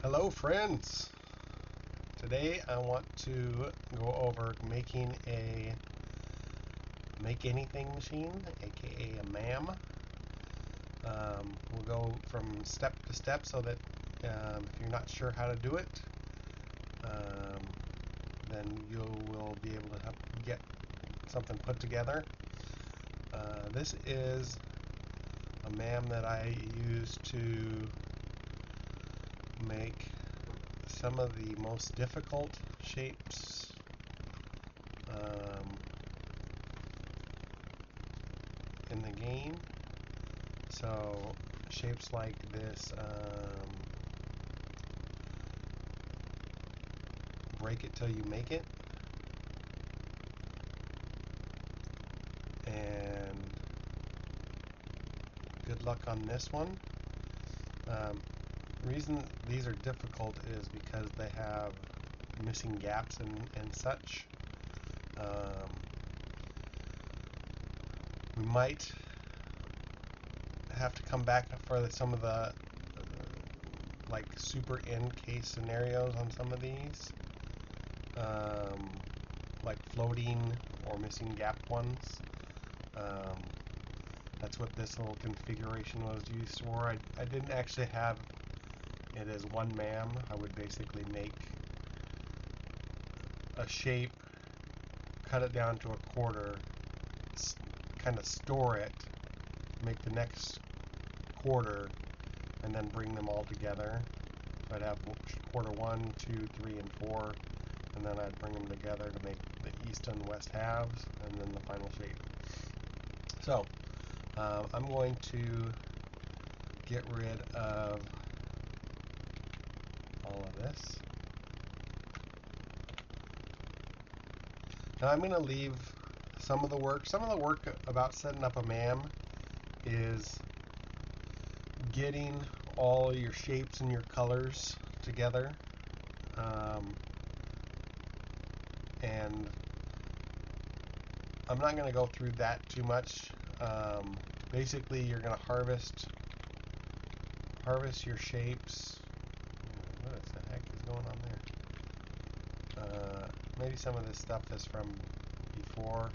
Hello friends! Today I want to go over making a make anything machine, aka a MAM. We'll go from step to step so that if you're not sure how to do it, then you will be able to get something put together. This is a MAM that I use to make some of the most difficult shapes in the game. So shapes like this, break it till you make it, and good luck on this one. The reason these are difficult is because they have missing gaps and such. We might have to come back for some of the like super end case scenarios on some of these, like floating or missing gap ones. That's what this little configuration was used for. I didn't actually have it as one MAM. I would basically make a shape, cut it down to a quarter, kind of store it, make the next quarter, and then bring them all together. So I'd have quarter 1, 2, 3, and 4, and then I'd bring them together to make the east and west halves, and then the final shape. So I'm going to get rid of all of this. Now I'm going to leave some of the work. Some of the work about setting up a MAM is getting all your shapes and your colors together. And I'm not going to go through that too much. Basically, you're going to harvest your shapes. What the heck is going on there? Maybe some of this stuff is from before.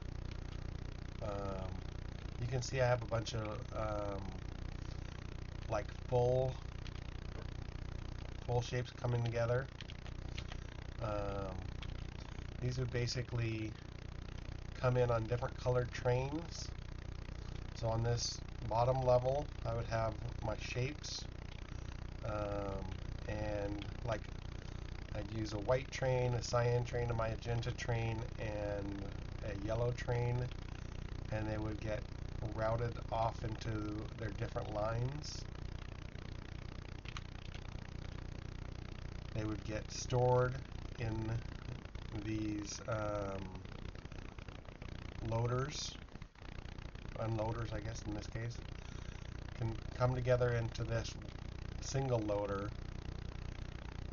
You can see I have a bunch of like full shapes coming together. These would basically come in on different colored trains. So on this bottom level, I would have my shapes, and like I'd use a white train, a cyan train, a magenta train, and a yellow train, and they would get routed off into their different lines. They would get stored in these loaders, unloaders I guess in this case, can come together into this single loader,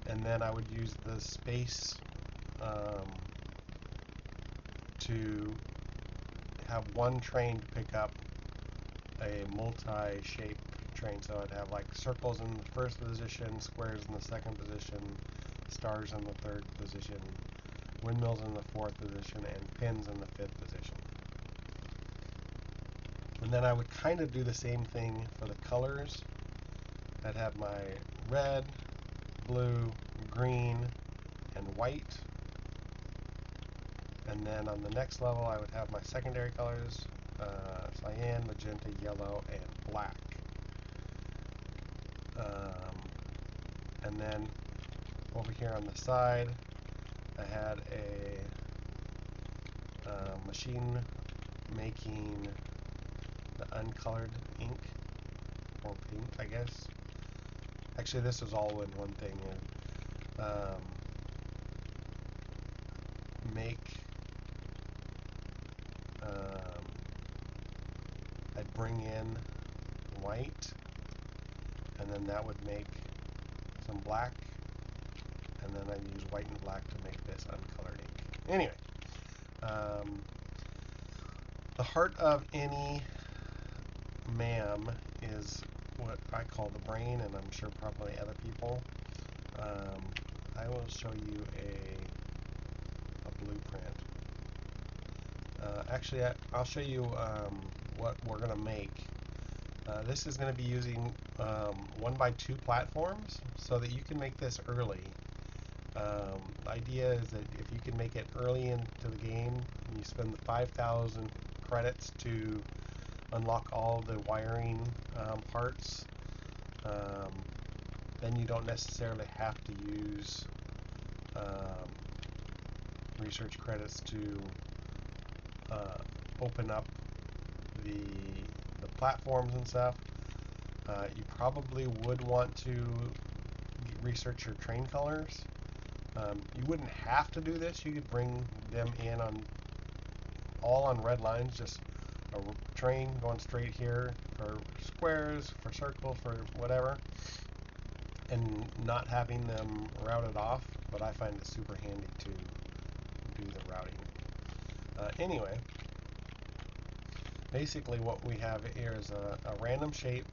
and then I would use the space to have one train to pick up a multi-shape train. So I'd have like circles in the first position, squares in the second position, stars in the third position, windmills in the fourth position, and pins in the fifth position. And then I would kind of do the same thing for the colors. I'd have my red, blue, green, and white. And then on the next level I would have my secondary colors, cyan, magenta, yellow, and black. And then over here on the side I had a machine making the uncolored ink, or paint I guess. Actually this was all in one thing. I'd bring in white, and then that would make some black, and then I'd use white and black to make this uncolored ink. Anyway, the heart of any MAM is what I call the brain, and I'm sure probably other people. I will show you a blueprint. Actually, I'll show you what we're going to make. This is going to be using 1x2 platforms so that you can make this early. The idea is that if you can make it early into the game, you spend the 5,000 credits to unlock all the wiring parts, then you don't necessarily have to use research credits to open up the platforms and stuff. You probably would want to research your train colors. You wouldn't have to do this. You could bring them in all on red lines, just a train going straight here for squares, for circles, for whatever, and not having them routed off, but I find it super handy to do the routing. Anyway, basically what we have here is a random shape.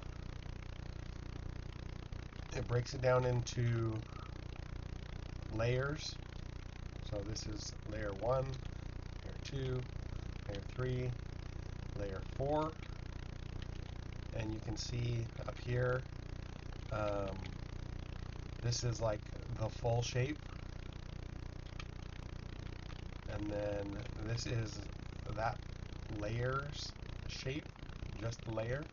It breaks it down into layers. So this is layer 1, layer 2, layer 3, layer 4, and you can see up here this is like the full shape, and then this is that layers shape, just the layer.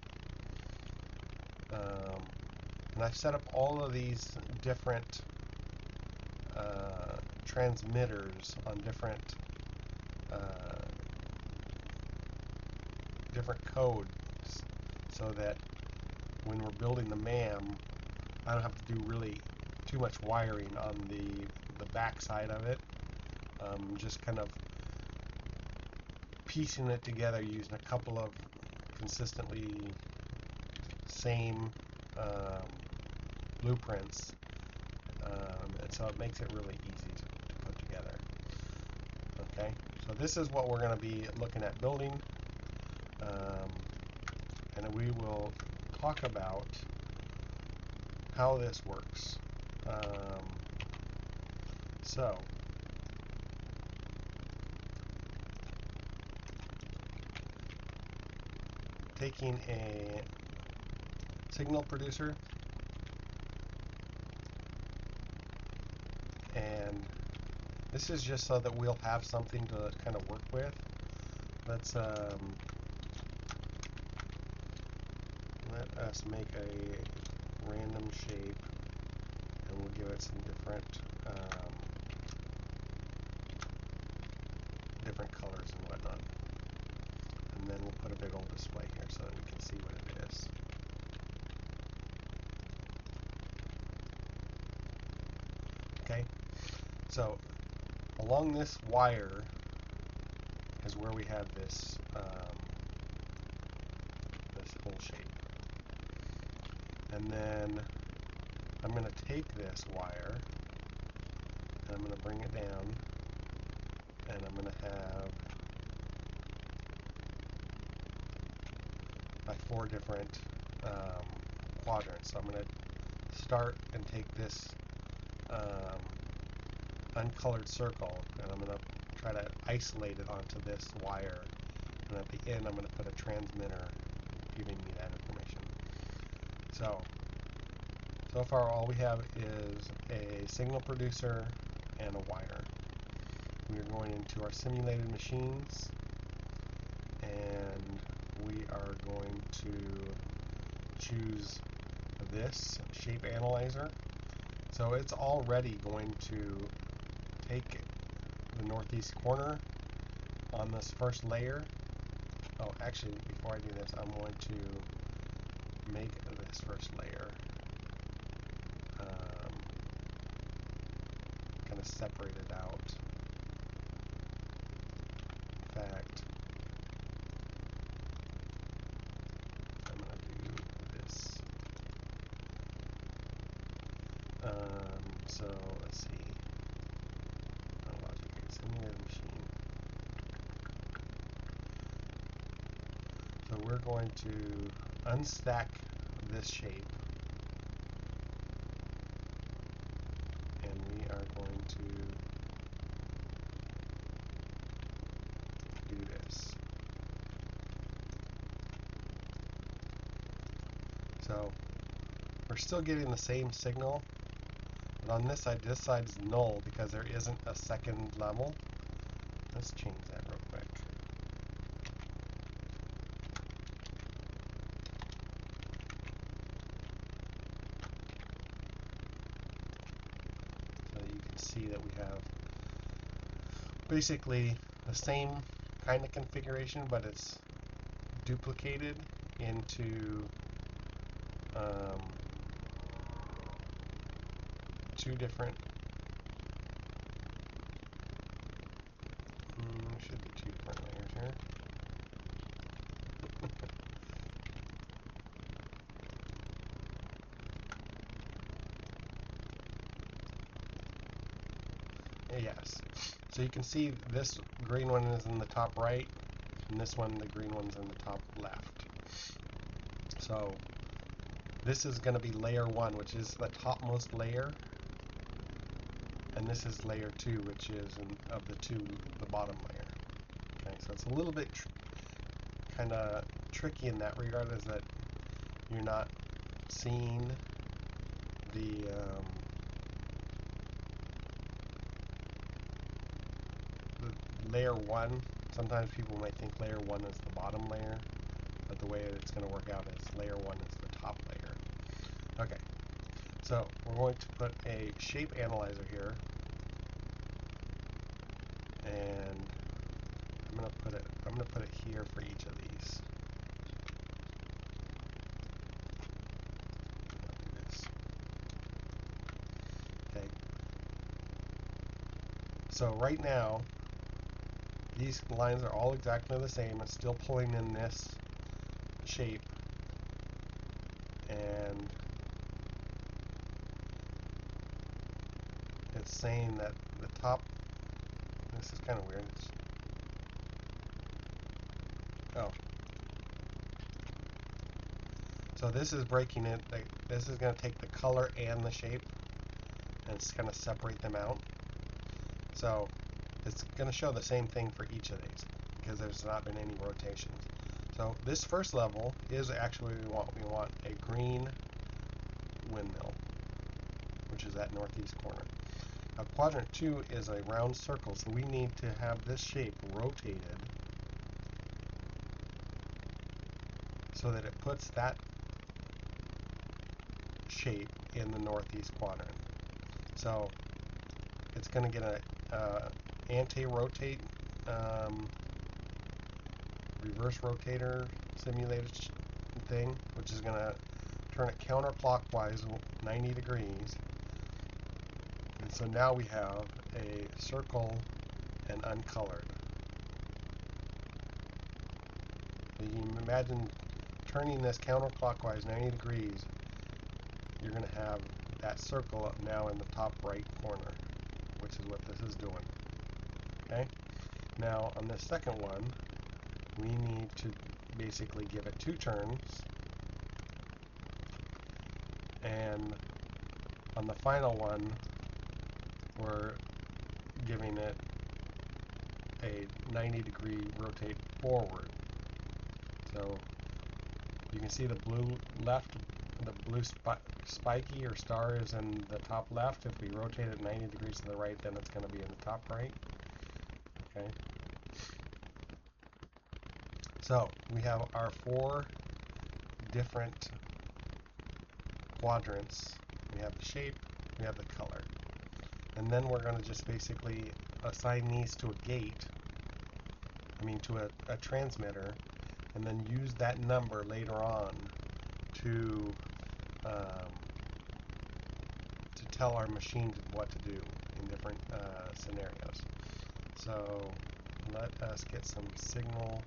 And I've set up all of these different transmitters on different codes, so that when we're building the MAM, I don't have to do really too much wiring on the back side of it. Just kind of piecing it together using a couple of consistently same blueprints, and so it makes it really easy to put together. Okay, so this is what we're going to be looking at building, and we will talk about how this works. So taking a signal producer, and this is just so that we'll have something to kind of work with. Let's let us make a random shape, and we'll give it some different colors and whatnot, and then we'll put a big old display here so that we can see what it is. Okay, so along this wire is where we have this this whole shape, and then I'm going to take this wire and I'm going to bring it down, and I'm going to have my 4 different quadrants. So I'm going to start and take this uncolored circle, and I'm going to try to isolate it onto this wire, and at the end I'm going to put a transmitter giving me that information. So far all we have is a signal producer and a wire. We are going into our simulated machines, and we are going to choose this shape analyzer. So it's already going to take the northeast corner on this first layer. Oh, actually, before I do this, I'm going to make this first layer kind of separate it out. In fact, I'm going to do this. So let's see. Simulated machine. So we're going to unstack this shape, to do this. So we're still getting the same signal, but on this side is null because there isn't a second level. Let's change that real quick. So you can see that we have basically the same kind of configuration, but it's duplicated into two different, should be two different layers here. Yes. So you can see this green one is in the top right, and this one, the green one's in the top left. So this is going to be layer 1, which is the topmost layer, and this is layer 2, which is of the two, the bottom layer. Okay, so it's a little bit kind of tricky in that regard, is that you're not seeing the layer 1. Sometimes people might think layer 1 is the bottom layer, but the way it's going to work out is layer 1 is the top layer. Okay, so we're going to put a shape analyzer here, and I'm going to put it here for each of these. Okay. So right now, these lines are all exactly the same. It's still pulling in this shape, and it's saying that the top, this is kind of weird. So this is breaking it. This is going to take the color and the shape, and it's going to separate them out. So it's going to show the same thing for each of these because there's not been any rotations. So this first level is actually we want a green windmill, which is that northeast corner. Now quadrant 2 is a round circle, so we need to have this shape rotated so that it puts that shape in the northeast quadrant. So it's going to get a anti-rotate reverse rotator simulated thing, which is going to turn it counterclockwise 90 degrees. And so now we have a circle and uncolored. So you can imagine turning this counterclockwise 90 degrees, you're going to have that circle up now in the top right corner, which is what this is doing. Okay? Now on this second one, we need to basically give it 2 turns, and on the final one, we're giving it a 90-degree rotate forward. So you can see the blue left, the blue spiky or star is in the top left. If we rotate it 90 degrees to the right, then it's going to be in the top right. Okay. So we have our 4 different quadrants. We have the shape, we have the color. And then we're going to just basically assign these to a gate, to a transmitter, and then use that number later on to tell our machine what to do in different scenarios. So let us get some signal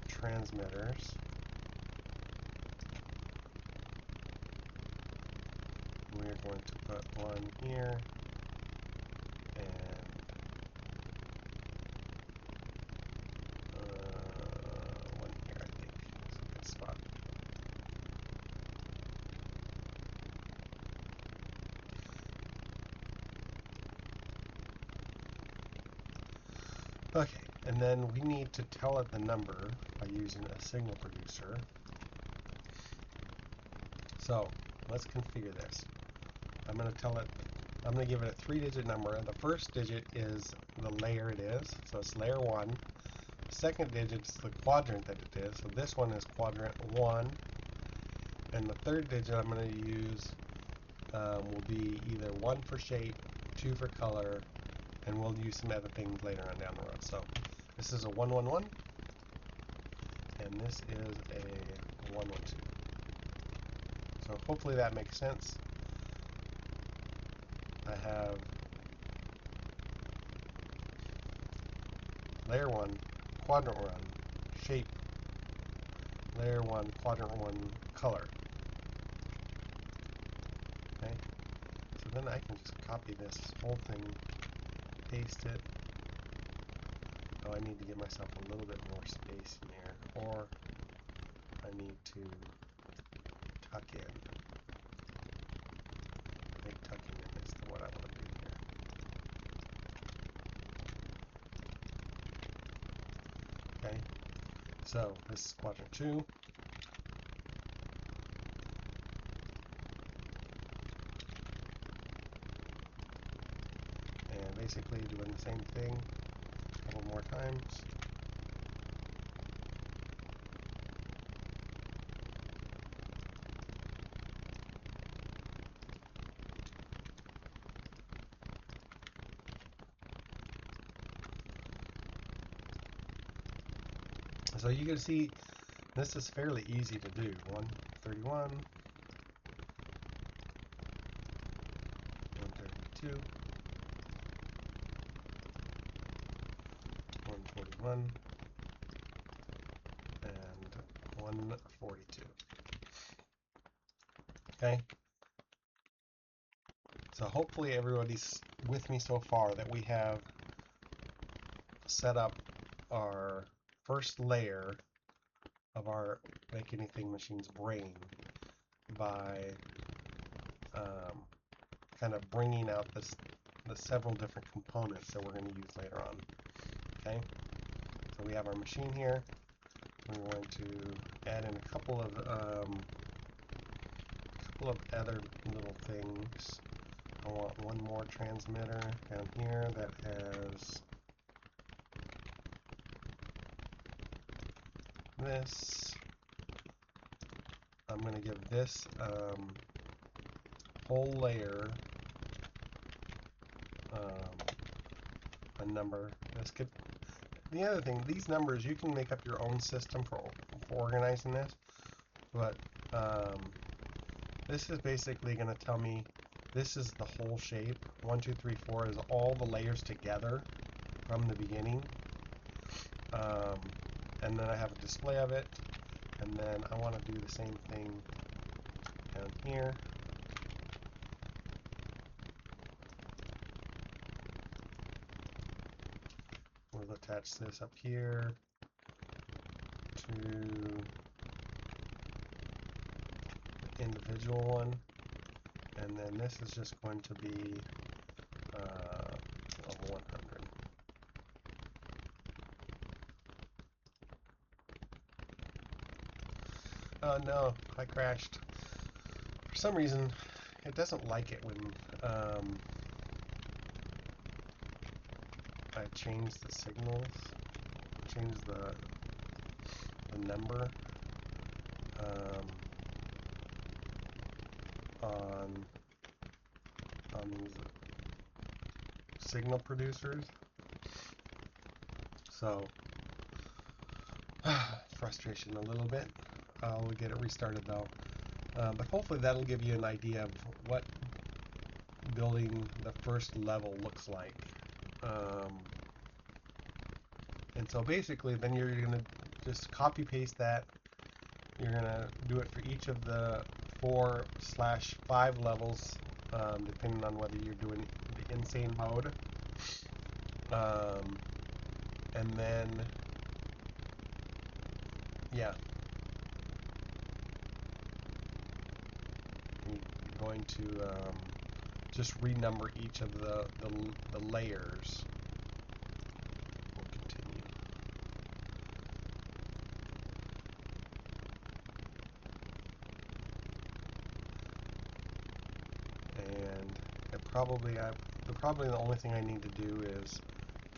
transmitters. We're going to put one here and one here, I think. It's a good spot. Okay, and then we need to tell it the number by using a signal producer. So let's configure this. I'm going to give it a 3-digit number. The first digit is the layer it is, so it's layer 1. The second digit is the quadrant that it is, so this one is quadrant 1. And the third digit I'm going to use will be either 1 for shape, 2 for color, and we'll use some other things later on down the road. So this is a 111, and this is a 112. So hopefully that makes sense. I have layer 1, quadrant 1, shape, layer 1, quadrant 1, color. Okay, so then I can just copy this whole thing, paste it. Oh, I need to give myself a little bit more space in here, or I need to tuck in. I think tucking in is what I want to do here. Okay, so this is quadrant 2. And basically doing the same thing a couple more times. So you can see this is fairly easy to do. 131, 132, 141, and 142. Okay. So hopefully everybody's with me so far that we have set up our first layer of our Make Anything Machine's brain by kind of bringing out the several different components that we're going to use later on. Okay, so we have our machine here. We're going to add in a couple of other little things. I want one more transmitter down here that has this. I'm going to give this whole layer a number. The other thing, these numbers, you can make up your own system for organizing this, but this is basically going to tell me this is the whole shape. 1, 2, 3, 4 is all the layers together from the beginning. And then I have a display of it, and then I want to do the same thing down here. We'll attach this up here to the individual one, and then this is just going to be level 100. Oh no, I crashed. For some reason, it doesn't like it when I change the signals, change the number on these signal producers. So frustration a little bit. I'll get it restarted though. But hopefully that'll give you an idea of what building the first level looks like. And so basically then you're going to just copy paste that. You're going to do it for each of the 4/5 levels, depending on whether you're doing the insane mode. And then, yeah. You're going to just renumber each of the layers. We'll probably the only thing I need to do is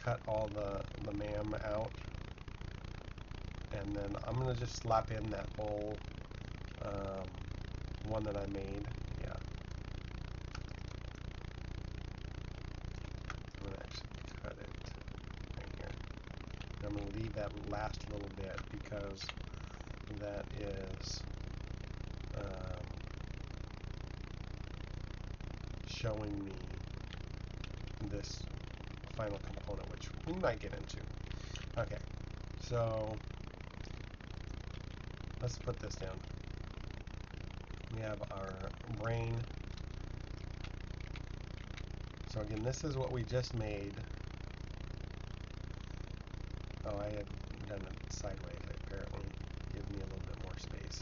cut all the MAM out, and then I'm gonna just slap in that whole one that I made. Yeah, I'm gonna actually cut it right here. I'm gonna leave that last little bit because that is showing me this final component, which we might get into. Okay, so let's put this down. We have our brain. So again, this is what we just made. Oh, I had done it sideways, apparently. Give me a little bit more space.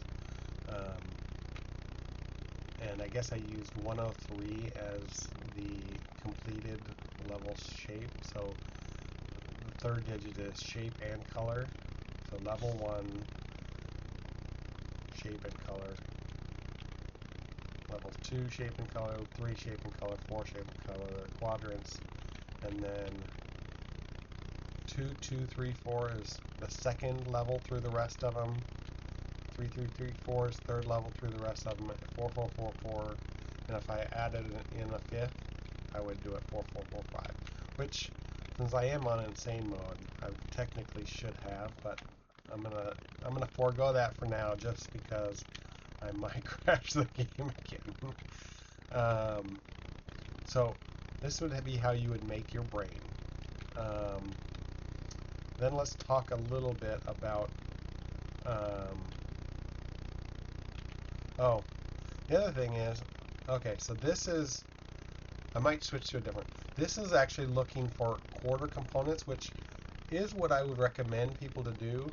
And I guess I used 103 as the completed level shape. So the third digit is shape and color. So level 1, shape and color. Level 2, shape and color. 3, shape and color. 4, shape and color. Quadrants. And then 2, 2, 3, 4 is the second level through the rest of them. 3, 3, 3, 4 is third level through the rest of them. 4, 4, 4, 4. And if I added in a fifth, I would do it 4, 4, 4, 5. Which, since I am on insane mode, I technically should have, but I'm gonna forego that for now, just because I might crash the game again. So this would be how you would make your brain. Then let's talk a little bit about. Oh, the other thing is, okay, so this is. I might switch to a different. This is actually looking for quarter components, which is what I would recommend people to do.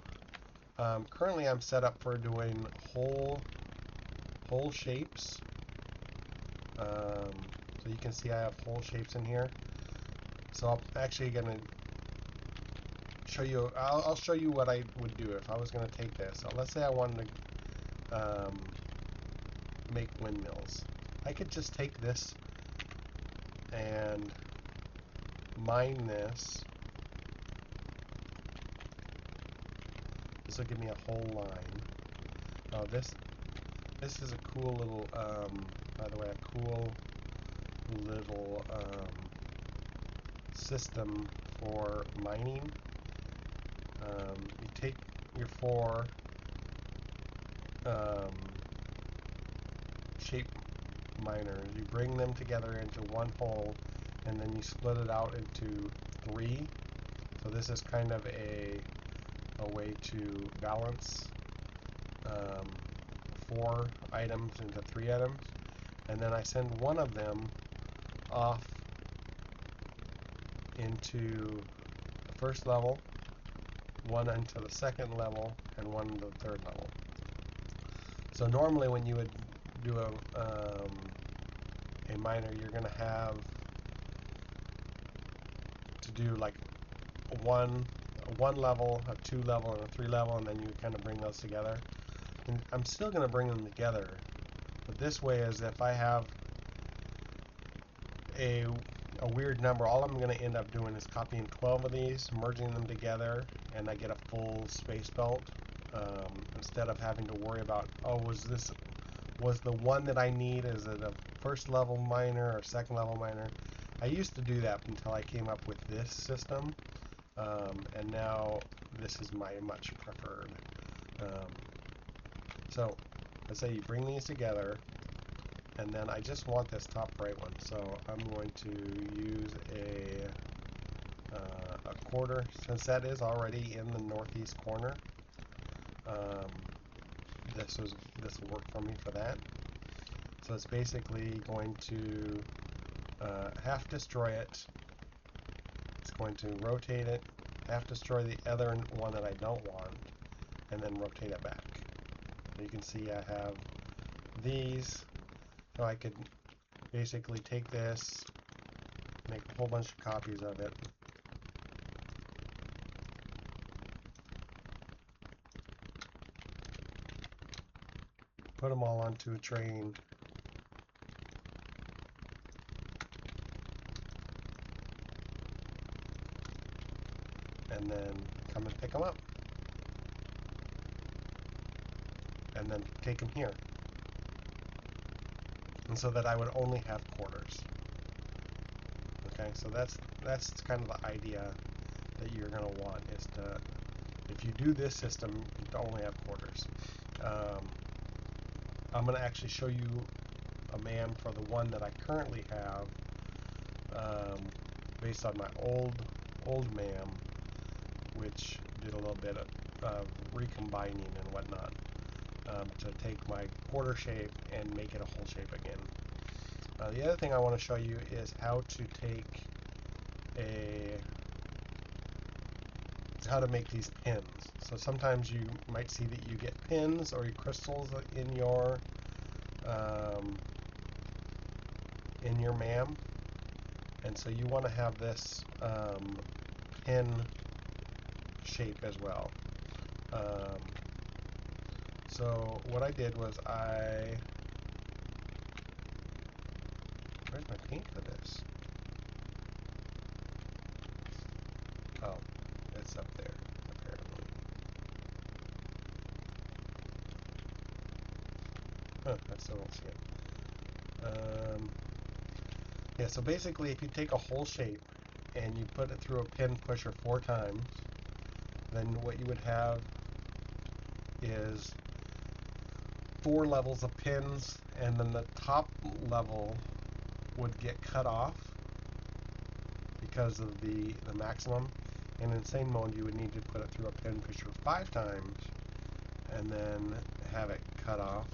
Currently, I'm set up for doing whole shapes. So you can see I have whole shapes in here. So I'm actually going to show you. I'll show you what I would do if I was going to take this. So let's say I wanted to make windmills. I could just take this and mine this. This will give me a whole line. Oh, this is a cool little, by the way, a cool little system for mining. You take your 4 shape miners, you bring them together into one hole, and then you split it out into 3. So this is kind of a way to balance 4 items into 3 items, and then I send one of them off into the first level, one into the second level, and one into the third level. So normally when you would do a miner, you're going to have to do like one level, a 2 level, and a 3 level, and then you kind of bring those together. And I'm still going to bring them together, but this way is if I have a weird number, all I'm going to end up doing is copying 12 of these, merging them together, and I get a full space belt, instead of having to worry about, oh, was the one that I need, is it a first level miner or second level miner? I used to do that until I came up with this system, and now this is my much preferred. So let's say you bring these together, and then I just want this top right one, so I'm going to use a quarter, since that is already in the northeast corner. This will work for me for that. So it's basically going to half destroy it. It's going to rotate it, half destroy the other one that I don't want, and then rotate it back. So you can see I have these, so I could basically take this, make a whole bunch of copies of it. Put them all onto a train. and then come and pick them up, and then take them here. And so that I would only have quarters. Okay, so that's kind of the idea that you're going to want, is to, if you do this system, you only have quarters. I'm going to actually show you a MAM for the one that I currently have, based on my old MAM, which did a little bit of recombining and whatnot, to take my quarter shape and make it a whole shape again. The other thing I want to show you is how to make these pins. So sometimes you might see that you get pins or crystals in your MAM, and so you want to have this pin shape as well. So what I did was where's my paint for this? Oh, it's up there, apparently. Huh, I still don't see it. Yeah, so basically if you take a whole shape and you put it through a pin pusher 4 times, then what you would have is 4 levels of pins, and then the top level would get cut off because of the maximum. In insane mode, you would need to put it through a pin pusher 5 times and then have it cut off.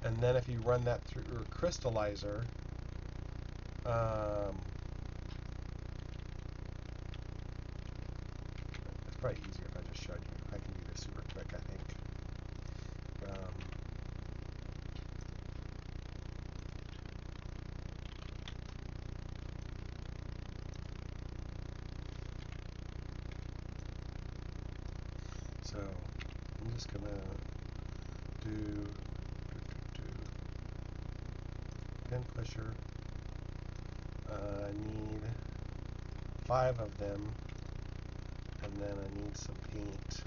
And then if you run that through a crystallizer, it's probably easier if I just showed you. I can do this super quick, I think. So I'm just gonna do pin pusher. I need 5 of them, and then I need some paint.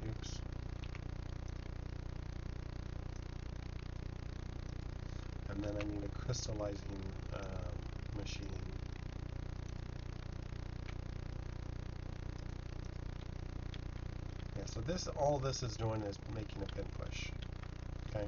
Oops. And then I need a crystallizing machine. Yeah, so all this is doing is making a pin push. Okay.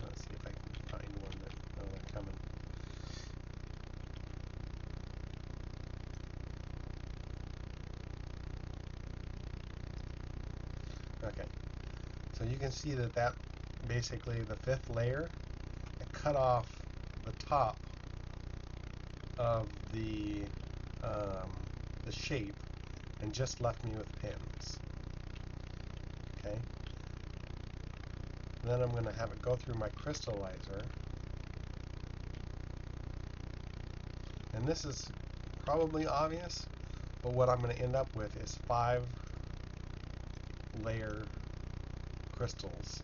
Let's see if I can find one that they're coming. Okay, so you can see that basically the 5th layer, it cut off the top of the shape and just left me with pins. Okay. And then I'm going to have it go through my crystallizer, and this is probably obvious, but what I'm going to end up with is 5 layer crystals.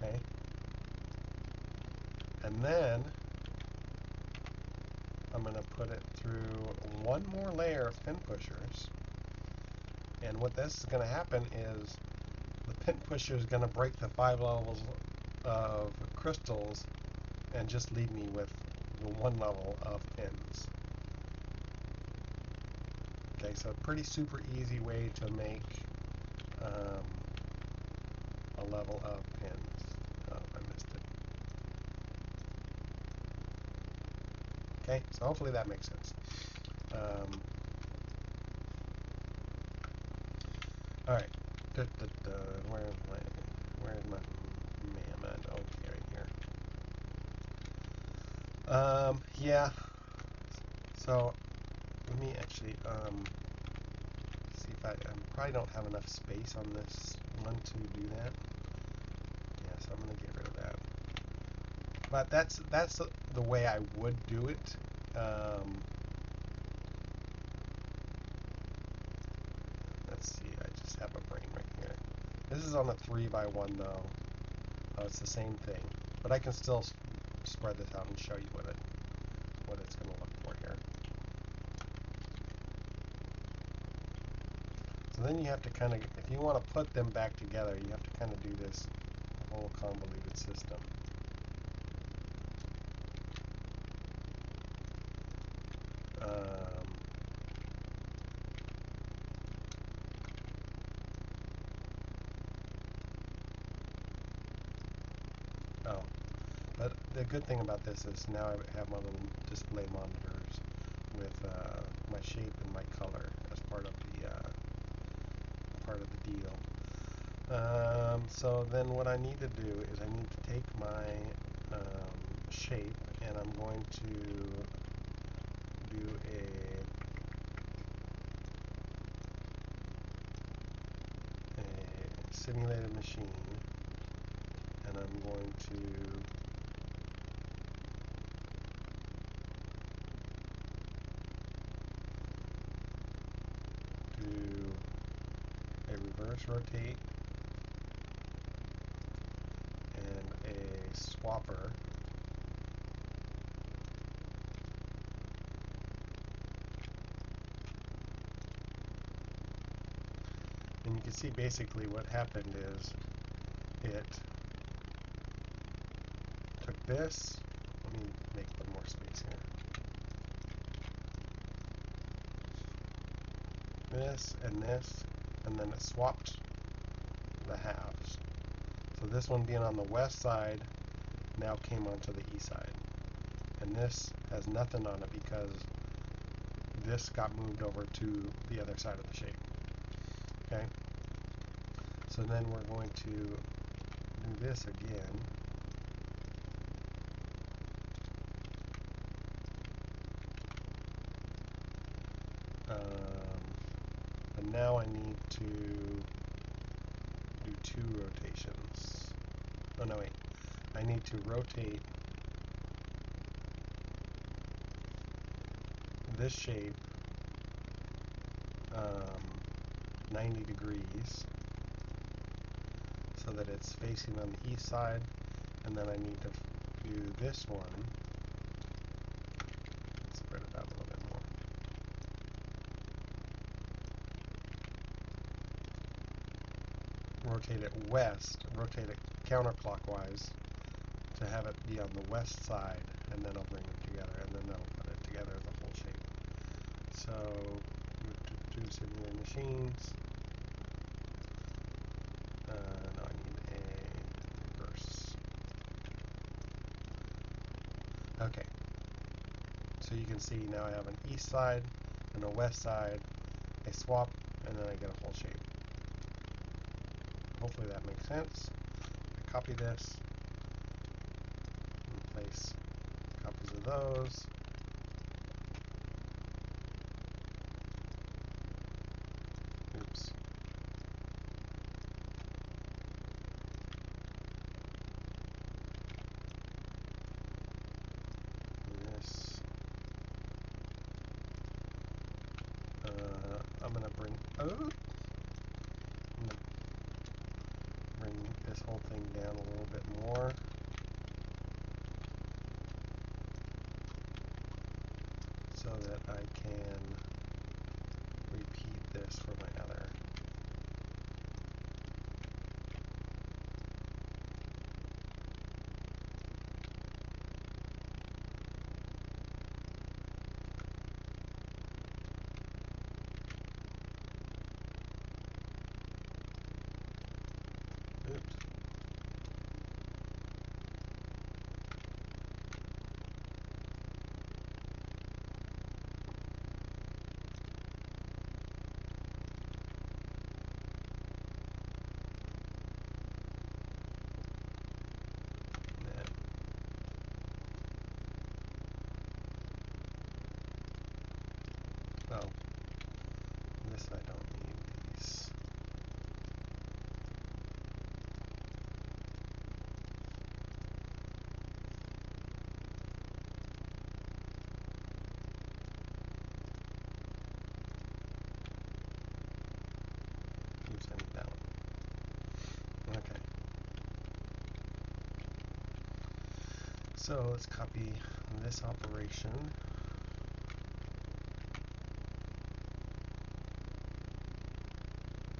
Okay. And then I'm going to put it through 1 more layer of pin pushers, and what this is going to happen is the pin pusher is going to break the 5 levels of crystals and just leave me with the 1 level of pins. Okay, so a pretty super easy way to make a level of pins. Oh, I missed it. Okay, so hopefully that makes sense. All right. Where's my MAM at? Okay, right here. Yeah. So let me actually see if I probably don't have enough space on this one to do that. Yeah, so I'm gonna get rid of that. But that's the way I would do it. This is on a 3x1 though. It's the same thing, but I can still spread this out and show you what it's going to look for here. So then you have to kind of, if you want to put them back together, you have to kind of do this whole convoluted system. But the good thing about this is now I have my little display monitors with my shape and my color as part of the deal. So then what I need to do is I need to take my shape, and I'm going to do a simulated machine, and I'm going to do a reverse rotate and a swapper, and you can see basically what happened is it took this, let me make a little more space here, this, and then it swapped the halves. So this one being on the west side now came onto the east side. And this has nothing on it because this got moved over to the other side of the shape. Okay? So then we're going to do this again. But now I need to do 2 rotations. Oh no, wait. I need to rotate this shape 90 degrees so that it's facing on the east side, and then I need to do this one. Let's spread it out a little bit more. Rotate it west, rotate it counterclockwise to have it be on the west side, and then I'll bring it together, and then that'll put it together as a whole shape. So, move to 2 simulated machines. Now I need a reverse. Okay. So you can see now I have an east side and a west side. I swap, and then I get a whole shape. Hopefully that makes sense. I copy this and place copies of those. Oops. This. I'm going to bring... Oh! I'm going to bring this whole thing down a little bit more. So that I can repeat this for my other. Oops. So let's copy this operation.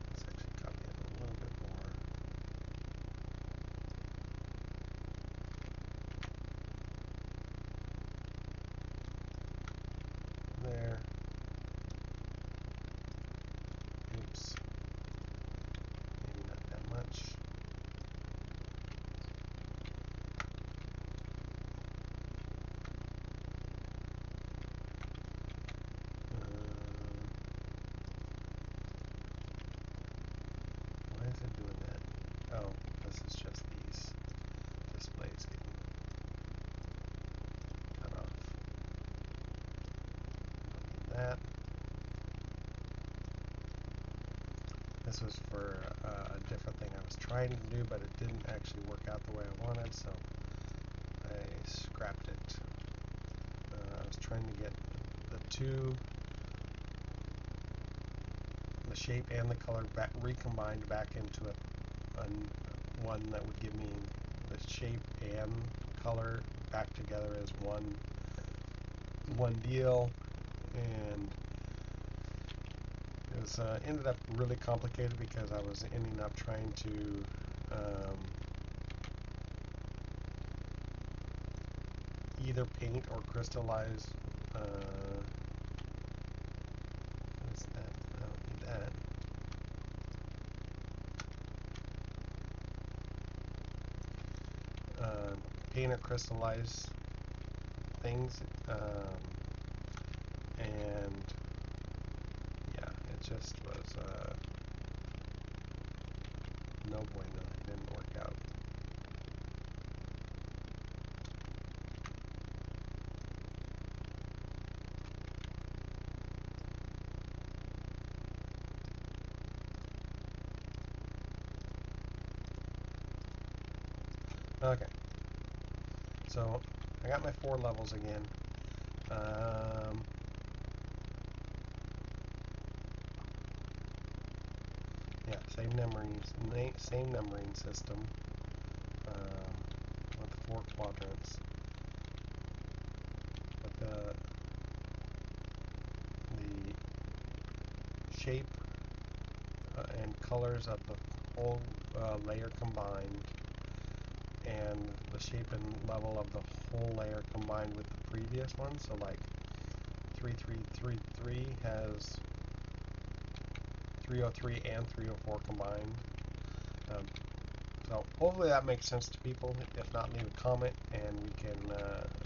Let's actually copy it a little bit more. There. Oops. Maybe not that much. Why is it doing that? Oh, this is just these displays getting cut off. That. This was for a different thing I was trying to do, but it didn't actually work out the way I wanted, so I scrapped it. I was trying to get the shape and the color recombined back into one that would give me the shape and color back together as one deal, and it was ended up really complicated because I was ending up trying to either paint or crystallize. What's that? I don't need that. Paint or crystallize things, and yeah, it just was no bueno. It didn't work out. Okay, so I got my 4 levels again. Yeah, same numbering system with the 4 quadrants. But the shape and colors of the whole layer combined, and the shape and level of the whole layer combined with the previous one. So like 3333 has 303 and 304 combined. So hopefully that makes sense to people. If not, leave a comment and we can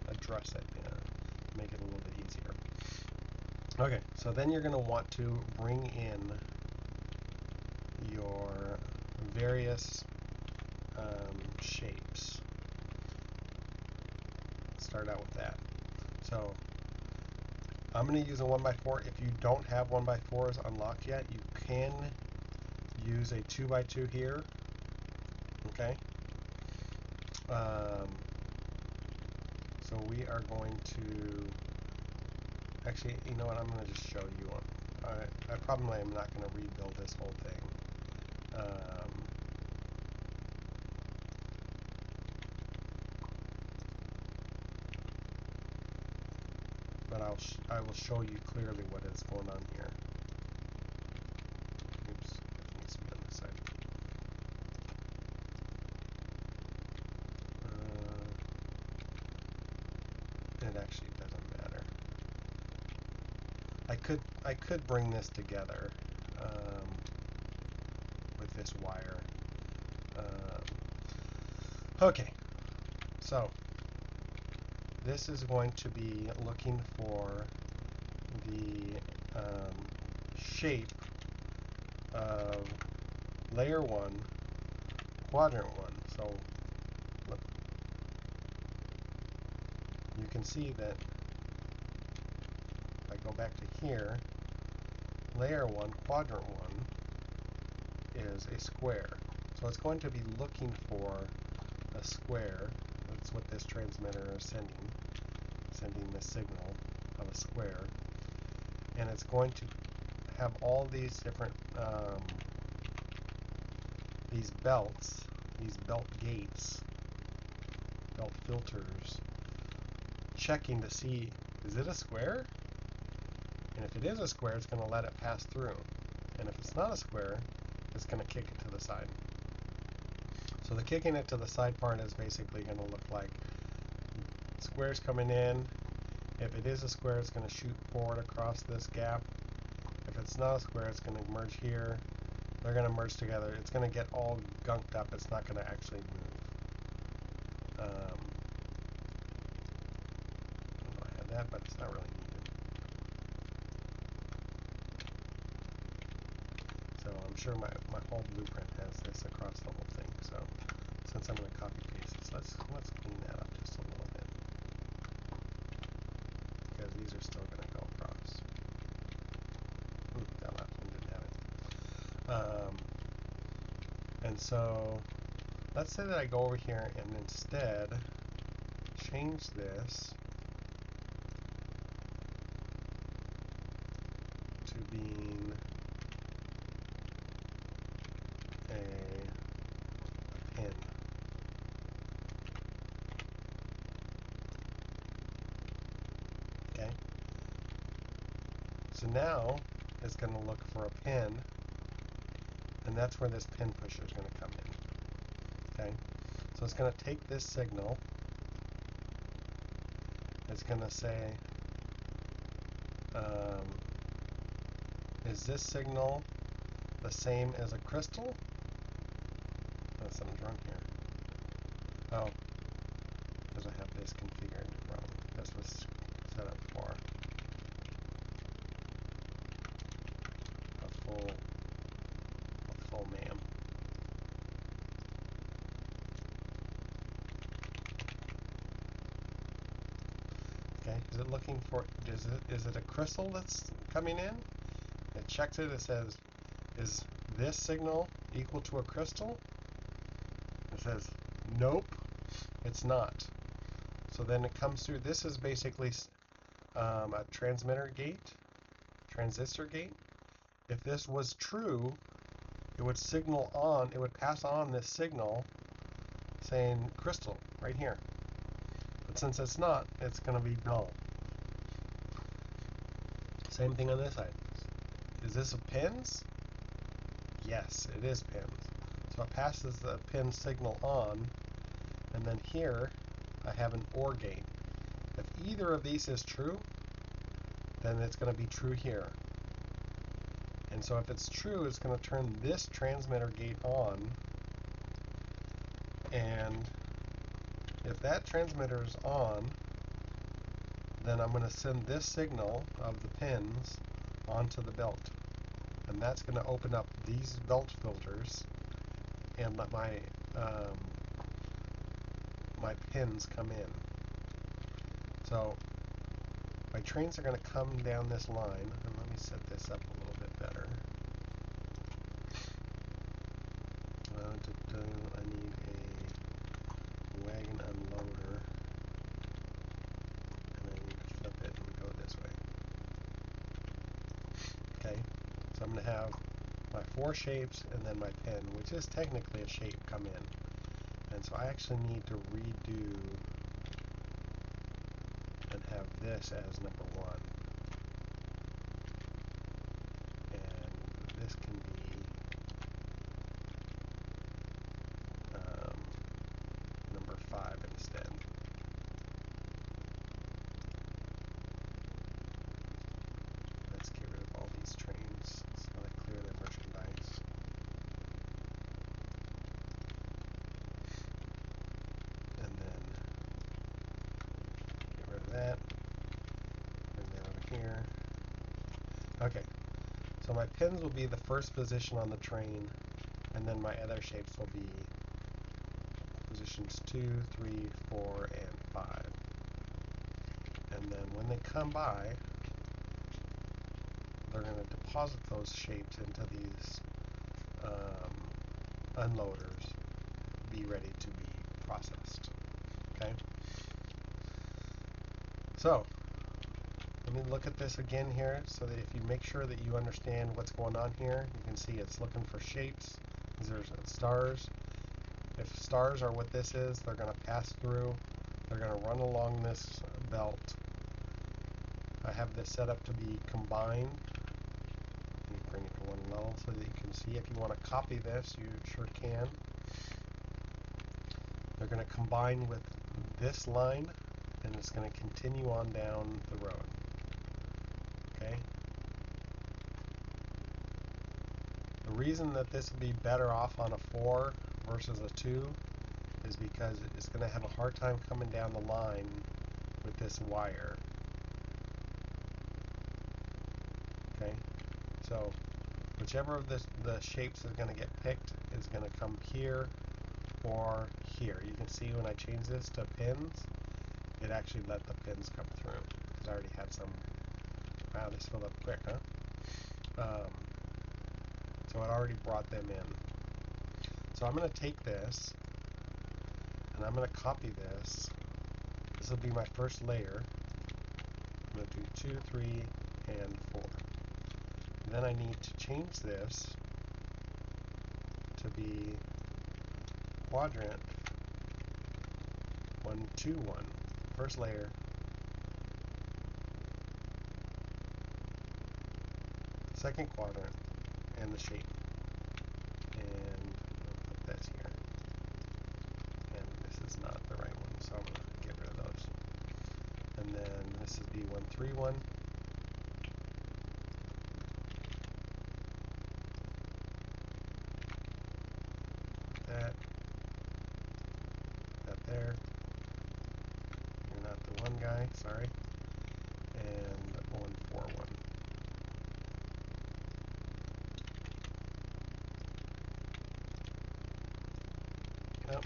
address it and make it a little bit easier. Okay, so then you're going to want to bring in your various shapes. Start out with that. So I'm going to use a 1x4. If you don't have 1x4s unlocked yet, you can use a 2x2 here. Okay. So we are going to actually, you know what? I'm going to just show you. I probably am not going to rebuild this whole thing. But I will show you clearly what is going on here. Oops, I need some on this side. It actually doesn't matter. I could bring this together with this wire. Okay, so this is going to be looking for the shape of layer 1, quadrant 1. So look, you can see that if I go back to here, layer 1, quadrant 1 is a square. So it's going to be looking for a square. That's what this transmitter is sending the signal of a square. And it's going to have all these different these belts, these belt gates, belt filters, checking to see, is it a square? And if it is a square, it's going to let it pass through. And if it's not a square, it's going to kick it to the side. So the kicking it to the side part is basically going to look like squares coming in. If it is a square, it's going to shoot forward across this gap. If it's not a square, it's going to merge here. They're going to merge together. It's going to get all gunked up. It's not going to actually move. I have that, but it's not really needed. So I'm sure my whole blueprint has this across the whole thing. So since I'm going to copy paste this, let's clean that up just a little bit, because these are still going to go across. That last one didn't have it. And so let's say that I go over here and instead change this to being a pin. Okay. So now it's going to look for a pin, and that's where this pin pusher is going to come in. Okay. So it's going to take this signal. It's going to say, is this signal the same as a crystal? Oh, something's wrong here. Oh, because I have this configured wrong. This was set up for a full MAM. Okay, is it looking for, is it a crystal that's coming in? It checks it, it says, is this signal equal to a crystal? It says, nope, it's not. So then it comes through, this is basically a transmitter gate, transistor gate. If this was true, it would signal on, it would pass on this signal saying crystal right here. But since it's not, it's going to be null. Same thing on this side. Is this a pins? Yes, it is pins. So it passes the pin signal on, and then here I have an OR gate. If either of these is true, then it's going to be true here. And so if it's true, it's going to turn this transmitter gate on, and if that transmitter is on, then I'm going to send this signal of the pins onto the belt. And that's going to open up these belt filters and let my my pins come in. So my trains are going to come down this line, and let me set this up a little bit better. I need a wagon unloader, and I need to flip it and go this way. Okay, so I'm going to have my 4 shapes and then my pin, which is technically a shape, come in. And so I actually need to redo and have this as number 1. And this can be number 5 instead. Let's get rid of all these trains so I clear their merchandise. And then get rid of that. Bring that over here. Okay, so my pins will be the first position on the train, and then my other shapes will be positions 2, 3, 4, and 5. And then when they come by, they're going to deposit those shapes into these unloaders, be ready to be processed. Okay? So, let me look at this again here so that if you make sure that you understand what's going on here, you can see it's looking for shapes. These are stars. If stars are what this is, they're going to pass through They're going to run along this belt. I have this set up to be combined. Let me bring it to one level so that you can see. If you want to copy this, you sure can. They're going to combine with this line, and it's going to continue on down the road. Okay? The reason that this would be better off on a 4 versus a 2 is because it's going to have a hard time coming down the line with this wire. Okay? So whichever of the shapes is going to get picked is going to come here or here. You can see when I change this to pins, it actually let the pins come through because I already had some. Wow, this filled up quick, huh? So it already brought them in. So I'm going to take this and I'm going to copy this. This will be my first layer. I'm going to do 2, 3, and 4. Then I need to change this to be quadrant 1, 2, 1. First layer. Second quadrant, and the shape. And I'll put this here. And this is not the right one, so I'm going to get rid of those. And then this is B131. That there. You're not the one guy, sorry. And 141. Yep.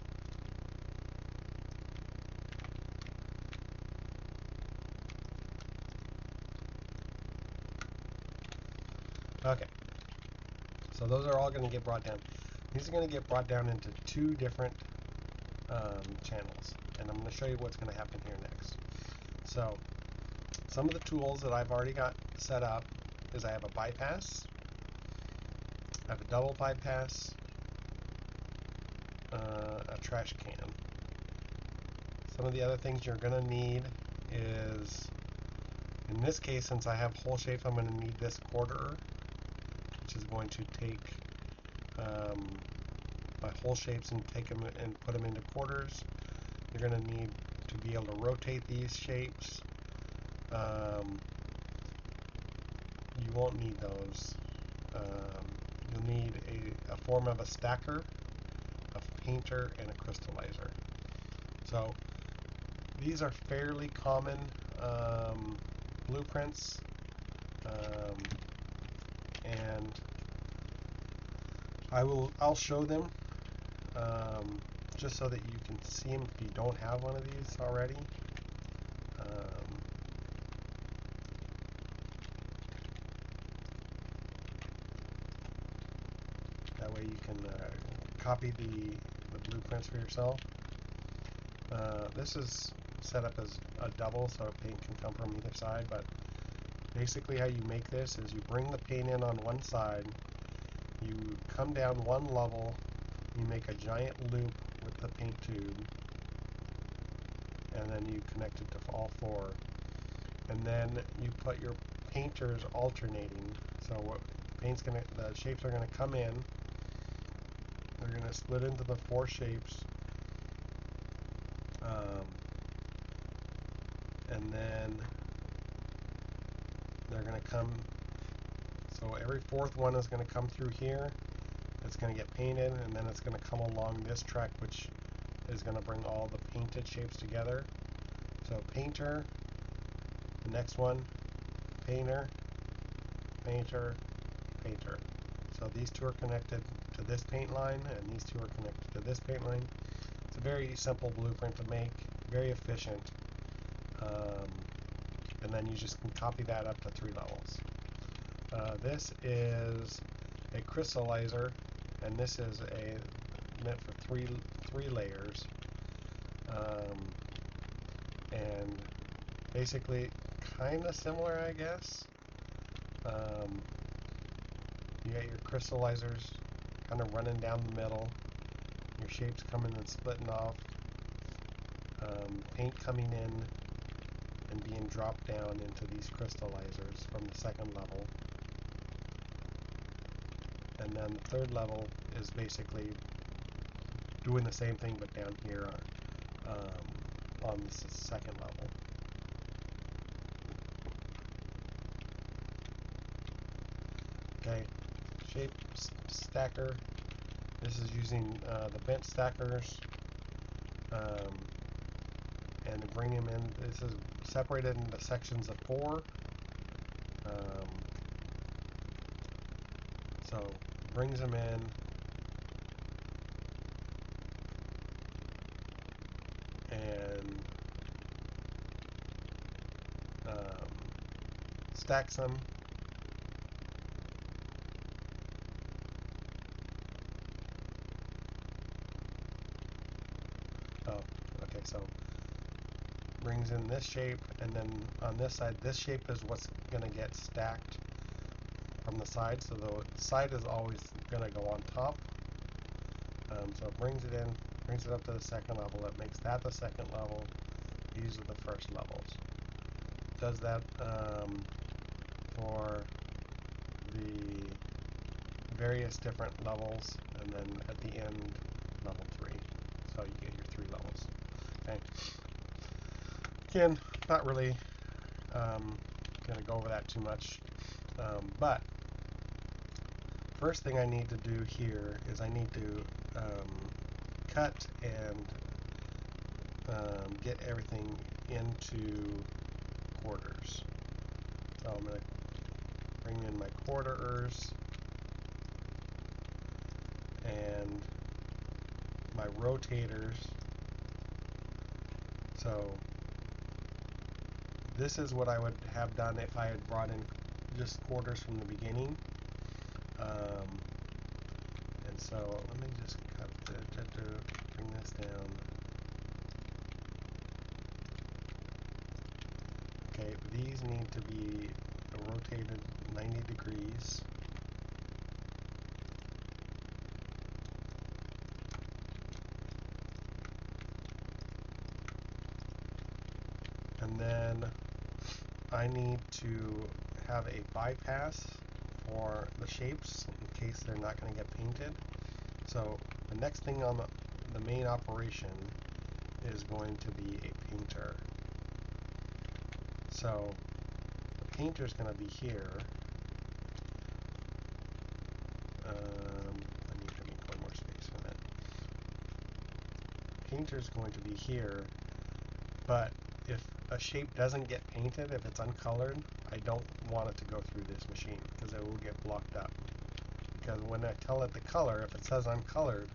Okay. So those are all going to get brought down. These are going to get brought down into 2 different channels, and I'm going to show you what's going to happen here next. So some of the tools that I've already got set up is I have a bypass, I have a double bypass, a trash can. Some of the other things you're going to need is, in this case, since I have hole shapes, I'm going to need this quarterer, which is going to take my hole shapes and take them and put them into quarters. You're going to need to be able to rotate these shapes. You won't need those. You'll need a form of a stacker, a painter, and a crystallizer. So these are fairly common blueprints, and I'll show them just so that you can see them if you don't have one of these already. That way you can copy the blueprints for yourself. This is set up as a double, so paint can come from either side, but basically how you make this is you bring the paint in on one side, you come down one level, you make a giant loop with the paint tube, and then you connect it to all 4, and then you put your painters alternating. So what the shapes are going to come in, they're going to split into the 4 shapes, and then they're going to come, so every 4th one is going to come through here, it's going to get painted, and then it's going to come along this track, which is going to bring all the painted shapes together. So painter, the next one, painter, painter, painter. So these 2 are connected to this paint line, and these 2 are connected to this paint line. It's a very simple blueprint to make, very efficient, and then you just can copy that up to 3 levels. This is a crystallizer, and this is meant for three layers, and basically kind of similar, I guess. You got your crystallizers kind of running down the middle, your shapes coming and splitting off, paint coming in and being dropped down into these crystallizers from the second level. And then the third level is basically doing the same thing but down here on the second level. Okay, shape stacker. This is using the bent stackers and to bring them in. This is separated into sections of 4. So brings them in, and stacks them. Oh, okay, so brings in this shape, and then on this side, this shape is what's going to get stacked from the side, so the side is always going to go on top. So it brings it in, brings it up to the second level, it makes that the second level, these are the first levels. Does that for the various different levels, and then at the end, level 3. So you get your 3 levels. Okay. Again, not really going to go over that too much, but first thing I need to do here is I need to cut and get everything into quarters. So I'm going to bring in my quarters and my rotators. So this is what I would have done if I had brought in just quarters from the beginning. And so let me just cut bring this down. Okay, these need to be rotated 90 degrees. And then I need to have a bypass for the shapes in case they're not going to get painted. So the next thing on the main operation is going to be a painter. So the painter is going to be here. I need to make one more space for that. Painter is going to be here, but if a shape doesn't get painted, if it's uncolored, I don't want it to go through this machine because it will get blocked up. Because when I tell it the color, if it says uncolored,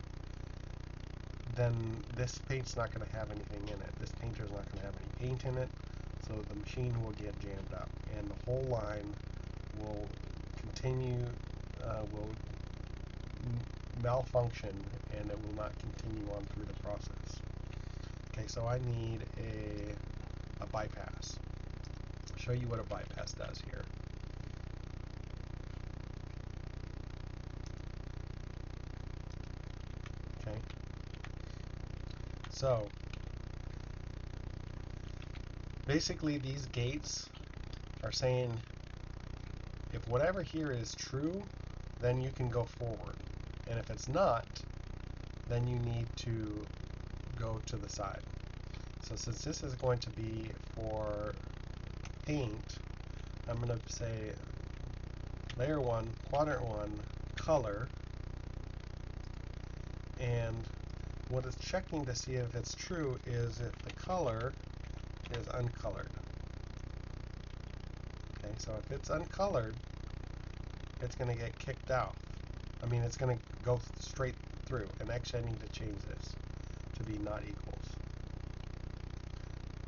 then this paint's not going to have anything in it. This painter is not going to have any paint in it, so the machine will get jammed up, and the whole line will continue, will malfunction, and it will not continue on through the process. Okay, so I need a bypass. I'll show you what a bypass does here. Okay, so basically these gates are saying if whatever here is true, then you can go forward, and if it's not, then you need to go to the side. So since this is going to be for paint, I'm going to say layer 1, quadrant 1, color, and what it's checking to see if it's true is if the color is uncolored. Okay, so if it's uncolored, it's going to get kicked out. I mean, it's going to go straight through, and actually I need to change this to be not equals.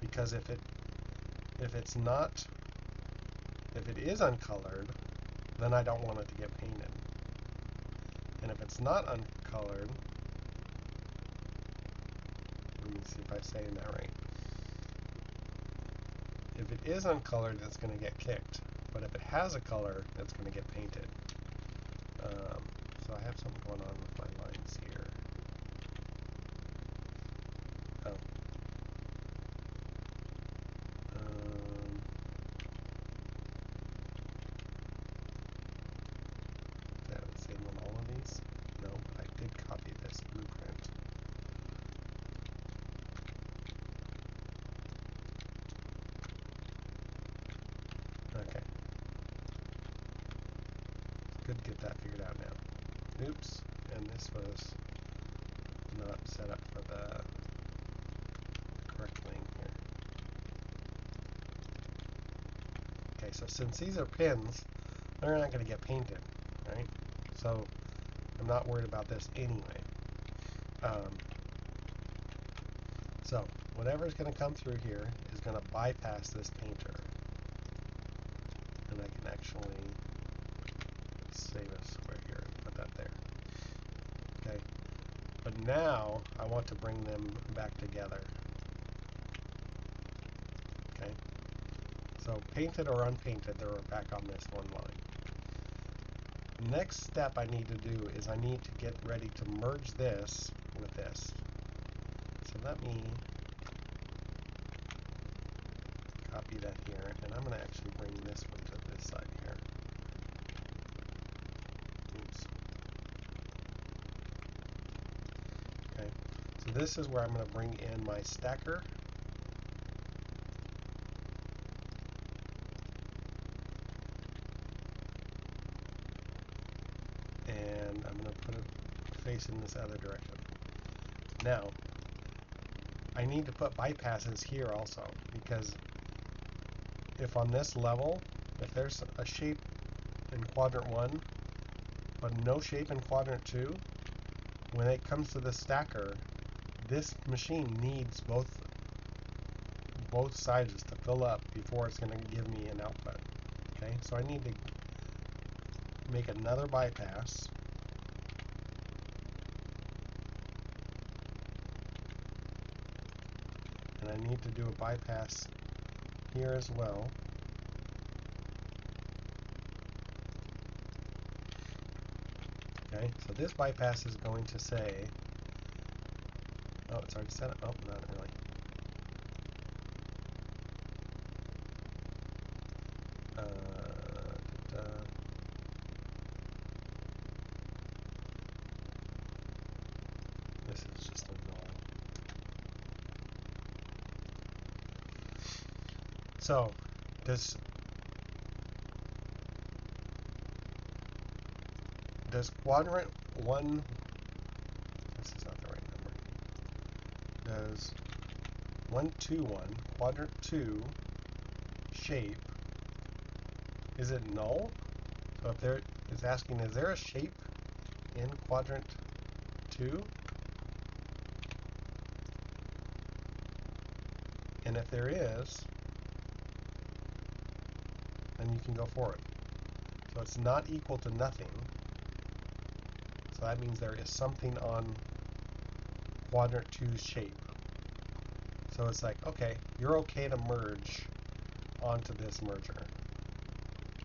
Because if it is uncolored, then I don't want it to get painted. And if it's not uncolored, let me see if I'm saying that right. If it is uncolored, it's going to get kicked. But if it has a color, it's going to get painted. So I have something going on with my lines here. Oh. this blueprint. Okay. Good to get that figured out now. Oops, and this was not set up for the correct lane here. Okay, so since these are pins, they're not going to get painted, right? So I'm not worried about this anyway. So whatever's going to come through here is going to bypass this painter. And I can actually save a square here and put that there. Okay, but now I want to bring them back together. Okay, so painted or unpainted, they're back on this one line. Next step I need to do is I need to get ready to merge this with this. So let me copy that here, and I'm going to actually bring this one to this side here. Oops. Okay, so this is where I'm going to bring in my stacker. And I'm going to put it facing this other direction. Now, I need to put bypasses here also, because if on this level, if there's a shape in quadrant 1, but no shape in quadrant 2, when it comes to the stacker, this machine needs both sides to fill up before it's going to give me an output. Okay, so I need to make another bypass. And I need to do a bypass here as well. Okay, so this bypass is going to say, oh, it's already set up. Oh, not really. This is just a null. So, does quadrant 1, this is not the right number, does 121, quadrant 2 shape, is it null? So if there is asking, is there a shape in quadrant 2? And if there is, then you can go for it. So it's not equal to nothing. So that means there is something on quadrant 2's shape. So it's like, okay, you're okay to merge onto this merger.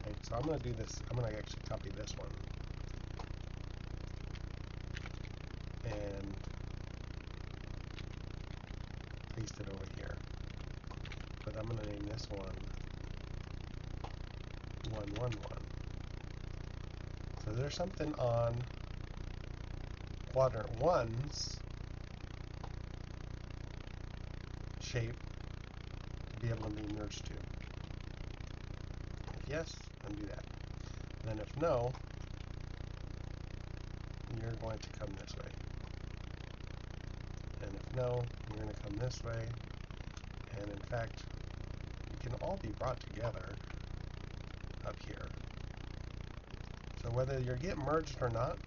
Okay, so I'm going to do this. I'm going to actually copy this one. And paste it over here. But I'm going to name this one 111. So there's something on quadrant 1's shape to be able to be merged to. If yes, then do that. And then if no, you're going to come this way. And if no, you're going to come this way. And in fact, you can all be brought together up here. So whether you get merged or not,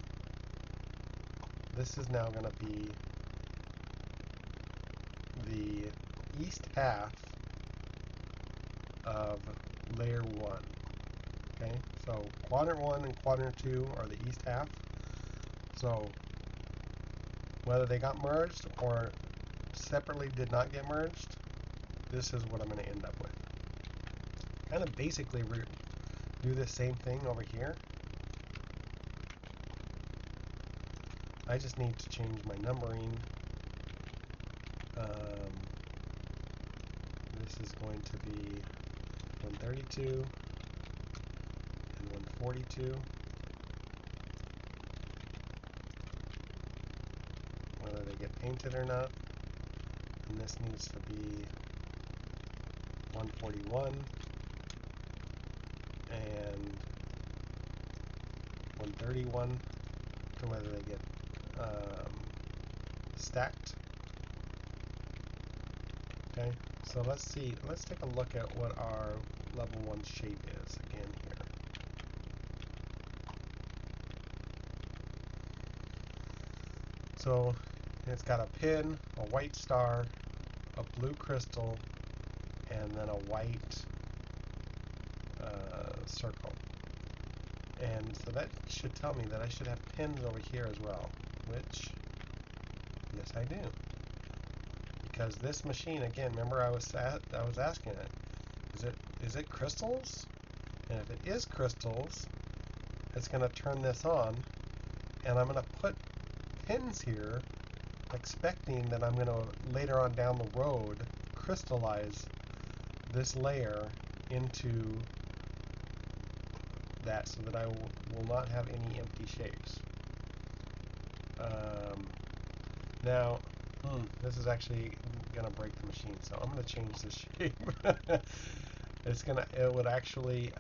this is now going to be the east half of layer 1. Okay, so quadrant 1 and quadrant 2 are the east half. So whether they got merged or separately did not get merged, this is what I'm going to end up with. Kind of basically do the same thing over here. I just need to change my numbering. This is going to be 132 and 142. whether they get painted or not. And this needs to be 141 and 131 to whether they get stacked. Okay, so let's take a look at what our level 1 shape is again here. So it's got a pin, a white star, a blue crystal, and then a white circle. And so that should tell me that I should have pins over here as well, which, yes I do. Because this machine, again, remember I was asking it, is it crystals? And if it is crystals, it's going to turn this on, and I'm going to put pins here, expecting that I'm going to later on down the road crystallize this layer into that, so that I will not have any empty shapes. Now, this is actually going to break the machine, so I'm going to change the shape. It would actually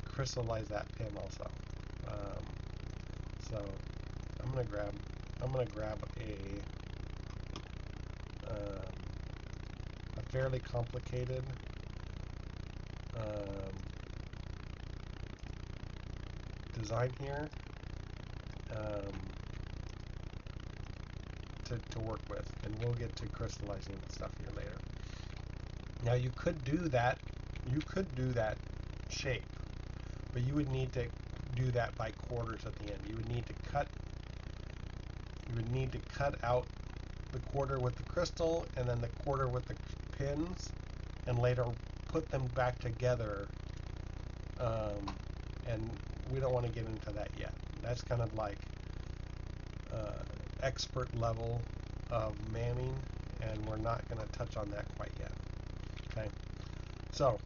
crystallize that pin also. So I'm going to grab a fairly complicated design here to work with, and we'll get to crystallizing stuff here later. Now you could do that shape, but you would need to do that by quarters at the end. You would need to cut out the quarter with the crystal and then the quarter with the pins, and later put them back together. And we don't want to get into that yet. That's kind of like expert level of MAMing, and we're not going to touch on that quite yet. Okay, so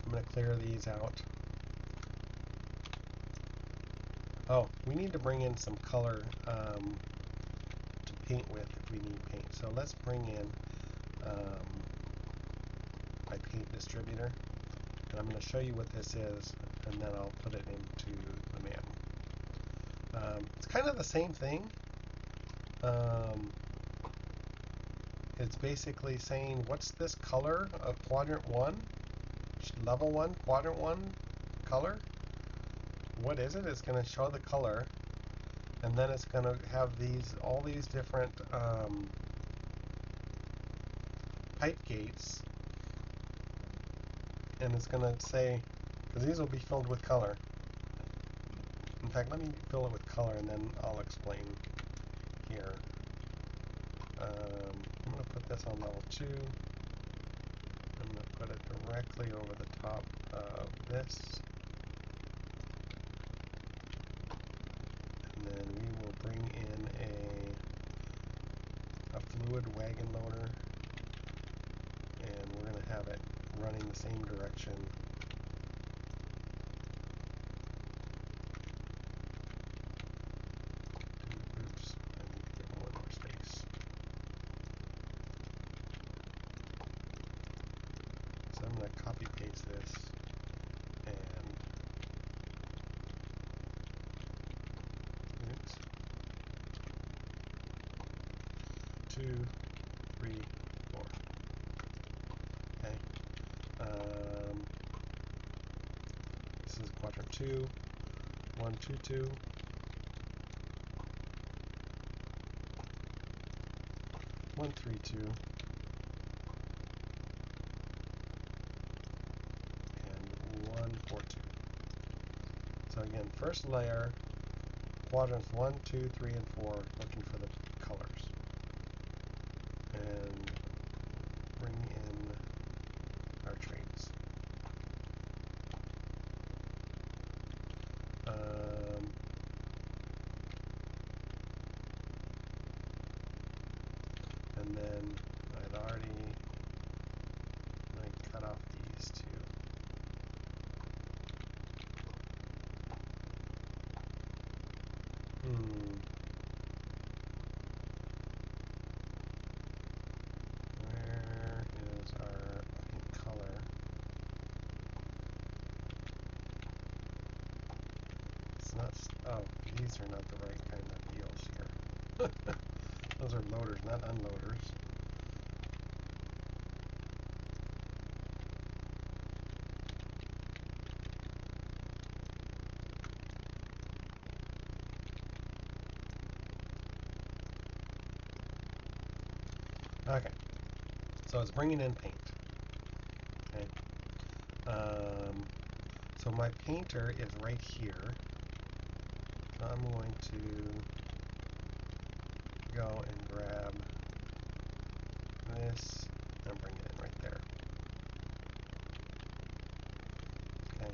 I'm going to clear these out. Oh, we need to bring in some color to paint with if we need paint. So let's bring in my paint distributor, and I'm going to show you what this is, and then I'll put it into the MAM. It's kind of the same thing. It's basically saying, what's this color of quadrant 1, level 1, quadrant 1 color? What is it? It's going to show the color, and then it's going to have all these different pipe gates, and it's going to say, because these will be filled with color. In fact, let me fill it with color, and then I'll explain here. I'm going to put this on level 2. I'm going to put it directly over the top of this. And then we will bring in a fluid wagon loader, and we're going to have it running the same direction. Oops, I need to give one more space. So I'm going to copy paste this, and oops, 2, 3, 4. Okay. This is quadrant 2, 1, 2, 2. 1, 3, 2. And 1, 4, 2. So again, first layer, quadrants 1, 2, 3, and 4, looking for the colors. And bring in our trains. And then I'd already cut off these two. Oh, these are not the right kind of deals here. Those are loaders, not unloaders. Okay, so it's bringing in paint. Okay, so my painter is right here. So I'm going to go and grab this and bring it in right there. Okay.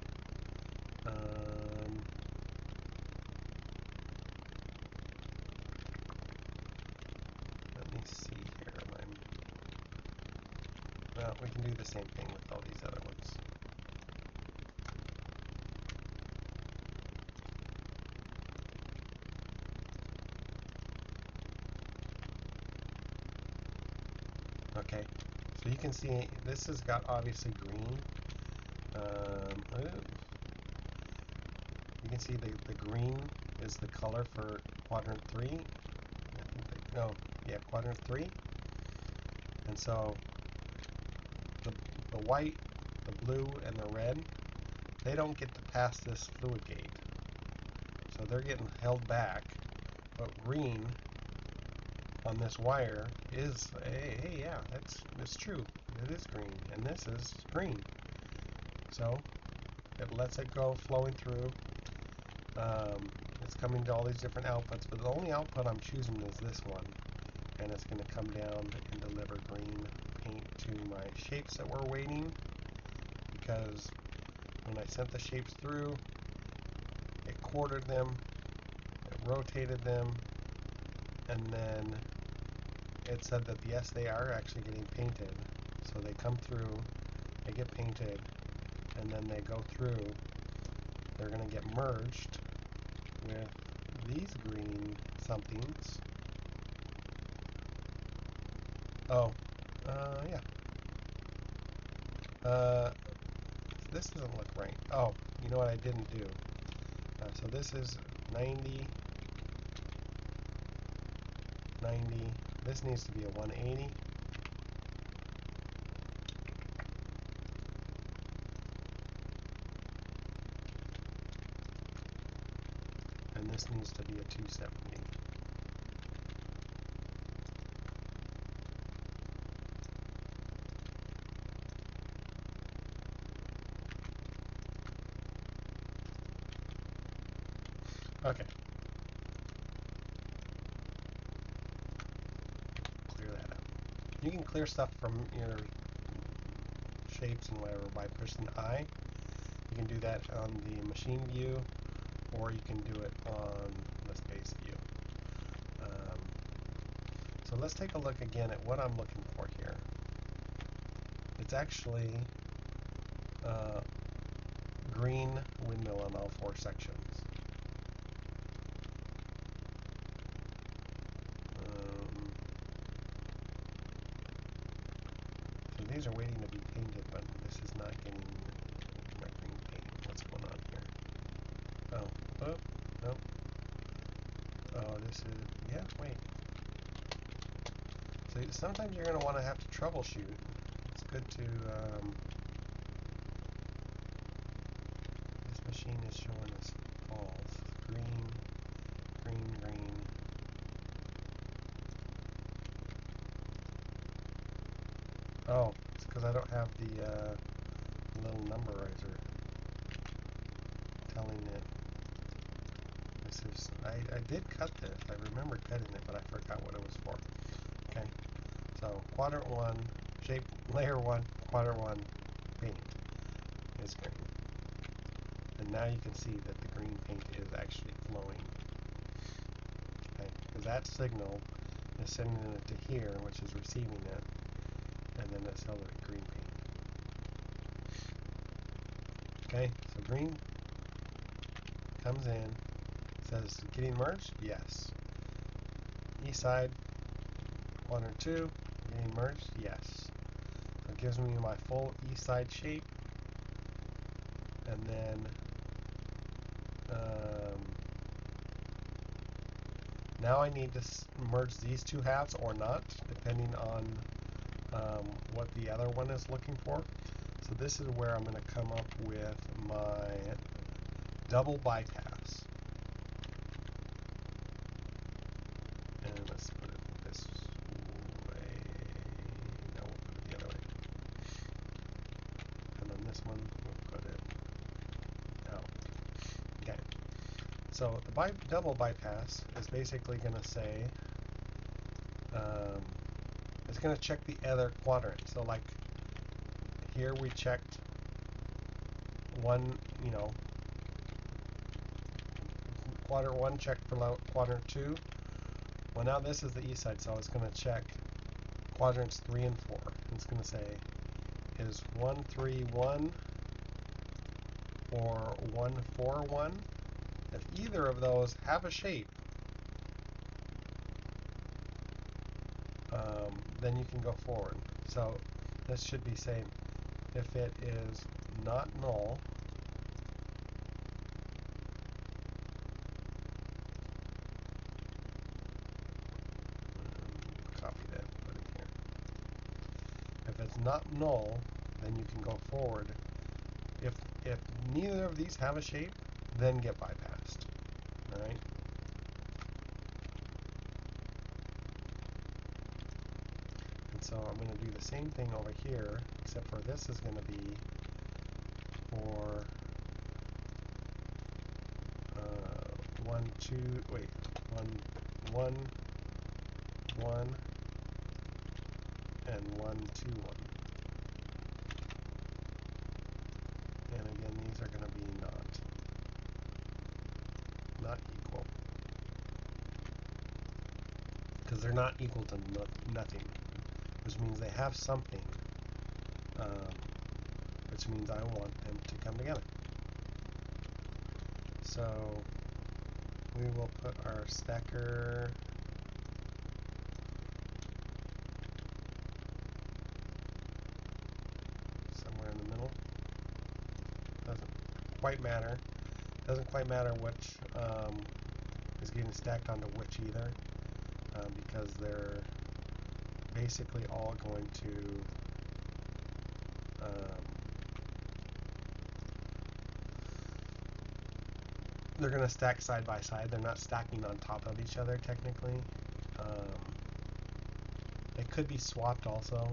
Let me see here. Well, we can do the same thing with all these other ones. Okay, so you can see this has got obviously green. You can see the green is the color for quadrant 3. Quadrant 3. And so the white, the blue, and the red, they don't get to pass this fluid gate. So they're getting held back. But green on this wire is, hey, yeah, that's true. It is green, and this is green. So it lets it go flowing through. It's coming to all these different outputs, but the only output I'm choosing is this one, and it's going to come down and deliver green paint to my shapes that we're waiting, because when I sent the shapes through, it quartered them, it rotated them, and then it said that yes, they are actually getting painted. So they come through, they get painted, and then they go through. They're going to get merged with these green somethings. Oh, yeah. This doesn't look right. Oh, you know what I didn't do? So this is 90, 90. This needs to be a 180. And this needs to be a 270. Okay. Clear that up. You can clear stuff from your shapes and whatever by pressing I. You can do that on the machine view, or you can do it on the space view. So let's take a look again at what I'm looking for here. It's actually green windmill on all 4 sections. So these are waiting to be painted, but this is not getting my green paint. What's going on here? Oh, no. Oh, this is, yeah, wait. So sometimes you're going to want to have to troubleshoot. It's good to, this machine is showing us false. Green, green, green. Oh, it's because I don't have the little numberizer telling it. This is, I did cut this. I remember cutting it, but I forgot what it was for. Okay, so quadrant 1, shape, layer 1, quadrant 1, paint is green. And now you can see that the green paint is actually flowing. Okay, because that signal is sending it to here, which is receiving it, and then it's held at green paint. Okay, so green comes in, says getting merged, yes. East side, quadrant 2, getting merged, yes. So it gives me my full east side shape, and then Now I need to merge these two halves or not, depending on what the other one is looking for. So this is where I'm going to come up with my double bypass. And let's put it this way. No, we'll put it the other way. And on this one, we'll put it out. Okay. So the double bypass is basically going to say, it's going to check the other quadrant. So like here we checked one, quadrant 1 checked for quadrant 2. Well, now this is the east side, so it's going to check quadrants 3 and 4. It's going to say, is 1, 3, 1 or 1, 4, 1? If either of those have a shape, then you can go forward. So this should be saying, if it is not null, copy that, put it here. If it's not null, then you can go forward. If neither of these have a shape, then get bypassed. All right. And so I'm going to do the same thing over here, except for this is going to be for 1, 1, and 1, 2, 1. And again, these are going to be not equal, because they're not equal to nothing, which means they have something, which means I want them to come together. So we will put our stacker somewhere in the middle. Doesn't quite matter. Doesn't quite matter which is getting stacked onto which either, because they're basically all going to they're going to stack side by side. They're not stacking on top of each other technically. They could be swapped also,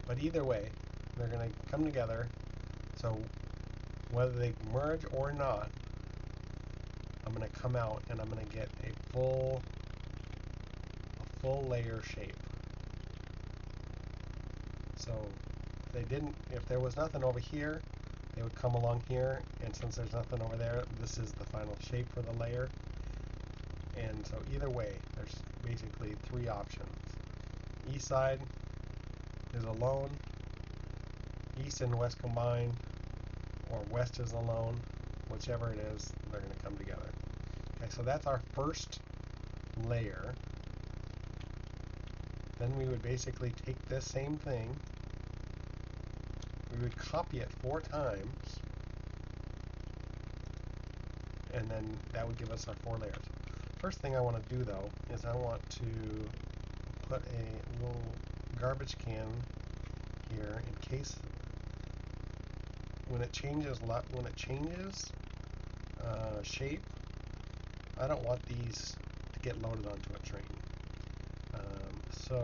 but either way, they're going to come together. So whether they merge or not, I'm going to come out and I'm going to get a full layer shape. So if there was nothing over here, they would come along here, and since there's nothing over there, this is the final shape for the layer. And so either way, there's basically 3 options. East side is alone, east and west combined, or west is alone. Whichever it is, they're going to come together. Okay, so that's our first layer. Then we would basically take this same thing, we would copy it 4 times, and then that would give us our 4 layers. First thing I want to do though is I want to put a little garbage can here in case when it changes shape, I don't want these to get loaded onto a train. So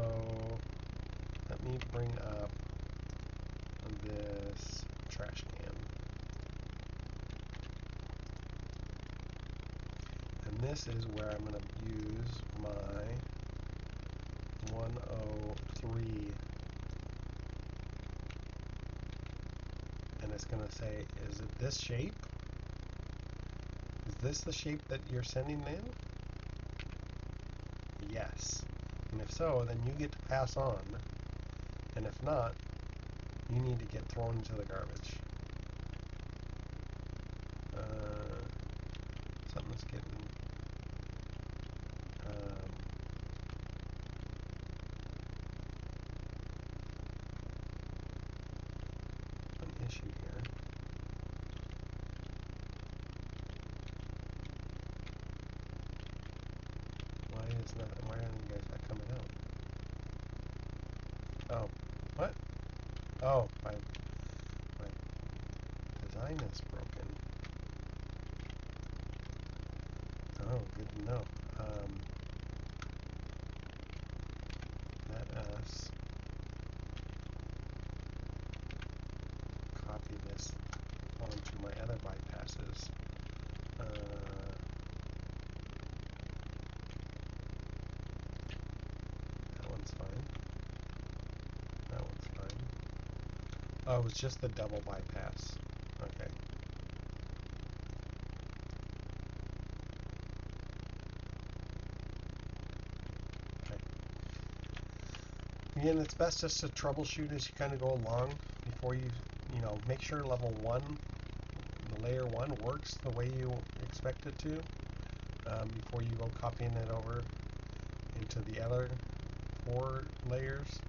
let me bring up this trash can. And this is where I'm going to use my 103. And it's going to say, is it this shape? Is this the shape that you're sending in? Yes. And if so, then you get to pass on. And if not, you need to get thrown into the garbage. Something's getting an issue here. Oh, what? Oh, my design is broken. Oh, good to know. Let us copy this onto my other bypasses. That one's fine. That one's fine. Oh, it was just the double bypass. Okay. Okay. Again, it's best just to troubleshoot as you kind of go along before you make sure level 1, the layer 1 works the way you expect it to before you go copying it over into the other 4 layers.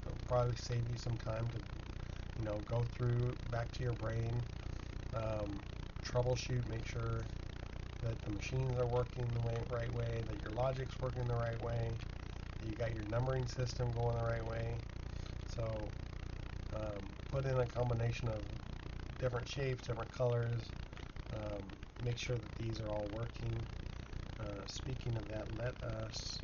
It'll probably save you some time to go through back to your brain, troubleshoot, make sure that the machines are working the right way, that your logic's working the right way, that you got your numbering system going the right way. So put in a combination of different shapes, different colors, make sure that these are all working. Speaking of that, let us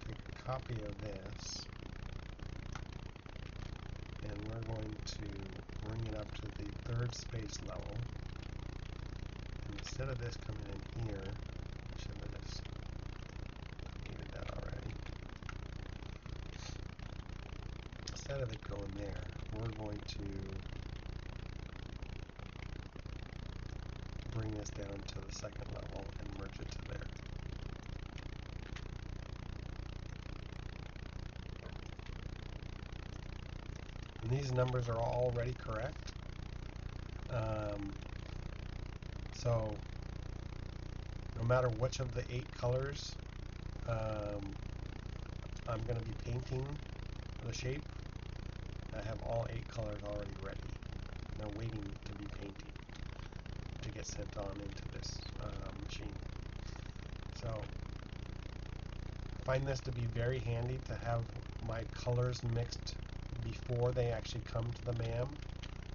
take a copy of this, and we're going to bring it up to the 3rd space level. And instead of this coming in here, should have just needed that already. Instead of it going there, we're going to bring this down to the 2nd level and merge it to there. And these numbers are already correct. So no matter which of the 8 colors I'm going to be painting the shape, I have all 8 colors already ready. They're waiting to be painted to get sent on into this machine. So I find this to be very handy to have my colors mixed before they actually come to the MAM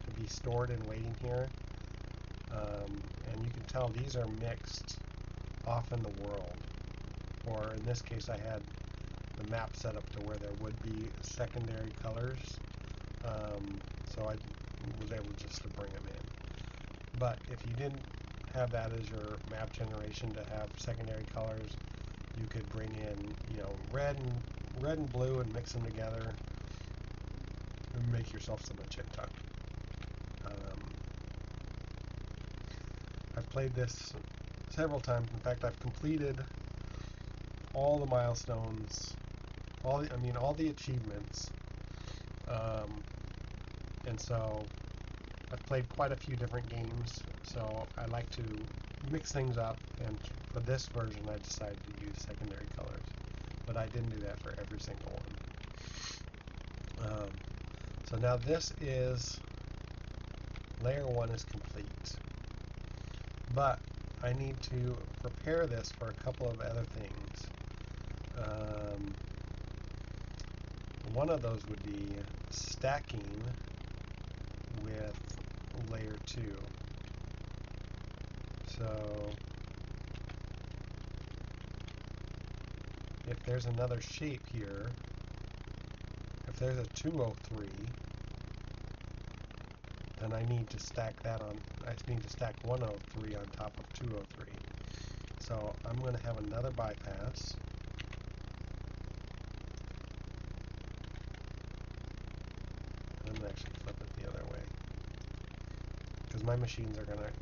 to be stored and waiting here. And you can tell these are mixed off in the world. Or in this case, I had the map set up to where there would be secondary colors. So I was able just to bring them in. But if you didn't have that as your map generation to have secondary colors, you could bring in, red and blue and mix them together and make yourself some magenta. I've played this several times. In fact, I've completed all the milestones, all the achievements, and so I've played quite a few different games. So I like to mix things up, and for this version, I decided to use secondary colors, but I didn't do that for every single one. So now this is layer 1 is complete. But I need to prepare this for a couple of other things. One of those would be stacking with layer 2. So if there's another shape here, if there's a 203, then I need to stack that on, I need to stack 103 on top of 203. So I'm going to have another bypass. I'm going to actually flip it the other way, because my machines are going to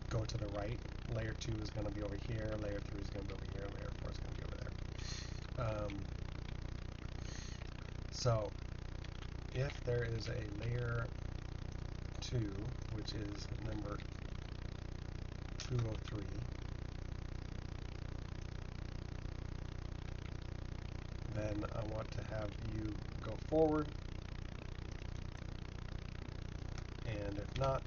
go to the right. Layer 2 is going to be over here, layer 3 is going to be over here, layer 4 is going to be over there. So if there is a layer 2, which is number 203, then I want to have you go forward, and if not,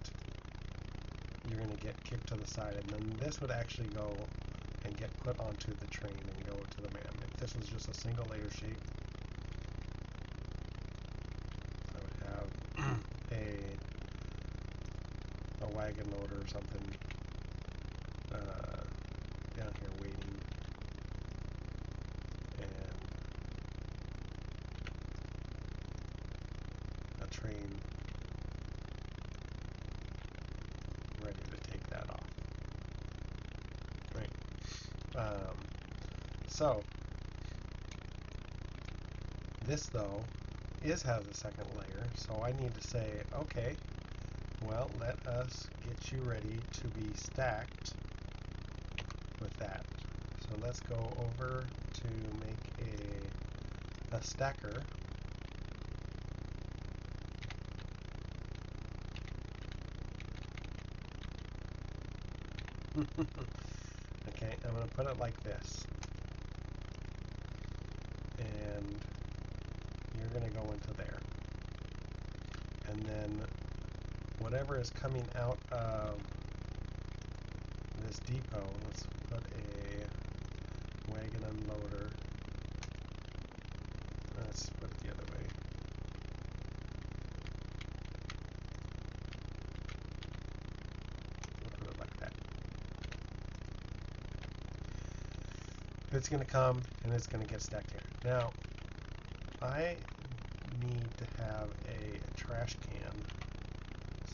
you're going to get kicked to the side, and then this would actually go and get put onto the train and go is just a single layer shape. I would have a wagon loader or something down here waiting, and a train ready to take that off. Right. So this though has a second layer, so I need to say, okay, well, let us get you ready to be stacked with that. So let's go over to make a stacker. Okay, I'm going to put it like this. And you're going to go into there. And then whatever is coming out of this depot, let's put a wagon unloader. Let's put it the other way. We'll put it like that. It's going to come and it's going to get stacked here. Now, I need to have a trash can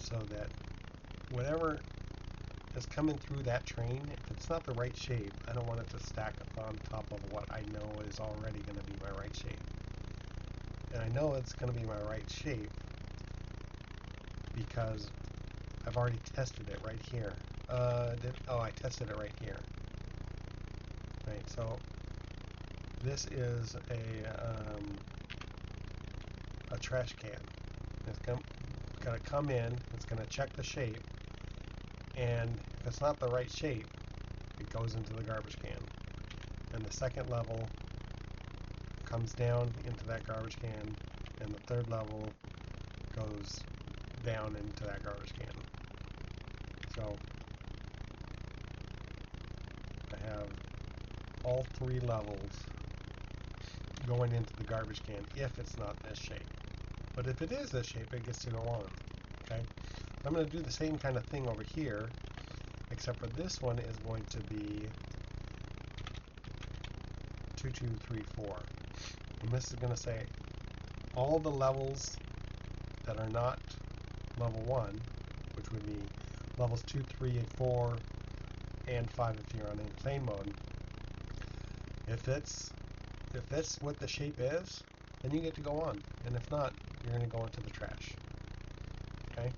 so that whatever is coming through that train, if it's not the right shape, I don't want it to stack up on top of what I know is already going to be my right shape. And I know it's going to be my right shape because I've already tested it right here. I tested it right here. Right, so this is a trash can. It's going to come in, it's going to check the shape, and if it's not the right shape, it goes into the garbage can. And the second level comes down into that garbage can, and the third level goes down into that garbage can. So I have all three levels going into the garbage can if it's not this shape. But if it is this shape, it gets to go on. Okay? I'm going to do the same kind of thing over here, except for this one is going to be 2, 2, 3, 4. And this is going to say all the levels that are not level 1, which would be levels 2, 3, 4, and 5 if you're on insane mode. If it's what the shape is, then you get to go on. And if not, you're going to go into the trash. Okay?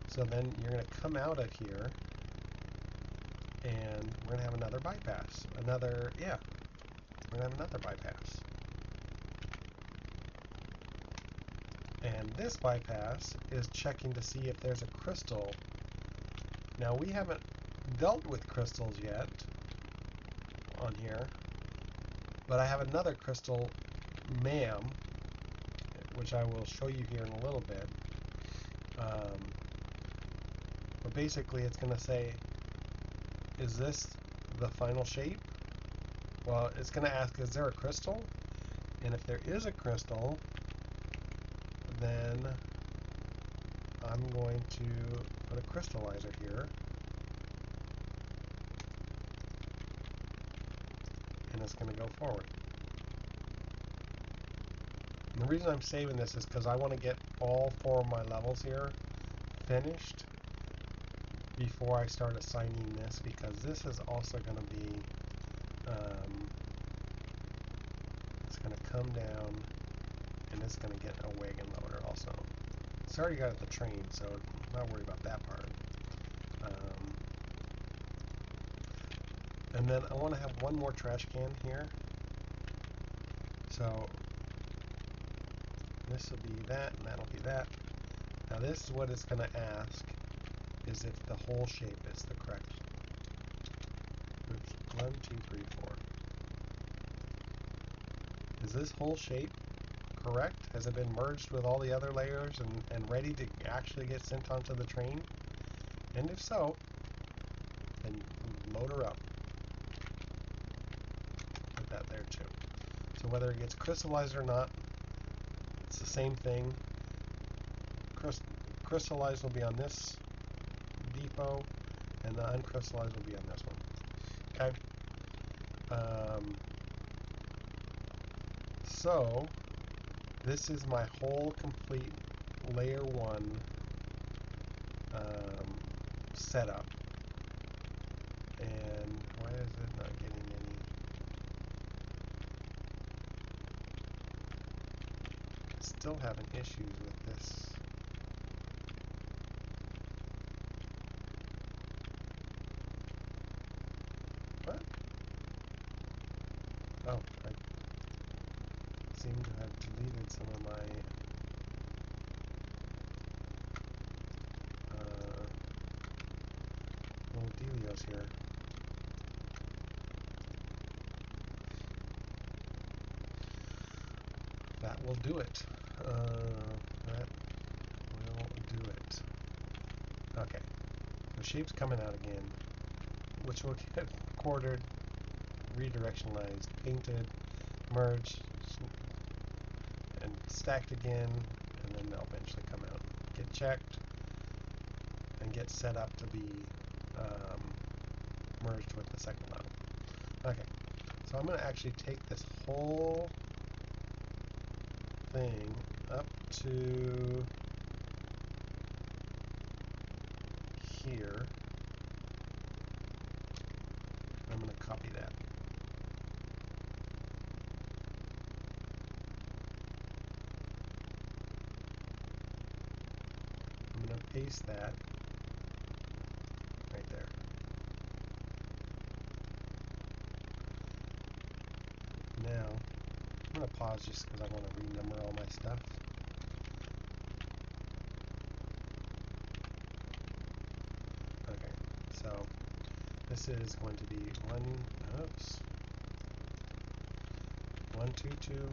So then you're going to come out of here, and we're going to have another bypass. We're going to have another bypass. And this bypass is checking to see if there's a crystal. Now, we haven't dealt with crystals yet on here, but I have another crystal MAM, which I will show you here in a little bit. But basically it's going to say, is this the final shape? Well, it's going to ask, is there a crystal? And if there is a crystal, then I'm going to put a crystallizer here. And it's going to go forward. And the reason I'm saving this is because I want to get all 4 of my levels here finished before I start assigning this, because this is also going to be it's going to come down and it's going to get a wagon loader also. It's already got the train, so I'm not worried about that part. And then I want to have one more trash can here. So this will be that, and that'll be that. Now this is what it's going to ask, is if the whole shape is the correct. Oops, 1, 2, 3, 4. Is this whole shape correct? Has it been merged with all the other layers and ready to actually get sent onto the train? And if so, then load her up. So whether it gets crystallized or not, it's the same thing. Crystallized will be on this depot, and the uncrystallized will be on this one. Okay. So this is my whole complete layer 1 setup. And why is it not getting any? Still having issues with this. What? Oh, I seem to have deleted some of my little dealios here. That will do it. That will do it. Okay. So shape's coming out again, which will get quartered, redirectionalized, painted, merged, and stacked again, and then they'll eventually come out, get checked, and get set up to be merged with the second level. Okay, so I'm going to actually take this whole thing up to here. I'm going to copy that. I'm going to paste that right there. Now, I'm going to pause just because I want to renumber all my stuff. Okay, so this is going to be 122.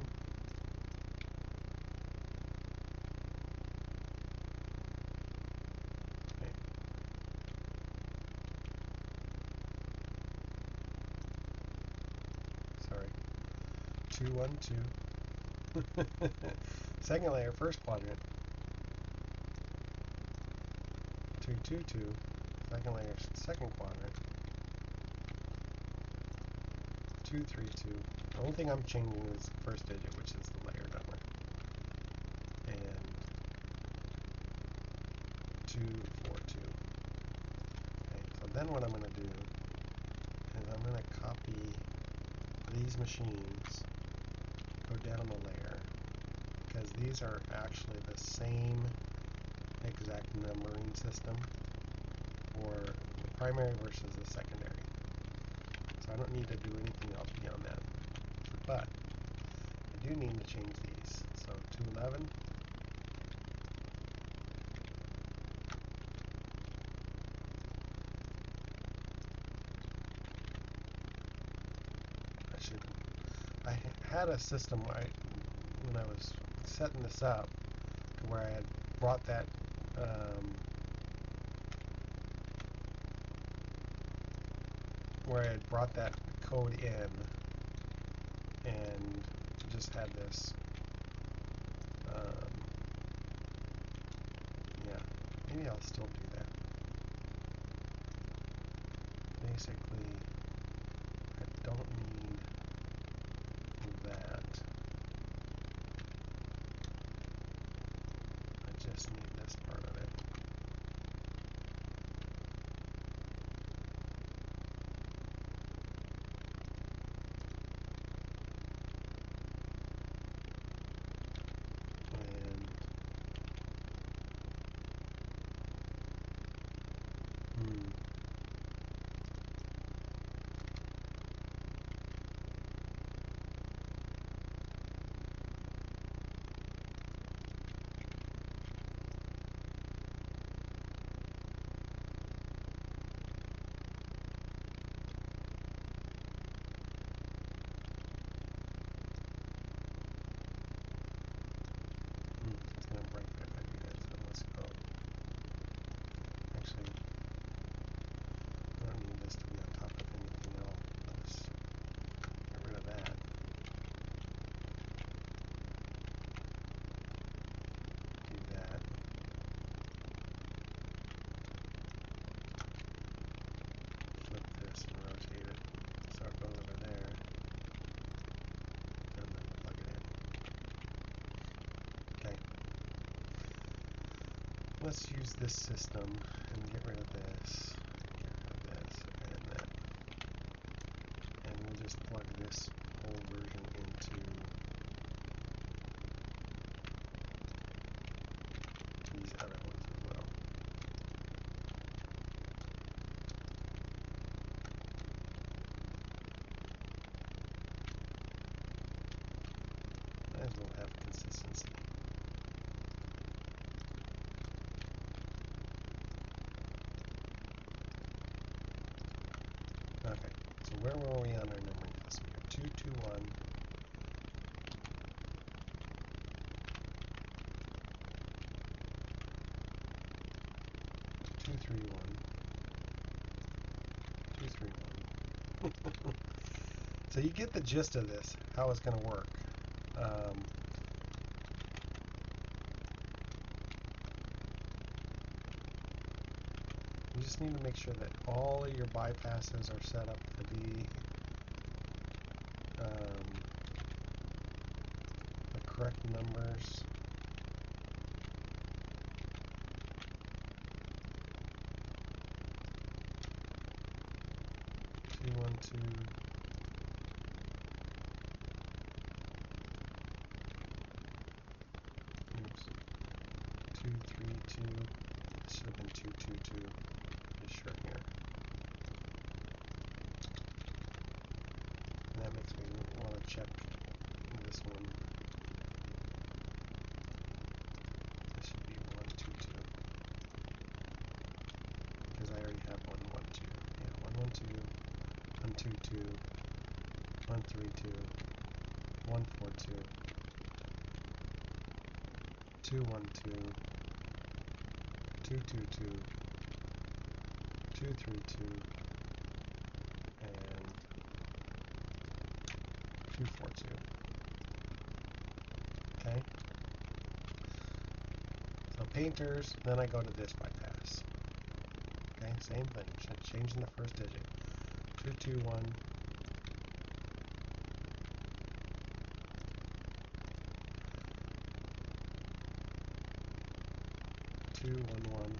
Okay. Sorry. 212. Second layer, first quadrant. 222. Second layer, second quadrant. 232. The only thing I'm changing is the first digit, which is the layer number. And 242. Okay, so then what I'm going to do is I'm going to copy these machines, go down a layer, because these are actually the same exact numbering system for the primary versus the secondary. So I don't need to do anything else beyond that. But I do need to change these. So 211. I had a system when I was setting this up to where I had brought that code in and just had this yeah, maybe I'll still do that. Basically, I don't need that. I just need this part of it. let's use this system and get rid of this, and that, and we'll just plug this whole version into these other ones as well. Might as well have consistency. Okay, so where were we on our numbering system here? 221. 231. 231. So you get the gist of this, how it's going to work. You just need to make sure that all of your bypasses are set up to be the correct numbers. Two, 1, 2. Oops. 2, 3, 2. It should have been 2, 2, 2. Just short here. And that makes me want to check this one. This should be 1, 2, 2. Because I already have 1, 1, 2. Yeah, 1, 1, 2. 1, 2, 2. 1, 3, 2. 1, 4, 2. 2, 1, 2. 2, 2, 2. 2, 3, 2. And 2, 4, 2. Okay. So painters, then I go to this bypass. Okay, same thing. Changing the first digit. 2, 2, 1. 2, 1, 1.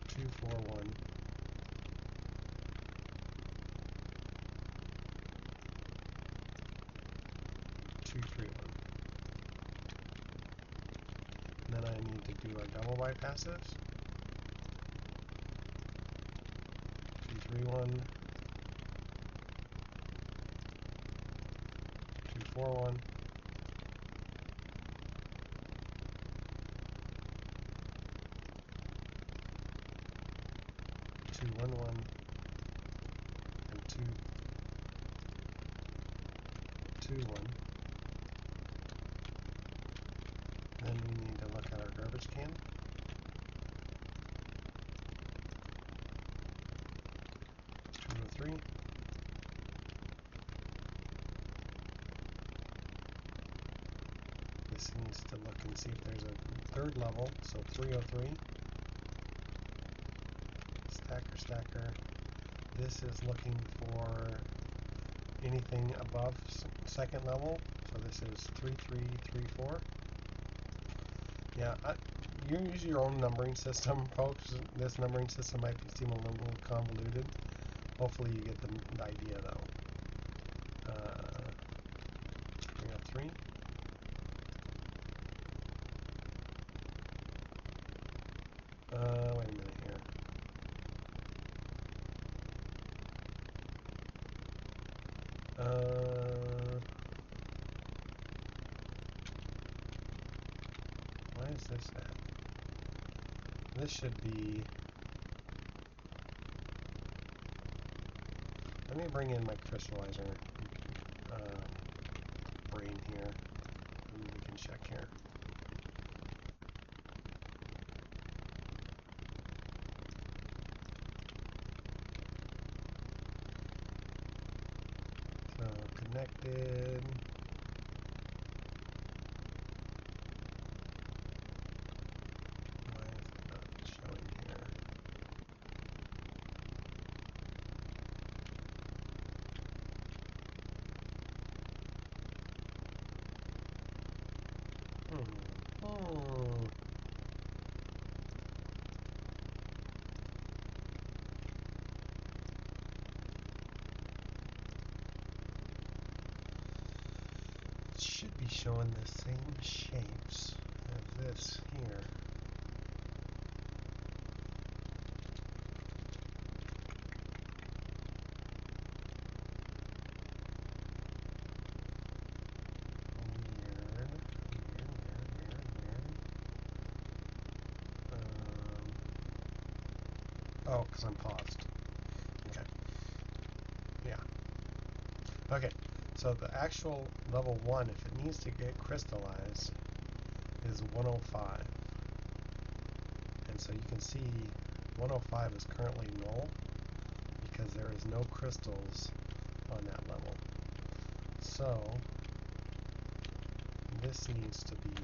2, 4, 1. 2, 3, 1. And then I need to do our double bypasses. 2, 3, 1. 2, 4, 1. 2, 1, 1. And 2, 2, 1. Then we need to look at our garbage can. 203. This needs to look and see if there's a third level, so 303. Stacker, stacker. This is looking for anything above second level, so this is 3334. Yeah, you use your own numbering system, folks. This numbering system might seem a little convoluted. Hopefully you get the idea, though. 303. Wait a minute here. Why is this at? This should be... Let me bring in my crystallizer brain here, and we can check here. So connected. Why is it not showing here? should be showing the same shapes as this here. Weird. Oh, because I'm paused. Okay. Yeah. Okay. So the actual level 1, if it needs to get crystallized, is 105. And so you can see 105 is currently null because there is no crystals on that level. So this needs to be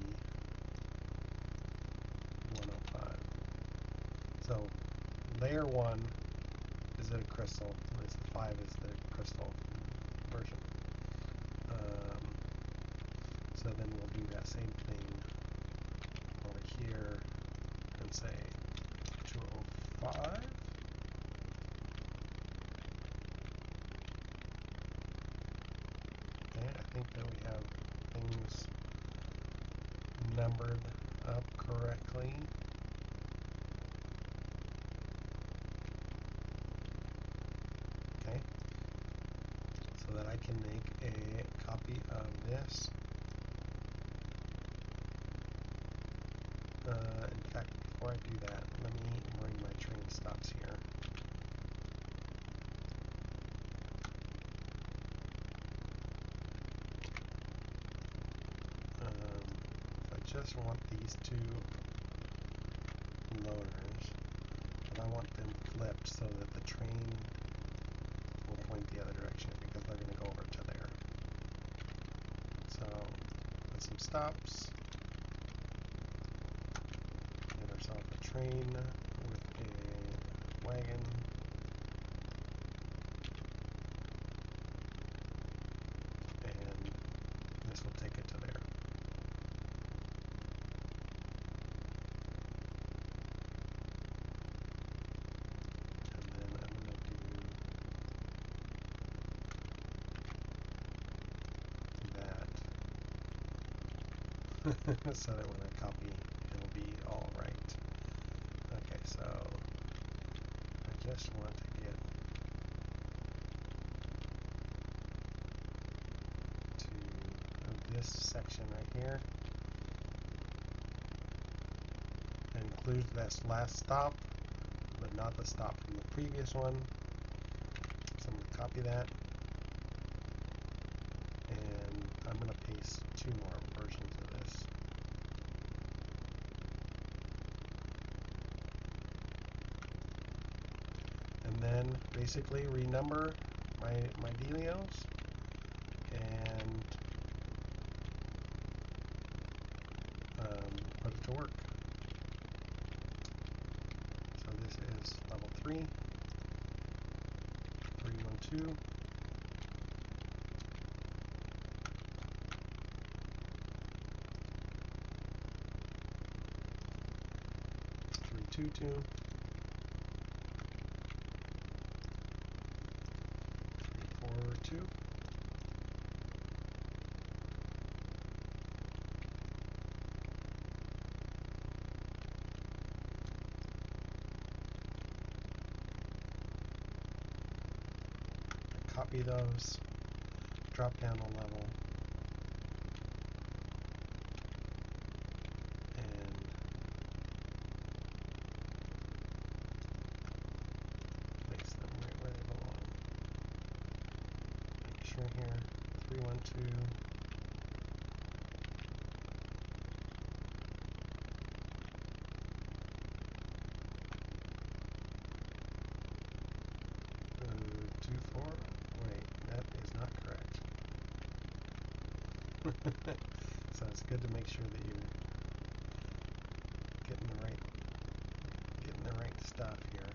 105. So layer 1 is at a crystal, whereas the 5 is the crystal version. So then we'll do that same thing over here and say 205. Okay, I think that we have things numbered up correctly. Okay, so that I can make a copy of this. In fact, before I do that, let me bring my train stops here. If I just want these two loaders, but I want them flipped so that the train will point the other direction because they're going to go over to there. So, put some stops. Get ourselves a train with a wagon. And this will take it to there. And then I'm going to do that so that when I copy, it'll be all right. Okay, so I just want to get to this section right here. It includes this last stop, but not the stop from the previous one. So I'm going to copy that. And I'm going to paste 2 more versions of this. And then basically renumber my dealios and put it to work. So this is level 3, 312. 322, 342, 3. Copy those, drop down a level, and place them right where they belong. Make sure here, 312. Wait, that is not correct. So it's good to make sure that you're getting the right stuff here.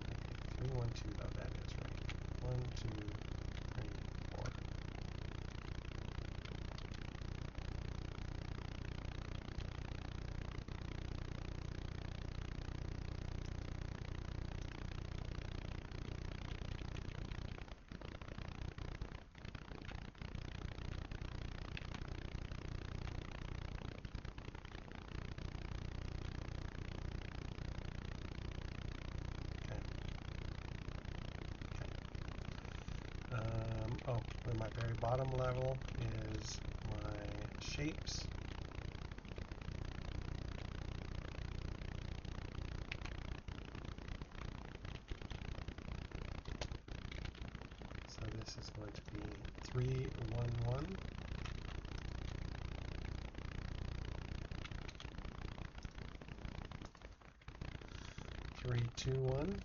Okay, 312 though, that is right. 1, 2, 3, 4. Oh, and my very bottom level is my shapes. So this is going to be 311. Three, two, one.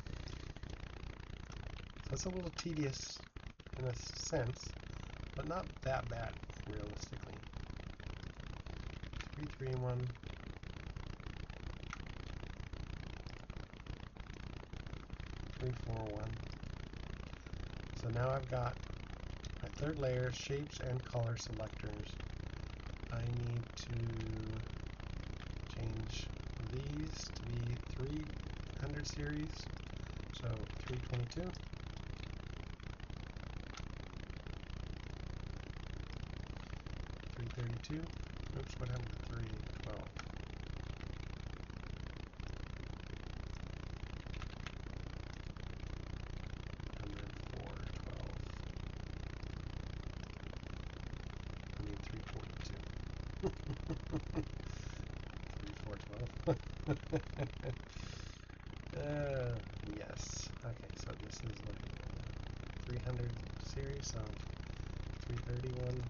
So it's a little tedious in a sense, but not that bad realistically. 3, 3, 1. 3, 4, 1. So now I've got my third layer, shapes and color selectors. I need to change these to be 300 series, so 322. 332. Oops, what happened to 312? And then 412. I mean 322. 3412. Yes. Okay, so this is like 300 series, so 331.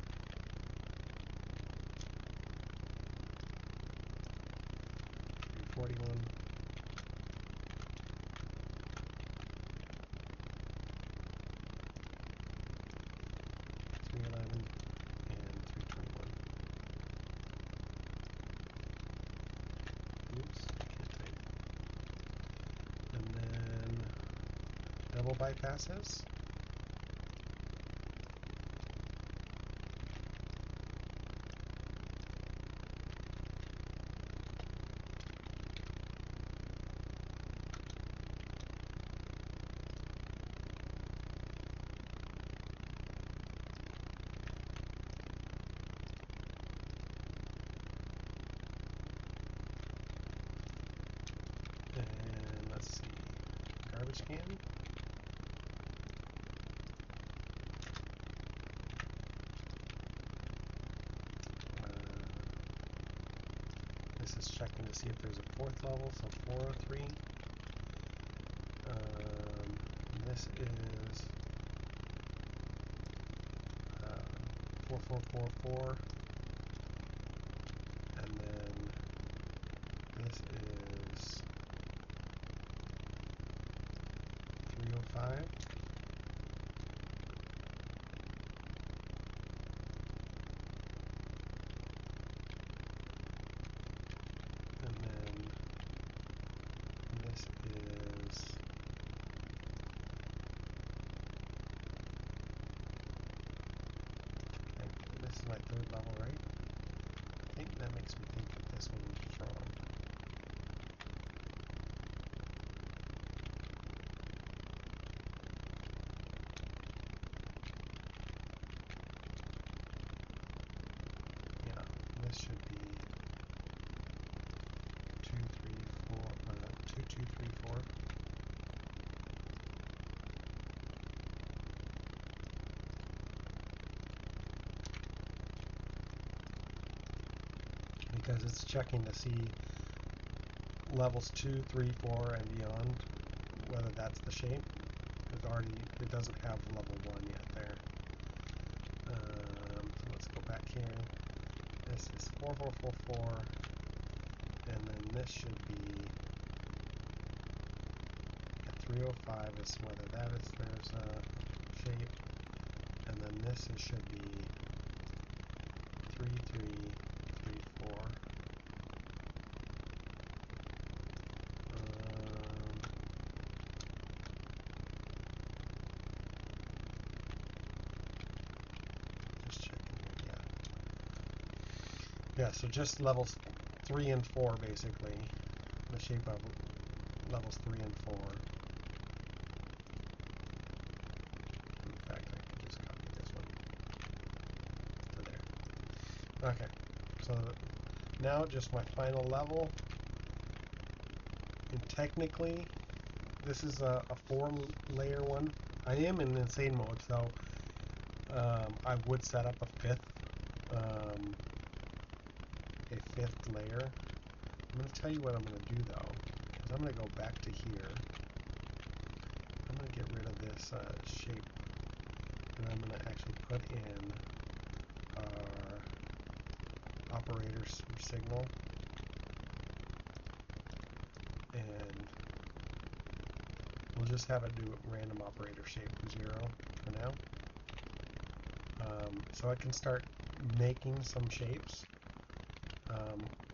41, 311, and 321. Oops, I can't type. And then double bypasses. And let's see, garbage can. This is checking to see if there's a fourth level, so 403. This is 4444. And then this is 305. And then this is, okay, this is my third level, right? I think that makes me think that this one was wrong. Yeah, this should be 2, 3, 4, 2, 2, 3, 4. Because it's checking to see levels 2, 3, 4, and beyond, whether that's the shape. It doesn't have level 1 yet there. So let's go back here. This is 4444, and then this should be 305 is whether there's a shape, and then this should be 3334. Just checking here, yeah, so just levels 3 and 4 basically, the shape of levels 3 and 4. In fact, I can just copy this one to there. Okay, so now just my final level, and technically this is a 4-layer one. I am in insane mode, so I would set up a fifth layer. I'm going to tell you what I'm going to do though, because I'm going to go back to here. I'm going to get rid of this shape, and I'm going to actually put in our operator signal, and we'll just have it do random operator shape 0 for now. So I can start making some shapes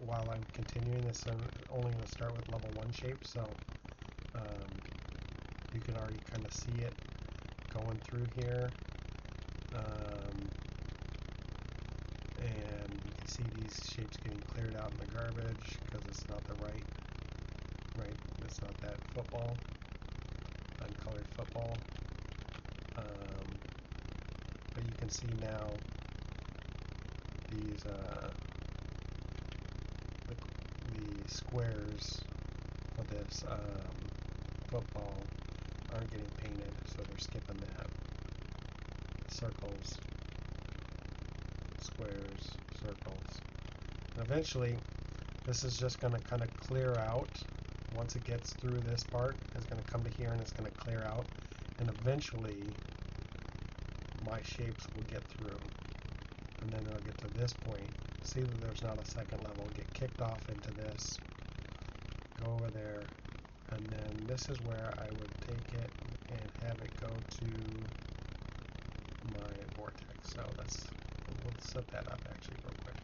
while I'm continuing this. I'm only going to start with level 1 shapes, so you can already kind of see it going through here, and you can see these shapes getting cleared out in the garbage because it's not the right, it's not that football, uncolored football. But you can see now these the squares for this football aren't getting painted, so they're skipping that. Circles, squares, circles. And eventually, this is just going to kind of clear out. Once it gets through this part, it's going to come to here and it's going to clear out. And eventually, my shapes will get through. And then it'll get to this point. See that there's not a second level. Get kicked off into this. Go over there. And then this is where I would take it and have it go to my vortex. So we'll set that up actually real quick.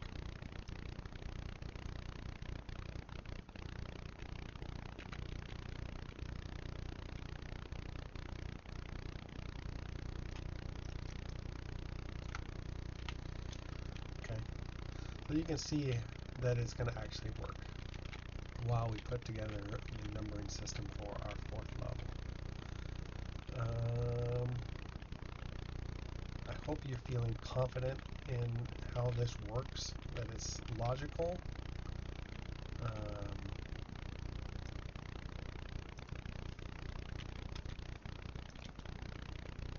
Okay. So you can see that it's going to actually work while we put together the numbering system for our 4th level. I hope you're feeling confident in how this works, that it's logical.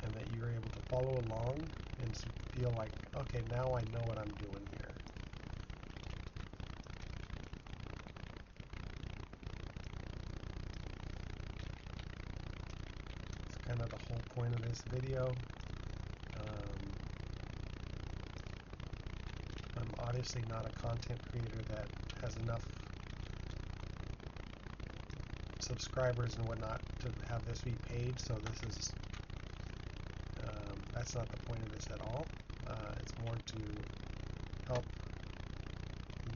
And that you're able to follow along and feel like, okay, now I know what I'm doing here. It's kind of the whole point of this video. I'm obviously not a content creator that has enough subscribers and whatnot to have this be paid, so this is that's not the point of this at all. It's more to help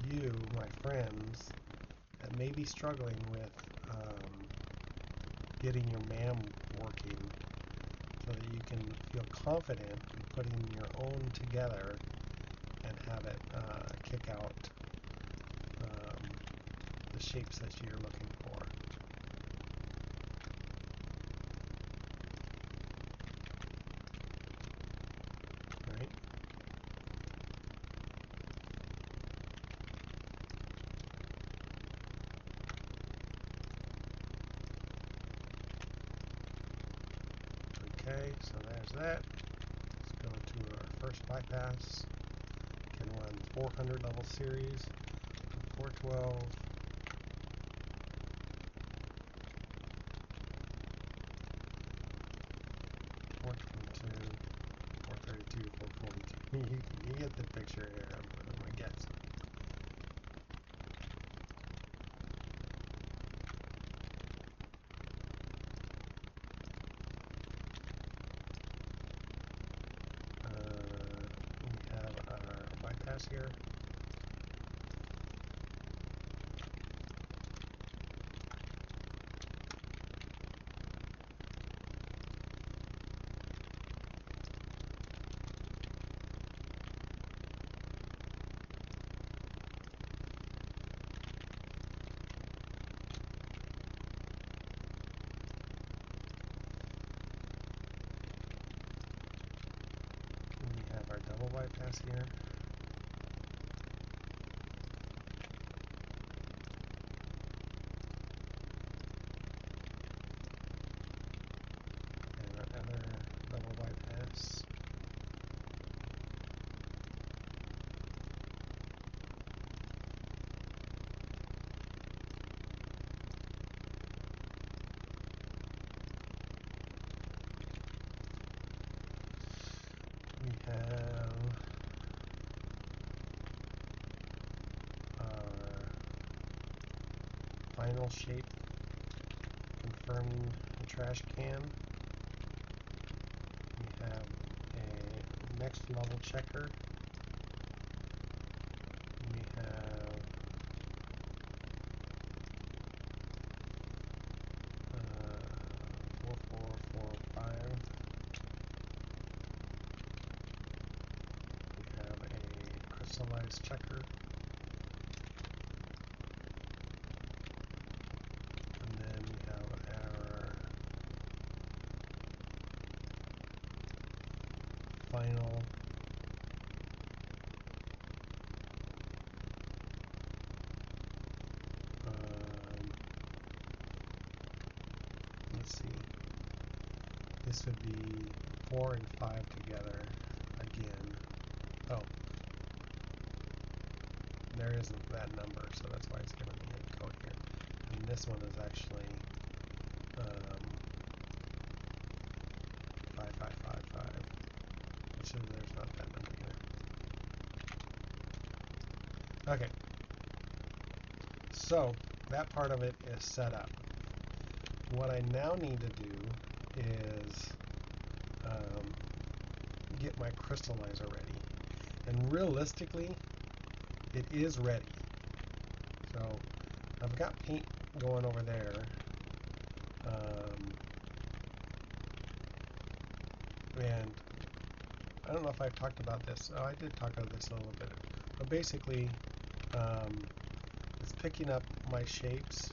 you, my friends, that may be struggling with getting your MAM working, so that you can feel confident in putting your own together and have it kick out the shapes that you're looking for. Right? Okay, so there's that. Let's go to our first bypass. Can run 400 level series, 412. 422, 432, 442. You get the picture here, I guess. We have our bypass here. Our double bypass here. And our other double bypass. final shape, confirming the trash can. We have a next level checker. We have 4445. We have a crystallized checker. And then we have our final let's see, this would be 4 and 5 together again. Oh, there isn't that number, so that's why it's giving me a code here. And this one is actually 5555, which is, there's not that number either. Okay, so that part of it is set up. What I now need to do is get my crystallizer ready. And realistically, it is ready. So I've got paint going over there. And I don't know if I've talked about this. Oh, I did talk about this a little bit. But basically, it's picking up my shapes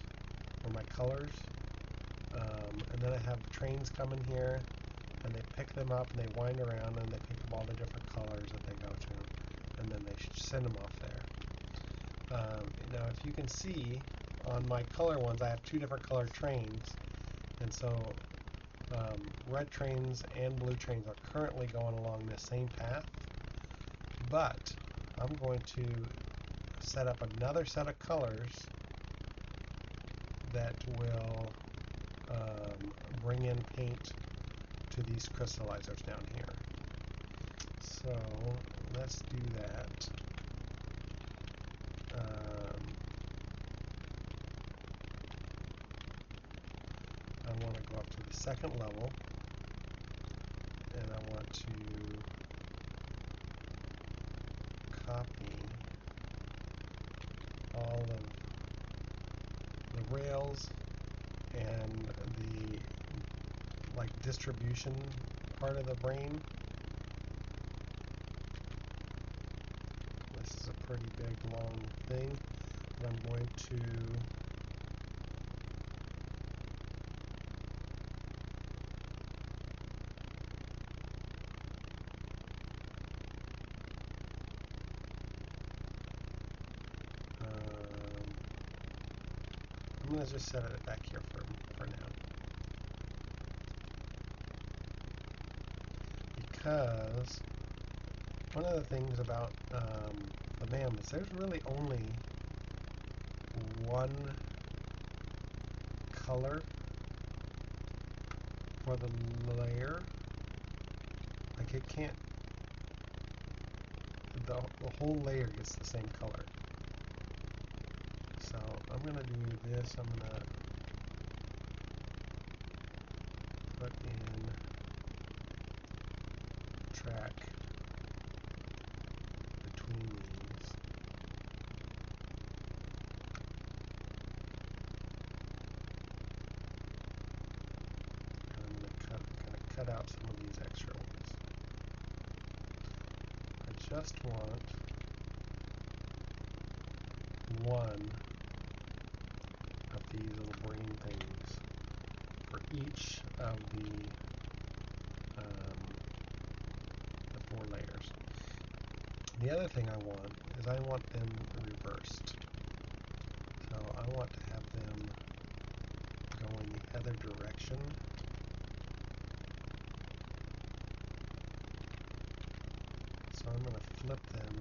or my colors. And then I have trains come in here, and they pick them up, and they wind around, and they pick up all the different colors that they go to, and then they send them off there. Now, if you can see, on my color ones, I have 2 different color trains, and so red trains and blue trains are currently going along this same path, but I'm going to set up another set of colors that will bring in paint to these crystallizers down here. So let's do that. I want to go up to the second level, and I want to copy all of the rails and the distribution part of the brain. This is a pretty big long thing, but I'm going to I'm going to just set it back here for now. Because one of the things about the MAM is there's really only one color for the layer. Like it can't, the whole layer gets the same color. So I'm going to do this. I'm going to put in track between these. And I'm going to cut out some of these extra ones. I just want one of these little brain things for each of the 4 layers. The other thing I want is I want them reversed. So I want to have them go in the other direction. So I'm going to flip them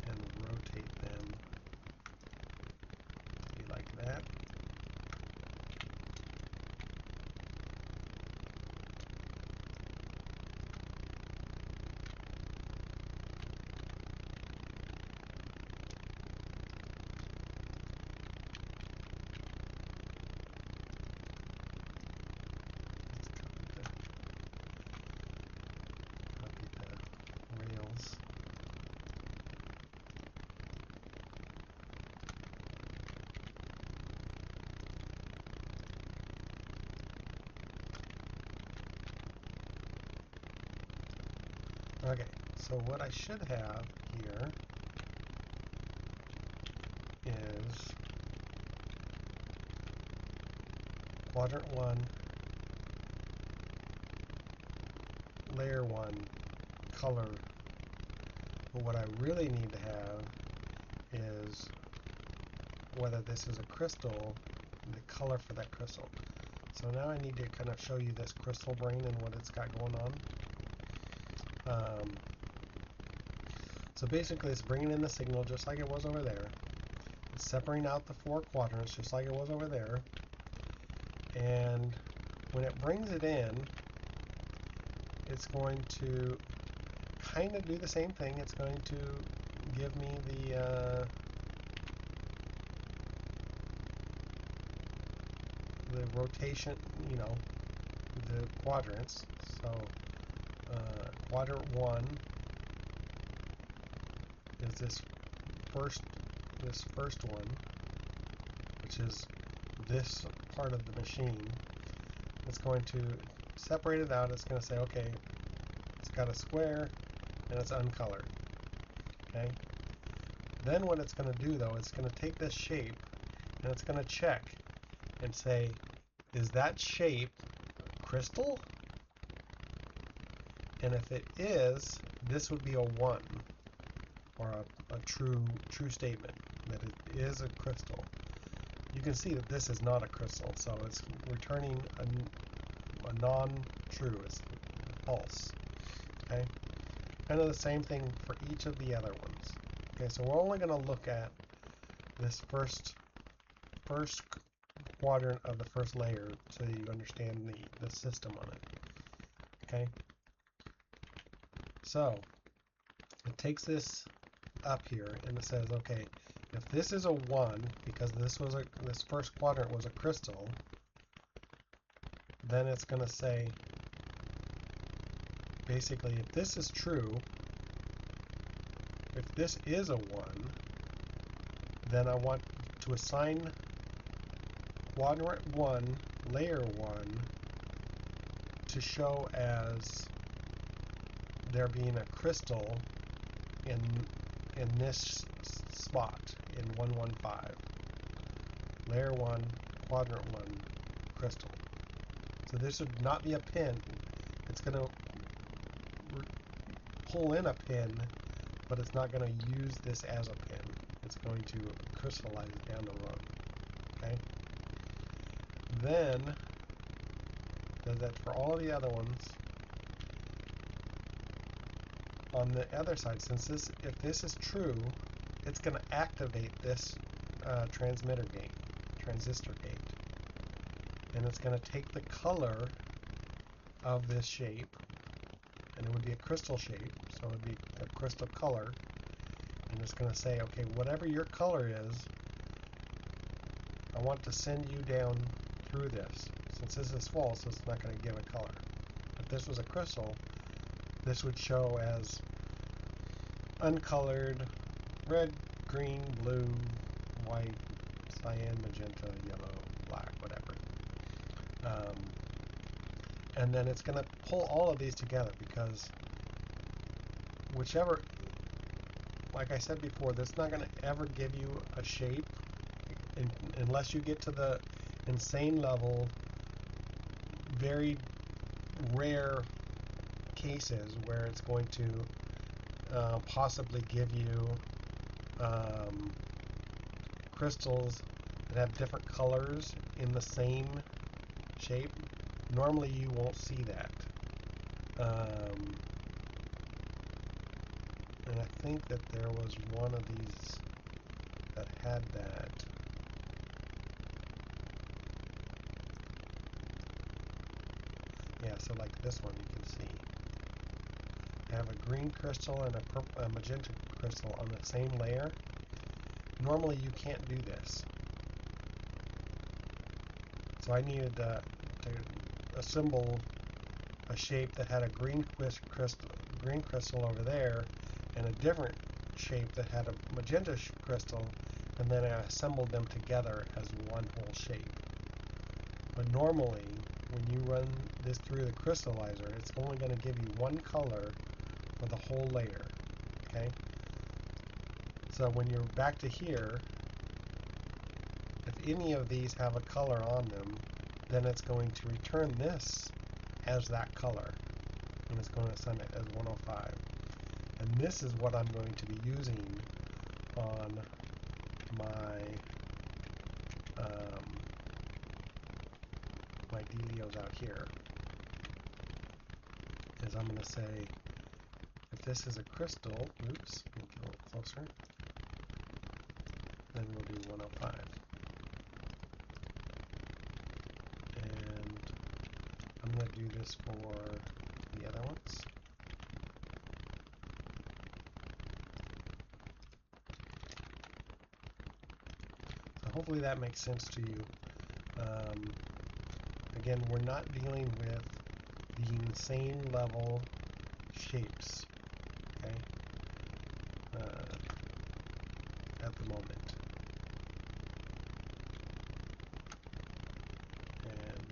and rotate them to be like that. Okay, so what I should have here is quadrant 1, layer 1, color. But what I really need to have is whether this is a crystal, the color for that crystal. So now I need to kind of show you this crystal brain and what it's got going on. So basically it's bringing in the signal just like it was over there. It's separating out the 4 quadrants just like it was over there. And when it brings it in, it's going to kind of do the same thing. It's going to give me the rotation, you know, the quadrants. So quadrant 1 is this first one, which is this part of the machine. It's going to separate it out. It's going to say, okay, it's got a square and it's uncolored. Okay. Then what it's going to do, though, it's going to take this shape and it's going to check and say, is that shape crystal? And if it is, this would be a 1, or a true statement that it is a crystal. You can see that this is not a crystal, so it's returning a non-true, it's false. Okay, kind of the same thing for each of the other ones. Okay, so we're only going to look at this first quadrant of the first layer so you understand the system on it. Okay, so it takes this up here and it says, okay, if this is a 1 because this first quadrant was a crystal, then it's going to say, basically, if this is true, if this is a 1, then I want to assign quadrant 1, layer 1, to show as there being a crystal in this spot in 115. Layer 1, quadrant 1, crystal. So this would not be a pin. It's going to pull in a pin, but it's not going to use this as a pin. It's going to crystallize it down the road. Okay? Then, does that for all of the other ones. On the other side, since if this is true, it's going to activate this transistor gate. And it's going to take the color of this shape, and it would be a crystal shape, so it would be a crystal color, and it's going to say, okay, whatever your color is, I want to send you down through this. Since this is false, it's not going to give a color. If this was a crystal, this would show as uncolored, red, green, blue, white, cyan, magenta, yellow, black, whatever. And then it's going to pull all of these together because whichever, like I said before, that's not going to ever give you a shape unless you get to the insane level, very rare cases where it's going to possibly give you crystals that have different colors in the same shape. Normally you won't see that. And I think that there was one of these that had that. Yeah, so like this one you can see. I have a green crystal and a magenta crystal on the same layer. Normally you can't do this. So I needed to assemble a shape that had a green crystal over there and a different shape that had a magenta crystal, and then I assembled them together as one whole shape. But normally when you run this through the crystallizer, it's only going to give you one color for the whole layer. Okay? So when you're back to here, if any of these have a color on them, then it's going to return this as that color. And it's going to send it as 105. And this is what I'm going to be using on my my dealios out here. Is I'm going to say, if this is a crystal, oops, let me get a little closer, then we'll do 105. And I'm going to do this for the other ones. So hopefully that makes sense to you. Again, we're not dealing with the same level shapes, okay, at the moment. And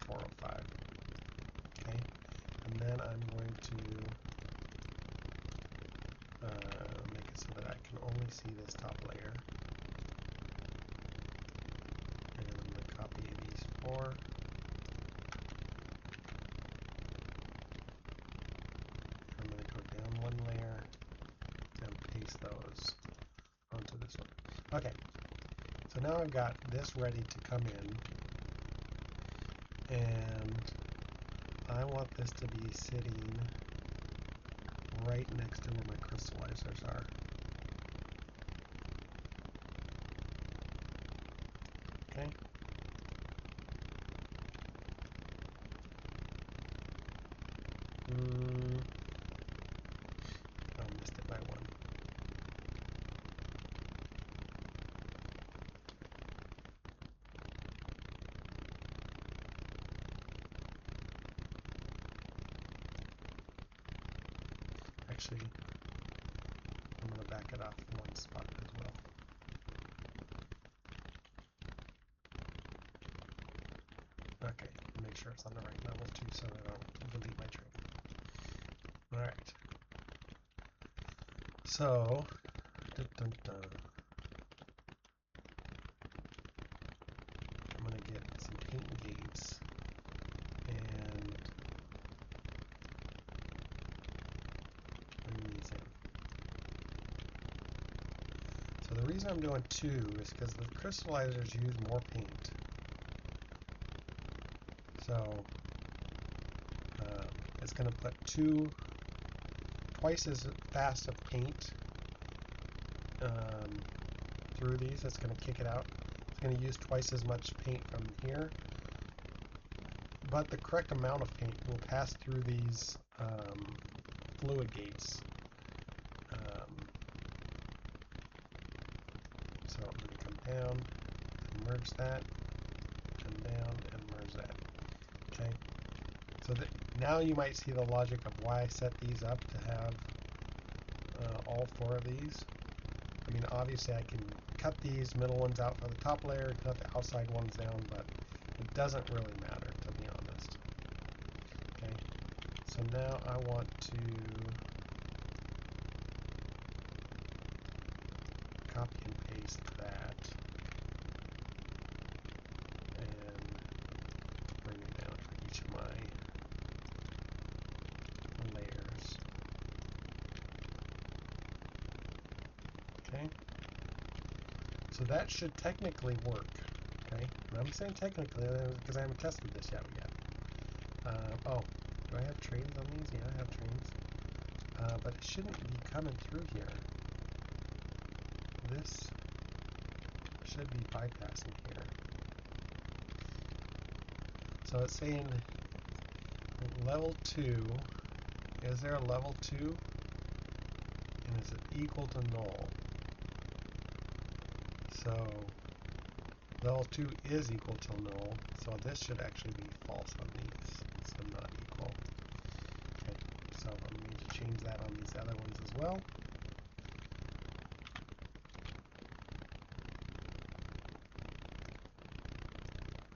405, okay, and then I'm going to make it so that I can only see this top layer. And I'm going to copy these four. I'm going to go down one layer and paste those onto this one. Okay, so now I've got this ready to come in, and I want this to be sitting right next to where my crystallizers are. Okay. I missed it by one. Actually, I'm going to back it off one spot as well. Okay, make sure it's on the right level too, so I don't delete my tree. Alright. So, I'm going to get some paint gates and bring these in. So the reason I'm doing two is because the crystallizers use more paint. So it's going to put twice as fast of paint through these. It's going to kick it out. It's going to use twice as much paint from here, but the correct amount of paint will pass through these fluid gates. So I'm going to come down, merge that, come down, and merge that. Okay. So that now you might see the logic of why I set these up to have all four of these. I mean, obviously I can cut these middle ones out for the top layer, cut the outside ones down, but it doesn't really matter, to be honest. Okay, so now I want to copy and paste that and bring it down for each of my layers. Okay, so that should technically work. Okay, and I'm saying technically because I haven't tested this yet. Oh, do I have trains on these? Yeah, I have trains. But it shouldn't be coming through here. This should be bypassing here. So it's saying level 2. Is there a level 2? And is it equal to null? So level 2 is equal to null, so this should actually be false on these, so not equal. Okay, so I'm going to change that on these other ones as well.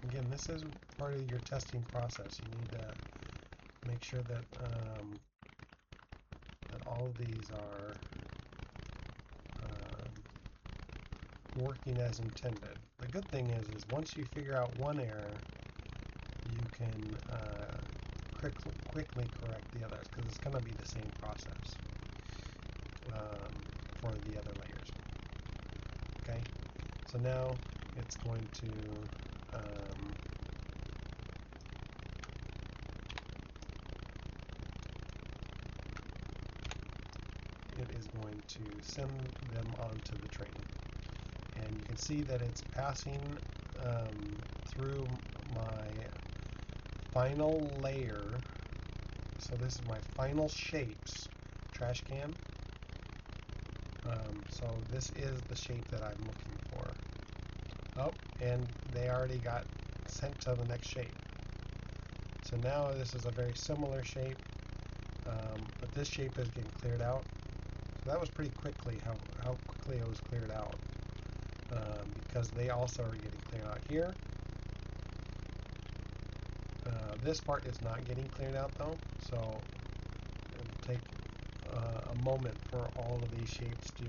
Again, this is part of your testing process. You need to make sure that that all of these are working as intended. The good thing is once you figure out one error, you can quickly correct the others, because it's going to be the same process for the other layers. Okay, so now it's going to send them onto the train, and you can see that it's passing through my final layer. So this is my final shapes trash can. So this is the shape that I'm looking for. Oh, and they already got sent to the next shape. So now this is a very similar shape, but this shape is getting cleared out. So that was pretty quickly how quickly it was cleared out, because they also are getting cleared out here. This part is not getting cleared out though, so it'll take a moment for all of these shapes to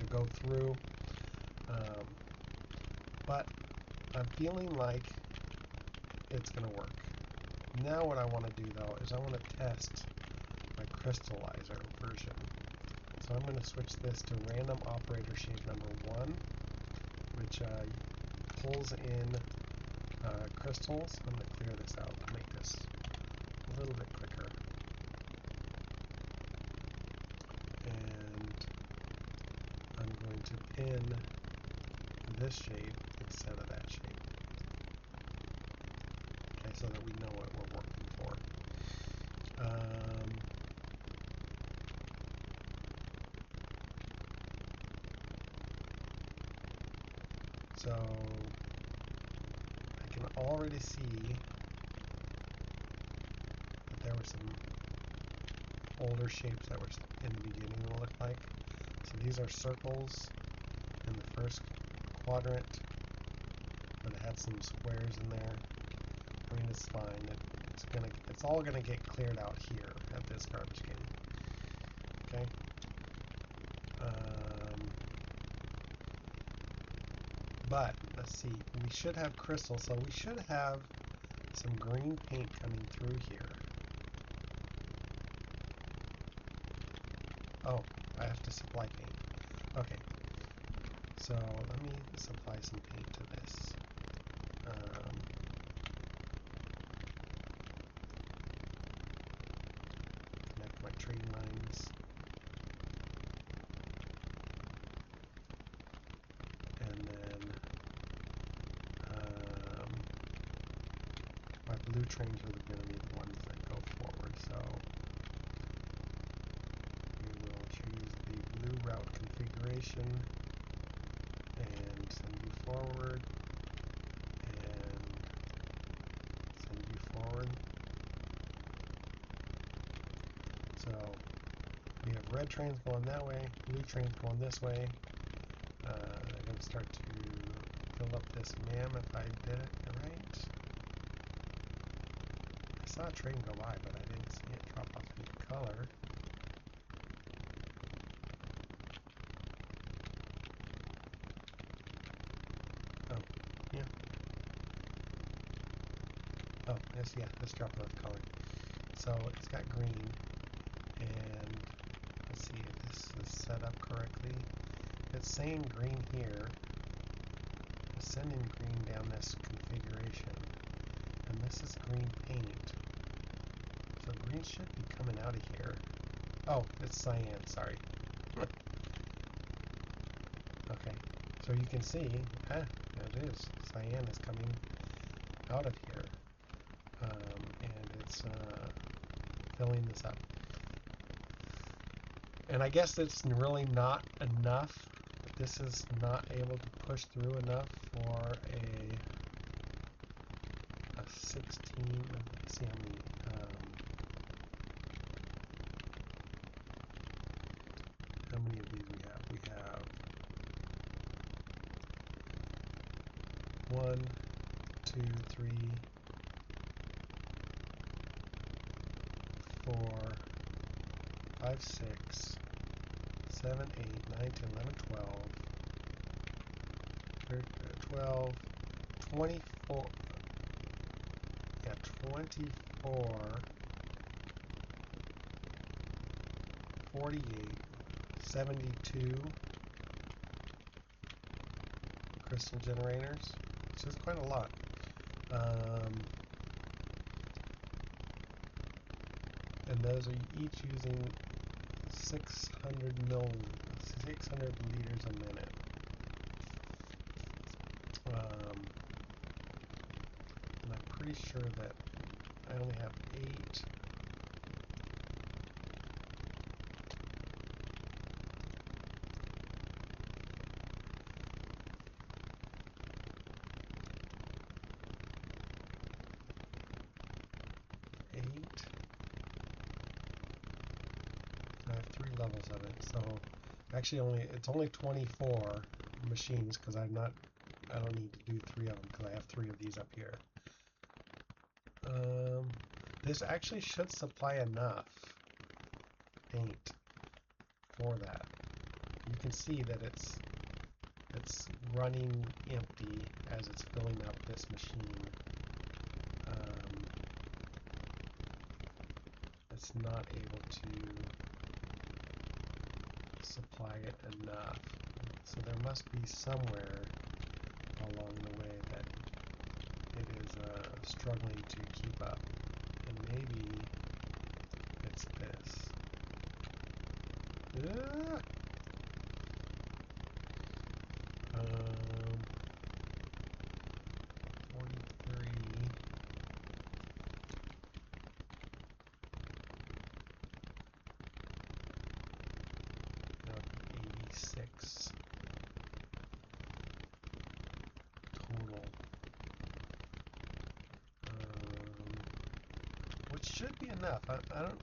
go through. But I'm feeling like it's going to work. Now what I want to do though is I want to test my crystallizer version. So I'm going to switch this to random operator shape number 1, which pulls in crystals. I'm going to clear this out to make this a little bit quicker. And I'm going to pin this shape instead of that shape. Okay, so that we know what we're working for. So I can already see that there were some older shapes that were in the beginning, it looked like. So these are circles in the first quadrant, but it had some squares in there. I mean, it's fine. It's all gonna get cleared out here at this garbage can. Okay. But let's see. We should have crystals, so we should have some green paint coming through here. Oh, I have to supply paint. Okay. So let me supply some paint to this. Connect my train lines. And then my blue trains are going to be the ones that go forward. So we will choose the blue route configuration and send you forward and send you forward. So we have red trains going that way, blue trains going this way. I'm going to start to fill up this MAM if I did it right. I saw a train go by, but I didn't see it drop off any color. Oh, yeah. Oh, yes, yeah, this dropped off color. So it's got green, and let's see if this is set up correctly. It's saying green here. It's sending green down this configuration, and this is green paint. So green should be coming out of here. Oh, it's cyan, sorry. Okay, so you can see, there it is. Cyan is coming out of here, and it's filling this up. And I guess it's really not enough. This is not able to push through enough for a 16. Let's see how many. How many of these we have? We have 1, 2, 3, 4, 5, 6, 7, 8, 9, 10, 11, 12, 24, yeah, 24, 48, 72 crystal generators, which is quite a lot. And those are each using 600 liters a minute. And I'm pretty sure that I only have 8. I have 3 levels of it, so actually it's only 24 machines because I don't need to do 3 of them because I have 3 of these up here. This actually should supply enough paint for that. You can see that it's running empty as it's filling up this machine. It's not able to supply it enough. So there must be somewhere along the way that it is struggling to keep up. And maybe it's this. 43. No, 86 total. Which should be enough.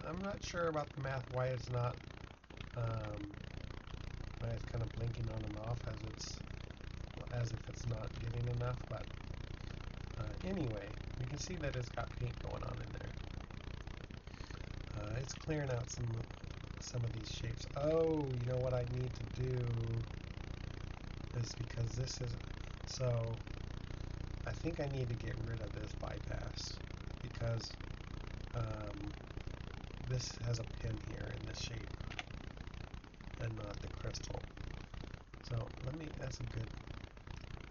I'm not sure about the math why it's not why it's kind of blinking on and off as if it's not getting enough, but anyway, you can see that it's got paint going on in there. It's clearing out some of these shapes. Oh, you know what I need to do is because this is so I think I need to get rid of this bypass because this has a pin here in this shape and not the crystal. So that's a good,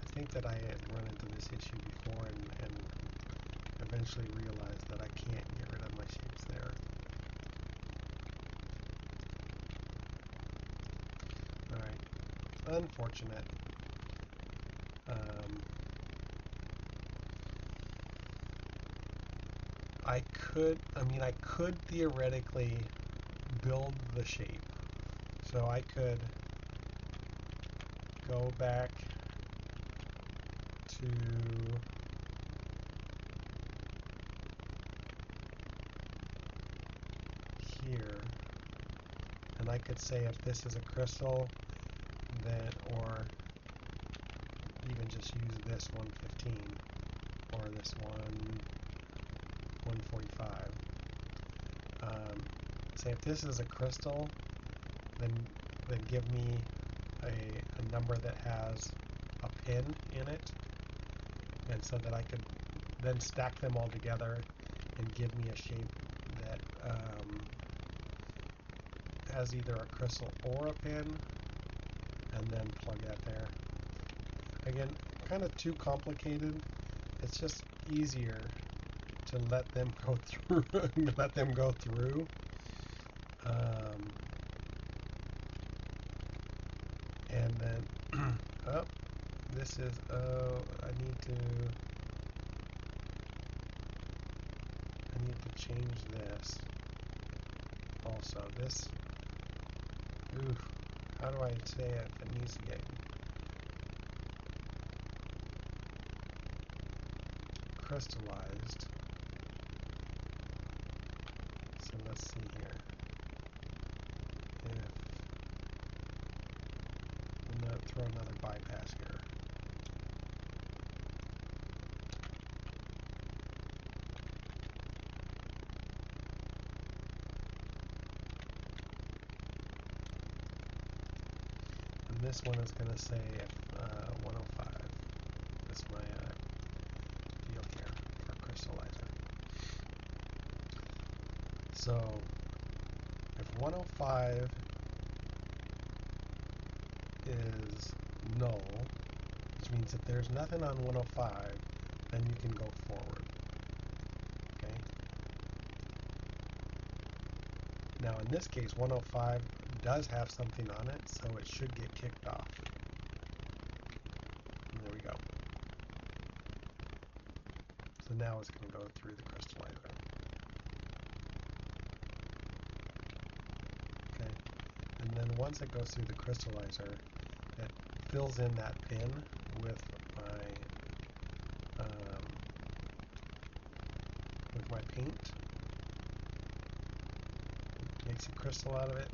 I think that I had run into this issue before and eventually realized that I can't get rid of my shapes there. Alright, unfortunate. I could theoretically build the shape. So I could go back to here, and I could say if this is a crystal, then, or even just use this 115 or this 145. Say if this is a crystal, then give me a number that has a pin in it, and so that I could then stack them all together and give me a shape that has either a crystal or a pin, and then plug that there. Again, kind of too complicated. It's just easier to let them go through. And then, oh, this is, I need to change this. Also, this, oof, how do I say it? It needs to get crystallized. So let's see here. I'm going to throw another bypass here. this one is going to say 105. That's my deal here, our crystallizer. So if 105 is null, which means if there's nothing on 105, then you can go forward. Okay. Now in this case, 105 does have something on it, so it should get kicked off. And there we go. So now it's going to go through the crystallizer. Okay. And then once it goes through the crystallizer, it fills in that pin with my paint. It makes a crystal out of it.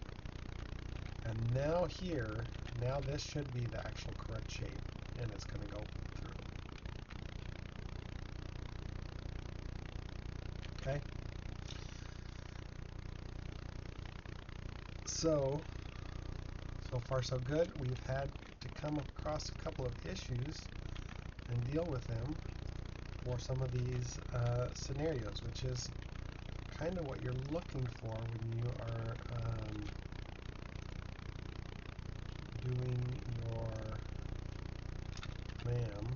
And now here, now this should be the actual correct shape, and it's going to go through. Okay? So far so good. We've had to come across a couple of issues and deal with them for some of these scenarios, which is kind of what you're looking for when you are doing your MAM.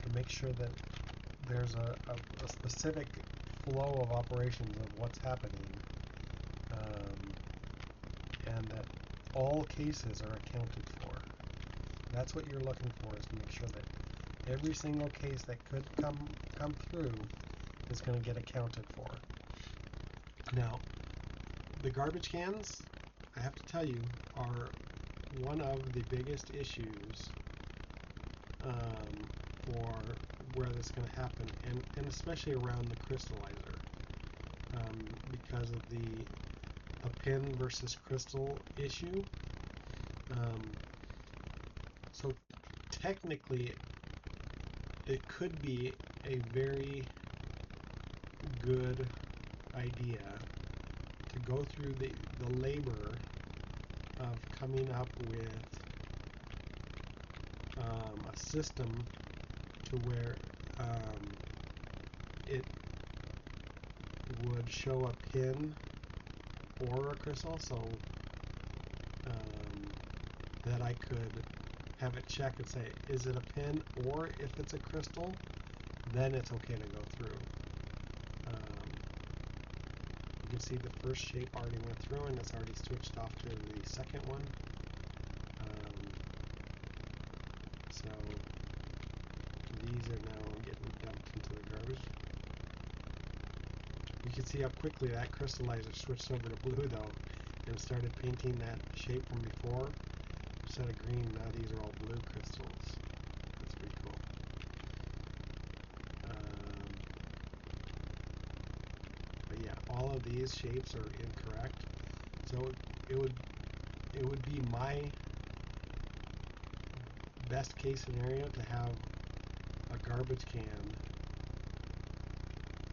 To make sure that there's a specific flow of operations of what's happening, and that all cases are accounted for. That's what you're looking for, is to make sure that every single case that could come through is going to get accounted for. Now, the garbage cans, I have to tell you, are one of the biggest issues for where this is going to happen, and especially around the crystallizer, because of the pin versus crystal issue. So technically it could be a very good idea to go through the labor of coming up with a system to where it would show a pin or a crystal, so that I could have it check and say, is it a pin, or if it's a crystal, then it's okay to go through. You can see the first shape already went through, and it's already switched off to the second one. So these are now getting dumped into the garbage. You can see how quickly that crystallizer switched over to blue though, and started painting that shape from before. Instead of green, now these are all blue crystals. That's pretty cool. But yeah, all of these shapes are incorrect. So it would be my best case scenario to have a garbage can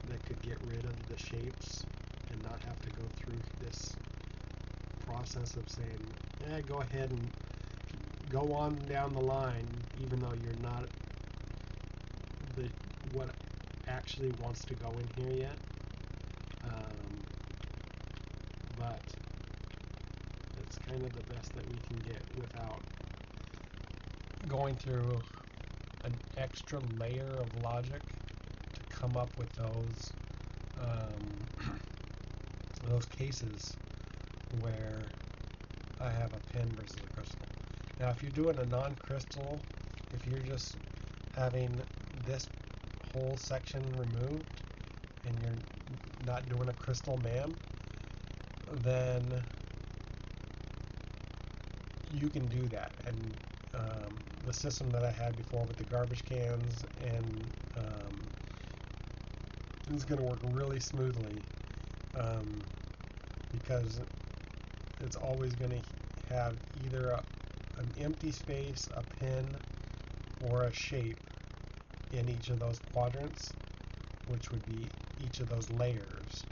that could get rid of the shapes and not have to go through this process of saying, go ahead and go on down the line, even though you're not what actually wants to go in here yet. But it's kind of the best that we can get without going through an extra layer of logic to come up with those cases where I have a pin versus a crystal. Now, if you're doing a non-crystal, if you're just having this whole section removed and you're not doing a crystal MAM, then you can do that. And the system that I had before with the garbage cans and is going to work really smoothly, because it's always going to have either an empty space, a pin, or a shape in each of those quadrants, which would be each of those layers,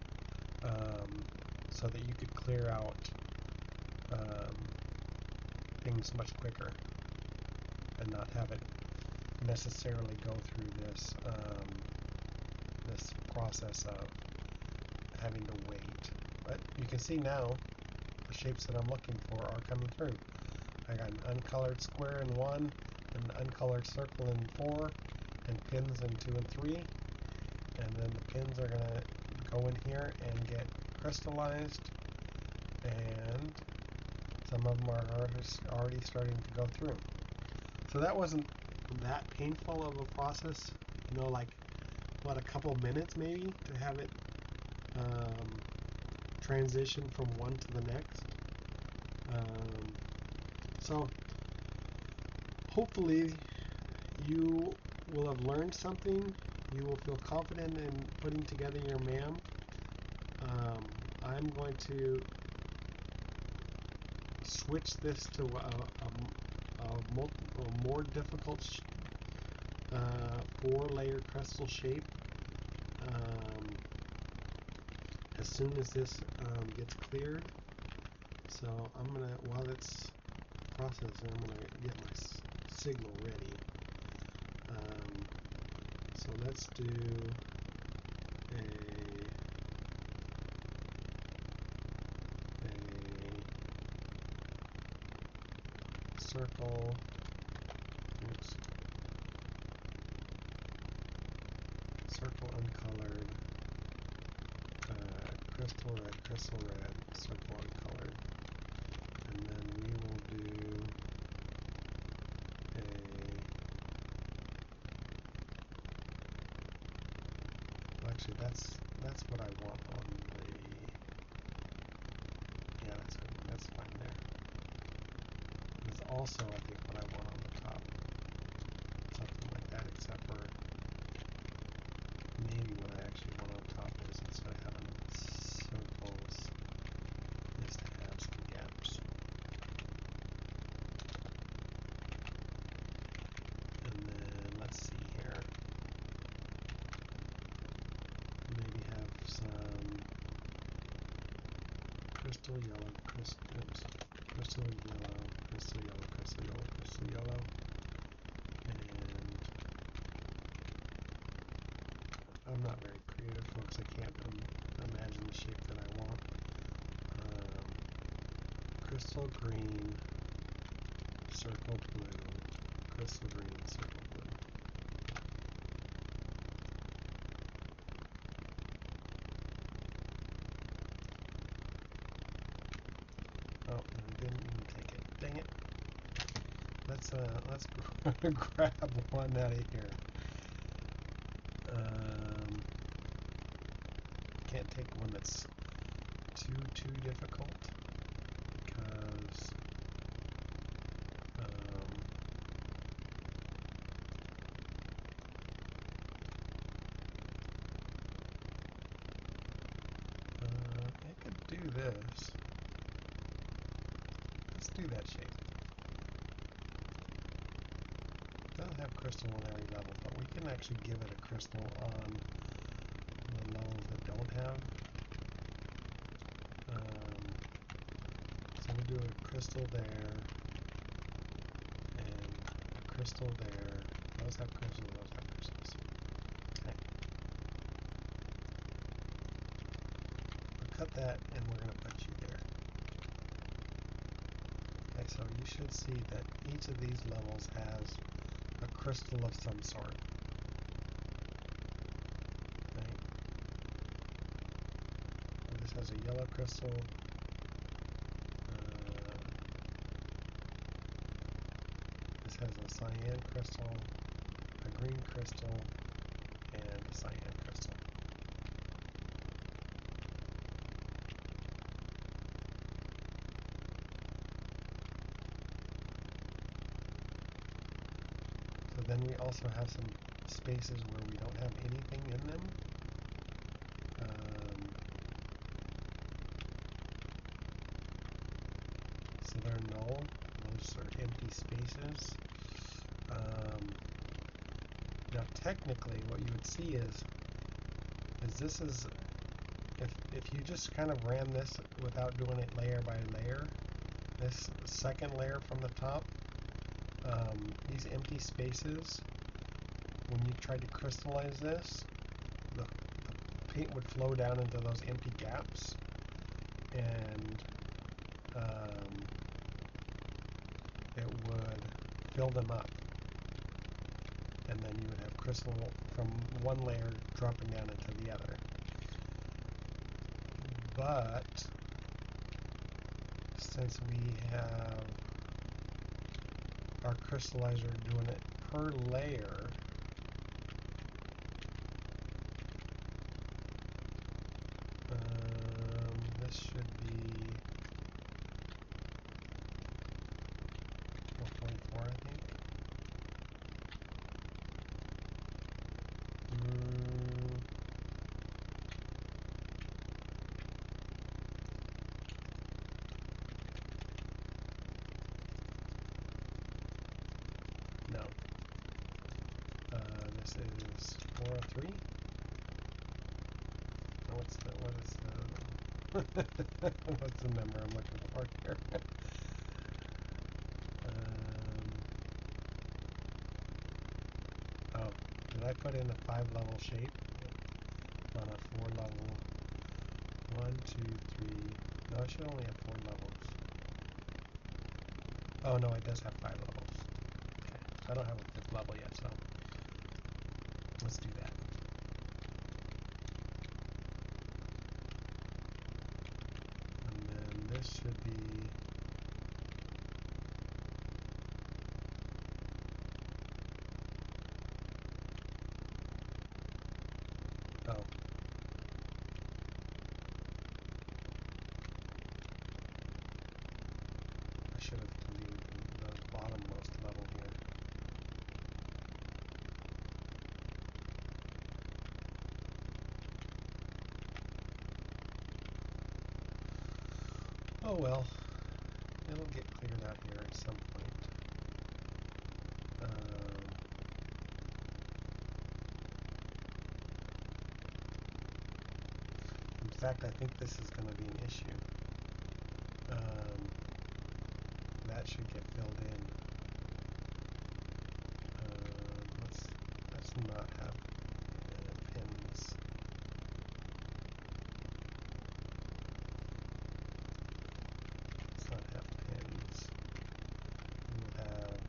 so that you could clear out things much quicker and not have it necessarily go through this this process of having to wait. But you can see now the shapes that I'm looking for are coming through. I got an uncolored square in 1, an uncolored circle in 4, and pins in 2 and 3. And then the pins are going to go in here and get crystallized, and some of them are already starting to go through. So that wasn't that painful of a process, you know, like what, a couple minutes maybe to have it transition from one to the next. So hopefully you will have learned something. You will feel confident in putting together your MAM. I'm going to switch this to a more difficult 4-layer crystal shape as soon as this gets cleared. So I'm gonna, while it's processing, I'm gonna get my signal ready. So let's do a circle, oops, circle uncolored, crystal red, circle uncolored, and then we will do actually that's what I want on the, yeah, that's fine there. It's also, I think, what I want on the top. Something like that, except for maybe what I actually want on top is, instead of having circles, is to have some gaps. And then let's see here. Maybe have some crystal yellow, crystal yellow, crystal yellow, crystal yellow, crystal yellow, and I'm not very creative, folks. I can't imagine the shape that I want. Crystal green, circle blue, crystal green, circle blue. Oh, I didn't even take it. Dang it. Let's grab one out of here. Can't take one that's too difficult, because I could do this. Let's do that shape. It doesn't have crystal on every level, but we can actually give it a crystal on the levels that don't have. So we do a crystal there, and a crystal there. Those have crystals, those have crystals. Okay. We'll cut that, and we're going to put you there. Okay, so you should see that each of these levels has a crystal of some sort. Okay. So this has a yellow crystal. This has a cyan crystal, a green crystal, and a cyan crystal. So then we also have some spaces where we don't have anything in them. technically what you would see is this is, if you just kind of ran this without doing it layer by layer, this second layer from the top, these empty spaces, when you tried to crystallize this, the paint would flow down into those empty gaps, and it would fill them up, and then you would have crystal from one layer dropping down into the other. But since we have our crystallizer doing it per layer, this should be 444, I think. No. This is 403. What is the what's the number I'm looking for here? Oh, did I put in a 5-level shape on a 4-level? 1, 2, 3. No, I should only have 4 levels. Oh no, it does have 5 levels. Okay, I don't have a 5th level yet, so let's do that. And then this should be I should have deleted the bottommost level here. Oh well, it'll get cleared out here at some point. In fact, I think this is going to be an issue. That should get filled in. Let's not have pins. Let's not have pins. We'll have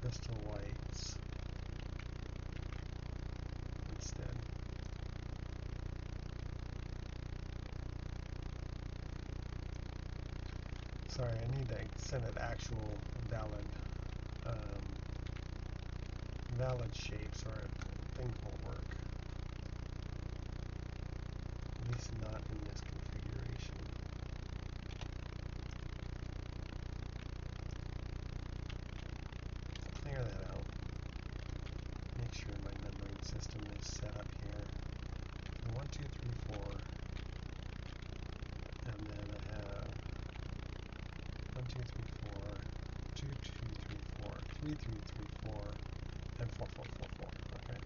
crystal whites instead. Sorry, I need to send it actual valid shapes, or things won't work. At least not in this configuration. Let's clear that out. Make sure my numbering system is set up here. 1, 2, 3, 4. And then I have 1, 2, 3, 4, 2, 2, 3, 4, 3, 3, 3, 4, and 4, 4, 4, 4. Okay.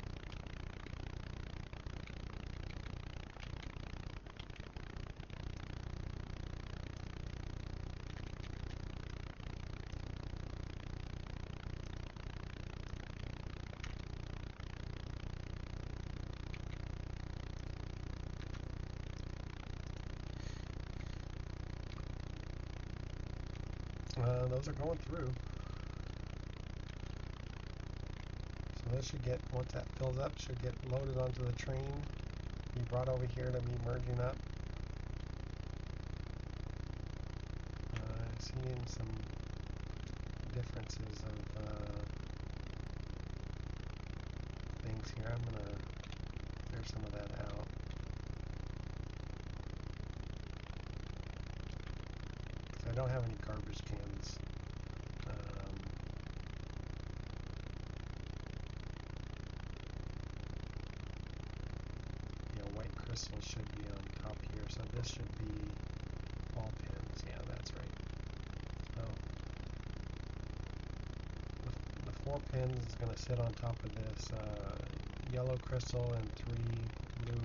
Those are going through. So this should get, once that fills up, should get loaded onto the train, be brought over here to be merging up. I'm seeing some differences of things here. I'm going to clear some of that out. I don't have any garbage cans. White crystal should be on top here, so this should be all pins. Yeah, that's right. So 4 pins is going to sit on top of this yellow crystal and 3 blue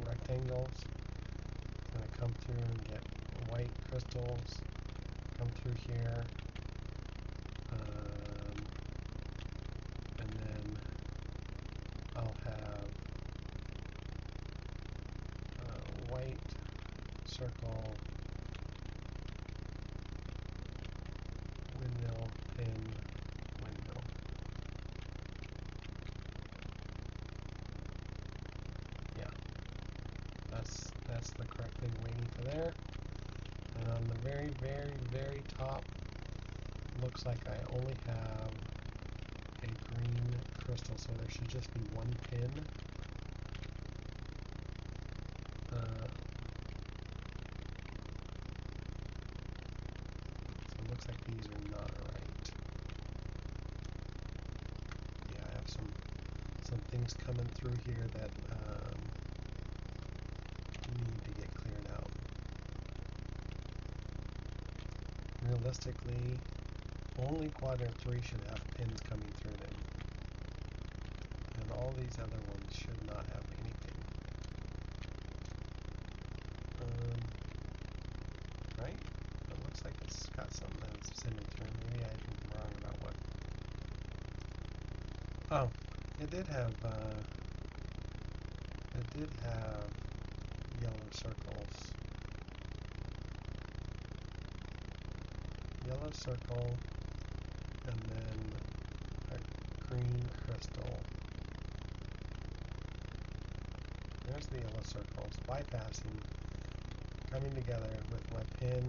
rectangles. It's going to come through and get white crystals, come through here, and then I'll have white circle, windmill, pin, windmill. Yeah, that's the correct thing waiting for there. And on the very, very, very top, looks like I only have a green crystal, so there should just be 1 pin. So it looks like these are not right. Yeah, I have some things coming through here that need to get cleared out. Realistically, only quadrant 3 should have pins coming through them. And all these other ones should not have anything. Right? It looks like it's got something that's sending through. Maybe I'm wrong about what. Oh, it did have yellow circles. Yellow circle, and then a green crystal. There's the yellow circles, bypassing, coming together with my pin,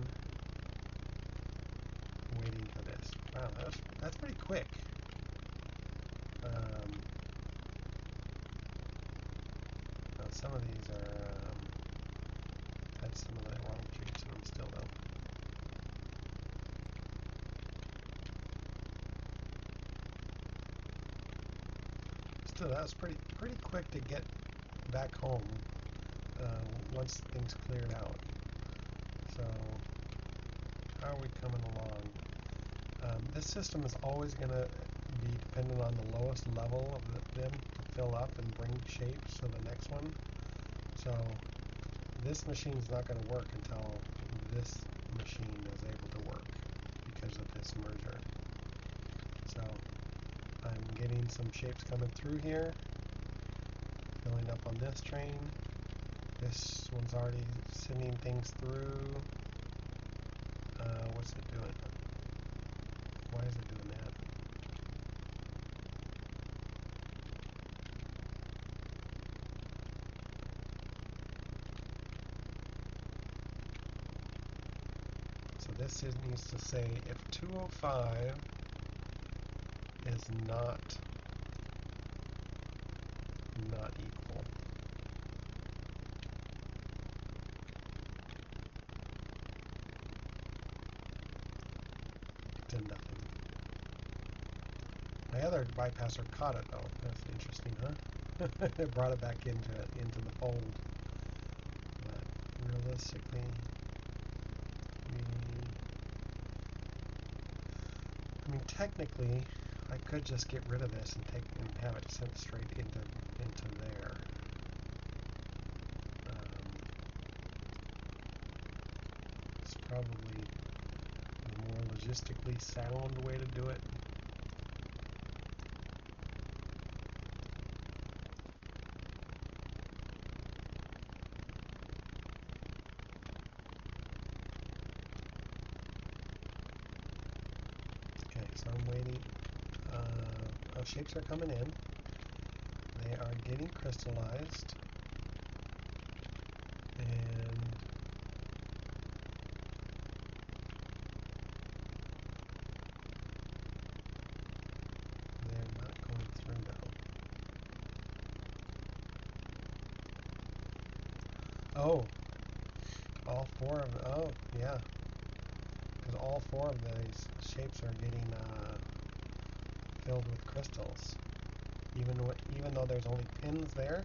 waiting for this. Wow, that's pretty quick. Some of these are, had some of the wrong shapes in them still though. Still, that was pretty quick to get back home once things cleared out. So, how are we coming along? This system is always going to be dependent on the lowest level of them to fill up and bring shapes to the next one. So this machine is not going to work until this machine is able to work because of this merger. So I'm getting some shapes coming through here, filling up on this train. This one's already sending things through. What's it doing? Why is it doing that? So this needs to say if 205 is not equal. To nothing. My other bypasser caught it though. That's interesting, huh? It brought it back into the fold. But realistically, I mean, technically, I could just get rid of this and have it sent straight into there. It's probably the more logistically sound way to do it. Okay, so I'm waiting. Shapes are coming in. They are getting crystallized. And they're not going through now. Oh, all 4 of them. Oh, yeah. Because all 4 of these shapes are getting filled with crystals, even though there's only pins there.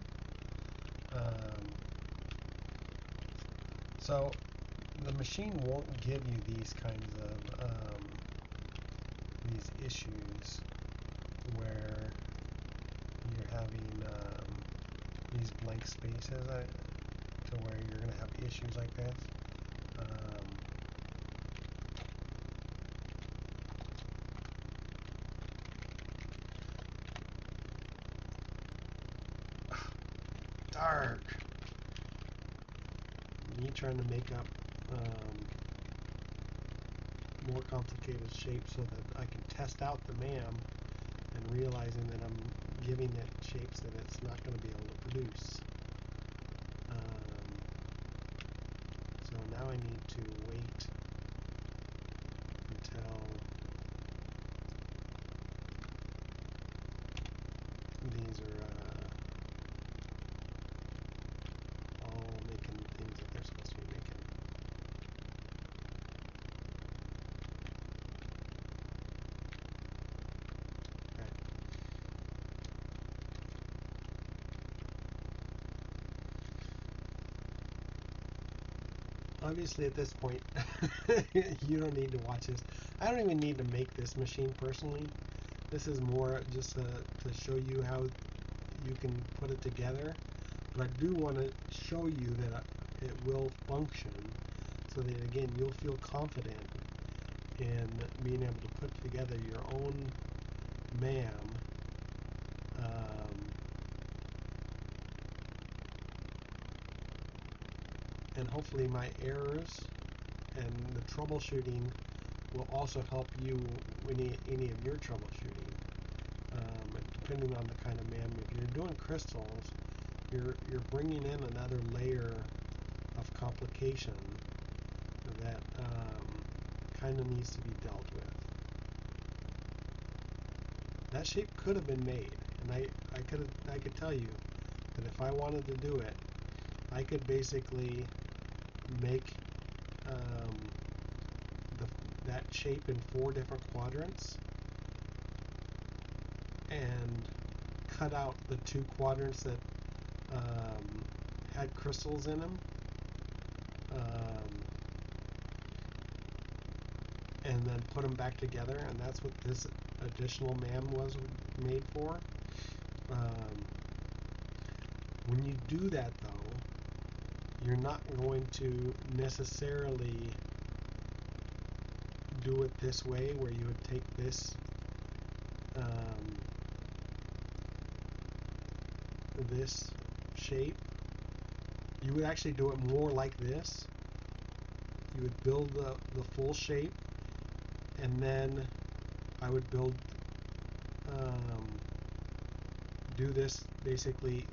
So the machine won't give you these kinds of these issues where you're having these blank spaces to where you're going to have issues like this. Dark. Me trying to make up more complicated shapes so that I can test out the MAM, and realizing that I'm giving it shapes that it's not going to be able to produce. So now I need to wait until these are all making things that they're supposed to be making. Obviously at this point you don't need to watch this. I don't even need to make this machine personally. This is more just to show you how you can put it together, but I do want to show you that it will function, so that again you'll feel confident in being able to put together your own MAM and hopefully my errors and the troubleshooting will also help you with any of your troubleshooting. Depending on the kind of MAM, if you're doing crystals, you're bringing in another layer of complication that kind of needs to be dealt with. That shape could have been made, and I could tell you that if I wanted to do it, I could basically make that shape in 4 different quadrants and cut out the 2 quadrants that had crystals in them, and then put them back together, and that's what this additional MAM was made for. When you do that though, you're not going to necessarily do it this way, where you would take this this shape. You would actually do it more like this. You would build the full shape, and then I would build do this basically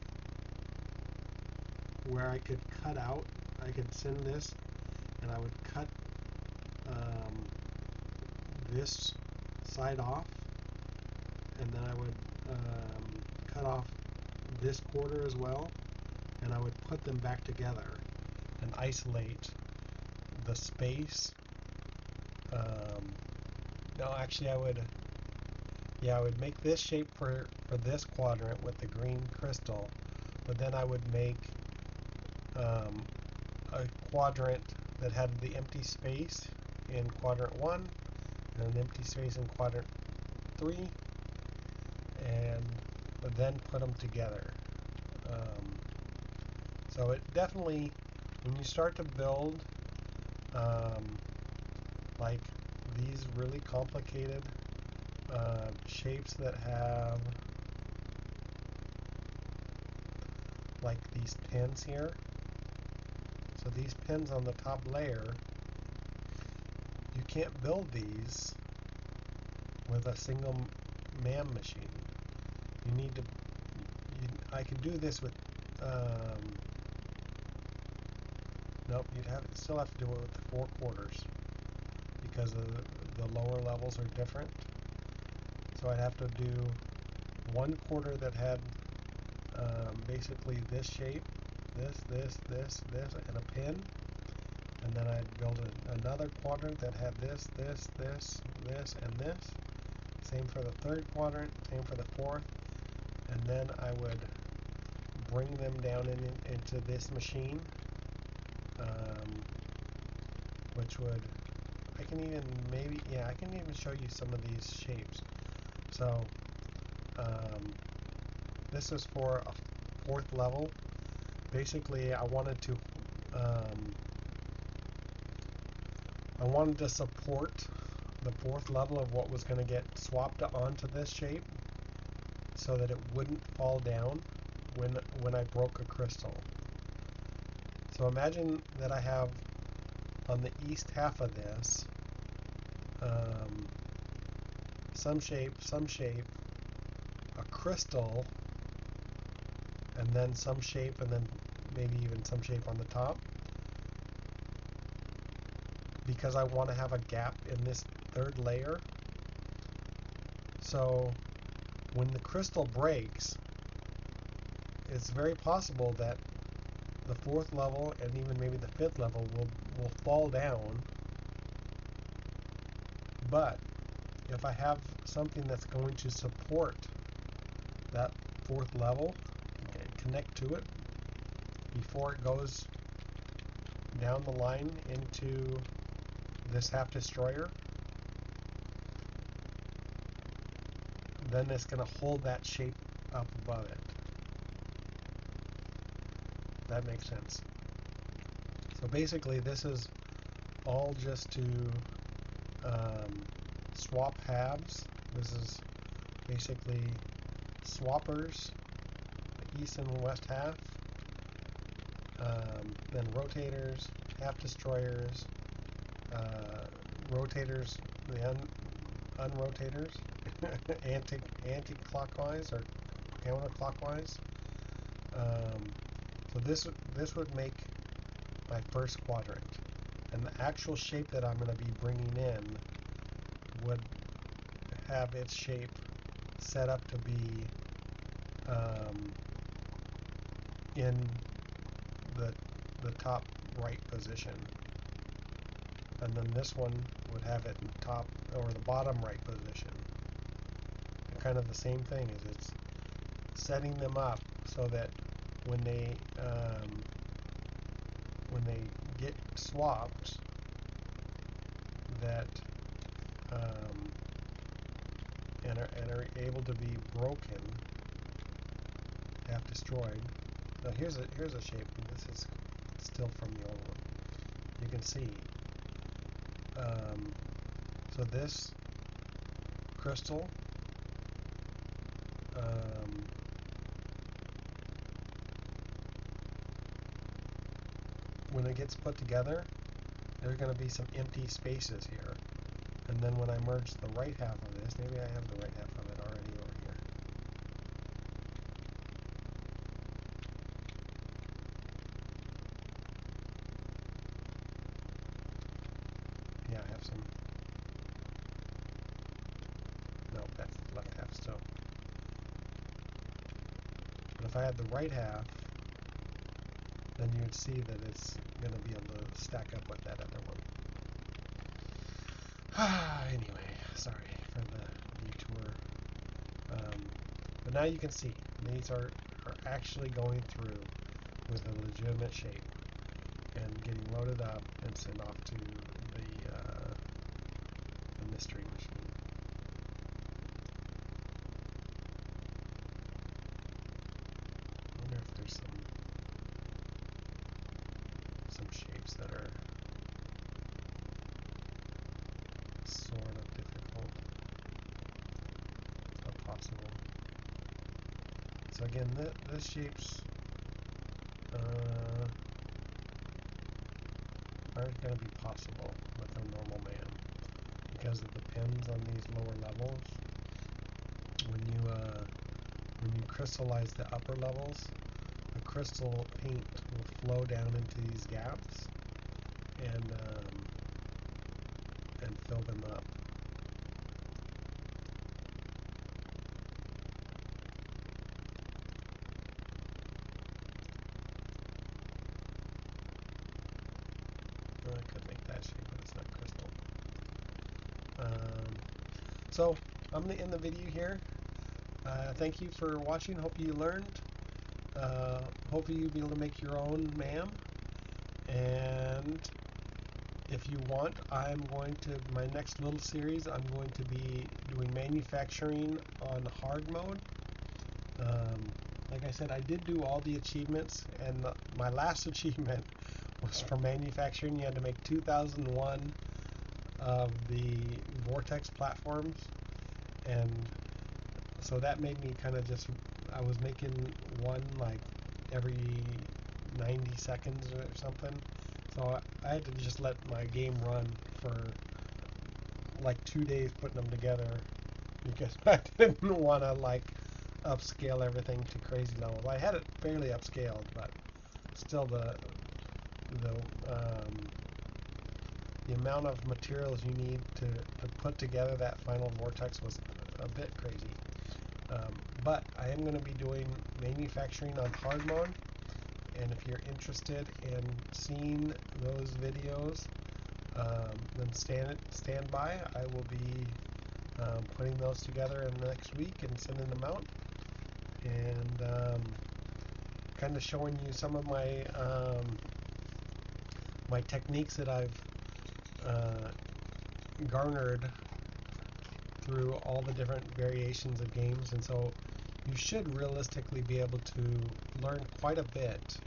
where I could cut out, I could send this and I would cut this side off, and then I would cut off this quarter as well, and I would put them back together and isolate the space. No, actually I would make this shape for this quadrant with the green crystal, but then I would make a quadrant that had the empty space in quadrant 1 and an empty space in quadrant 3, and then put them together. So it definitely, when you start to build like these really complicated shapes that have like these pins here, so these pins on the top layer, you can't build these with a single MAM machine. You need to, I could do this with nope, you'd still have to do it with the 4 quarters because the lower levels are different. So I'd have to do 1 quarter that had basically this shape, this, and a pin, and then I'd build another quadrant that had this, and this. Same for the 3rd quadrant, same for the 4th, and then I would bring them down into this machine, which would, I can even show you some of these shapes. So This is for a fourth level. Basically, I wanted to support the fourth level of what was going to get swapped onto this shape, so that it wouldn't fall down when I broke a crystal. So imagine that I have on the east half of this some shape, a crystal, and then some shape, and then maybe even some shape on the top, because I want to have a gap in this third layer. So when the crystal breaks, it's very possible that the fourth level and even maybe the fifth level will fall down. But if I have something that's going to support that fourth level and connect to it before it goes down the line into this half destroyer, then it's going to hold that shape up above it. That makes sense. So basically this is all just to swap halves. This is basically swappers, the east and west half, then rotators, half destroyers, rotators, the unrotators, anti-clockwise or counterclockwise. So this would make my first quadrant, and the actual shape that I'm going to be bringing in would have its shape set up to be in the top right position, and then this one would have it in top or the bottom right position. And kind of the same thing, is it's setting them up so that when they get swapped, that and are able to be broken, half destroyed. Now here's a shape. This is still from the old one. You can see. So this crystal when it gets put together, there are going to be some empty spaces here. And then when I merge the right half of this, maybe I have the right half of it already over here. Yeah, I have some. No, that's the left half still. But if I had the right half, then you would see that it's going to be able to stack up with that other one. Anyway, sorry for the detour. But now you can see these are actually going through with a legitimate shape and getting loaded up and sent off to the mystery machine. I wonder if there's some shapes that are sort of difficult. It's not possible. So again, this shape's aren't going to be possible with a normal MAM because it depends on these lower levels. When you crystallize the upper levels, the crystal paint will flow down into these gaps and fill them up. Well, I could make that shape, but it's not crystal. So I'm going to end the video here. Thank you for watching. Hope you learned. Hopefully you'll be able to make your own MAM. And if you want, my next little series, I'm going to be doing manufacturing on hard mode. Like I said, I did do all the achievements, and my last achievement was for manufacturing. You had to make 2001 of the Vortex platforms, and so that made me kind of I was making one like every 90 seconds or something. So I had to just let my game run for like 2 days putting them together, because I didn't want to like upscale everything to crazy levels. I had it fairly upscaled, but still the amount of materials you need to put together that final Vortex was a bit crazy. But I am going to be doing manufacturing on hard mode, and if you're interested in seeing those videos, then stand by. I will be putting those together in the next week and sending them out, and kind of showing you some of my my techniques that I've garnered through all the different variations of games. And so you should realistically be able to learn quite a bit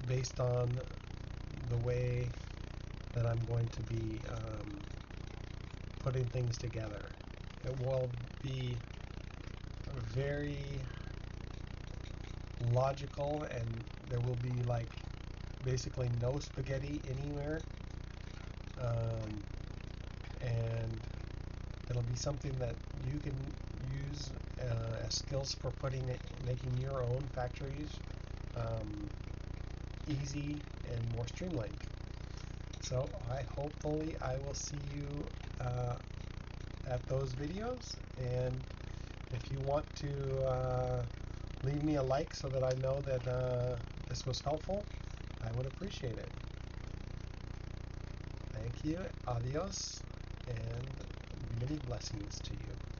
based on the way that I'm going to be putting things together. It will be very logical, and there will be like basically no spaghetti anywhere, and it'll be something that you can use as skills for making your own factories easy and more streamlined. So hopefully I will see you at those videos, and if you want to leave me a like so that I know that this was helpful, I would appreciate it. Thank you, adios, and many blessings to you.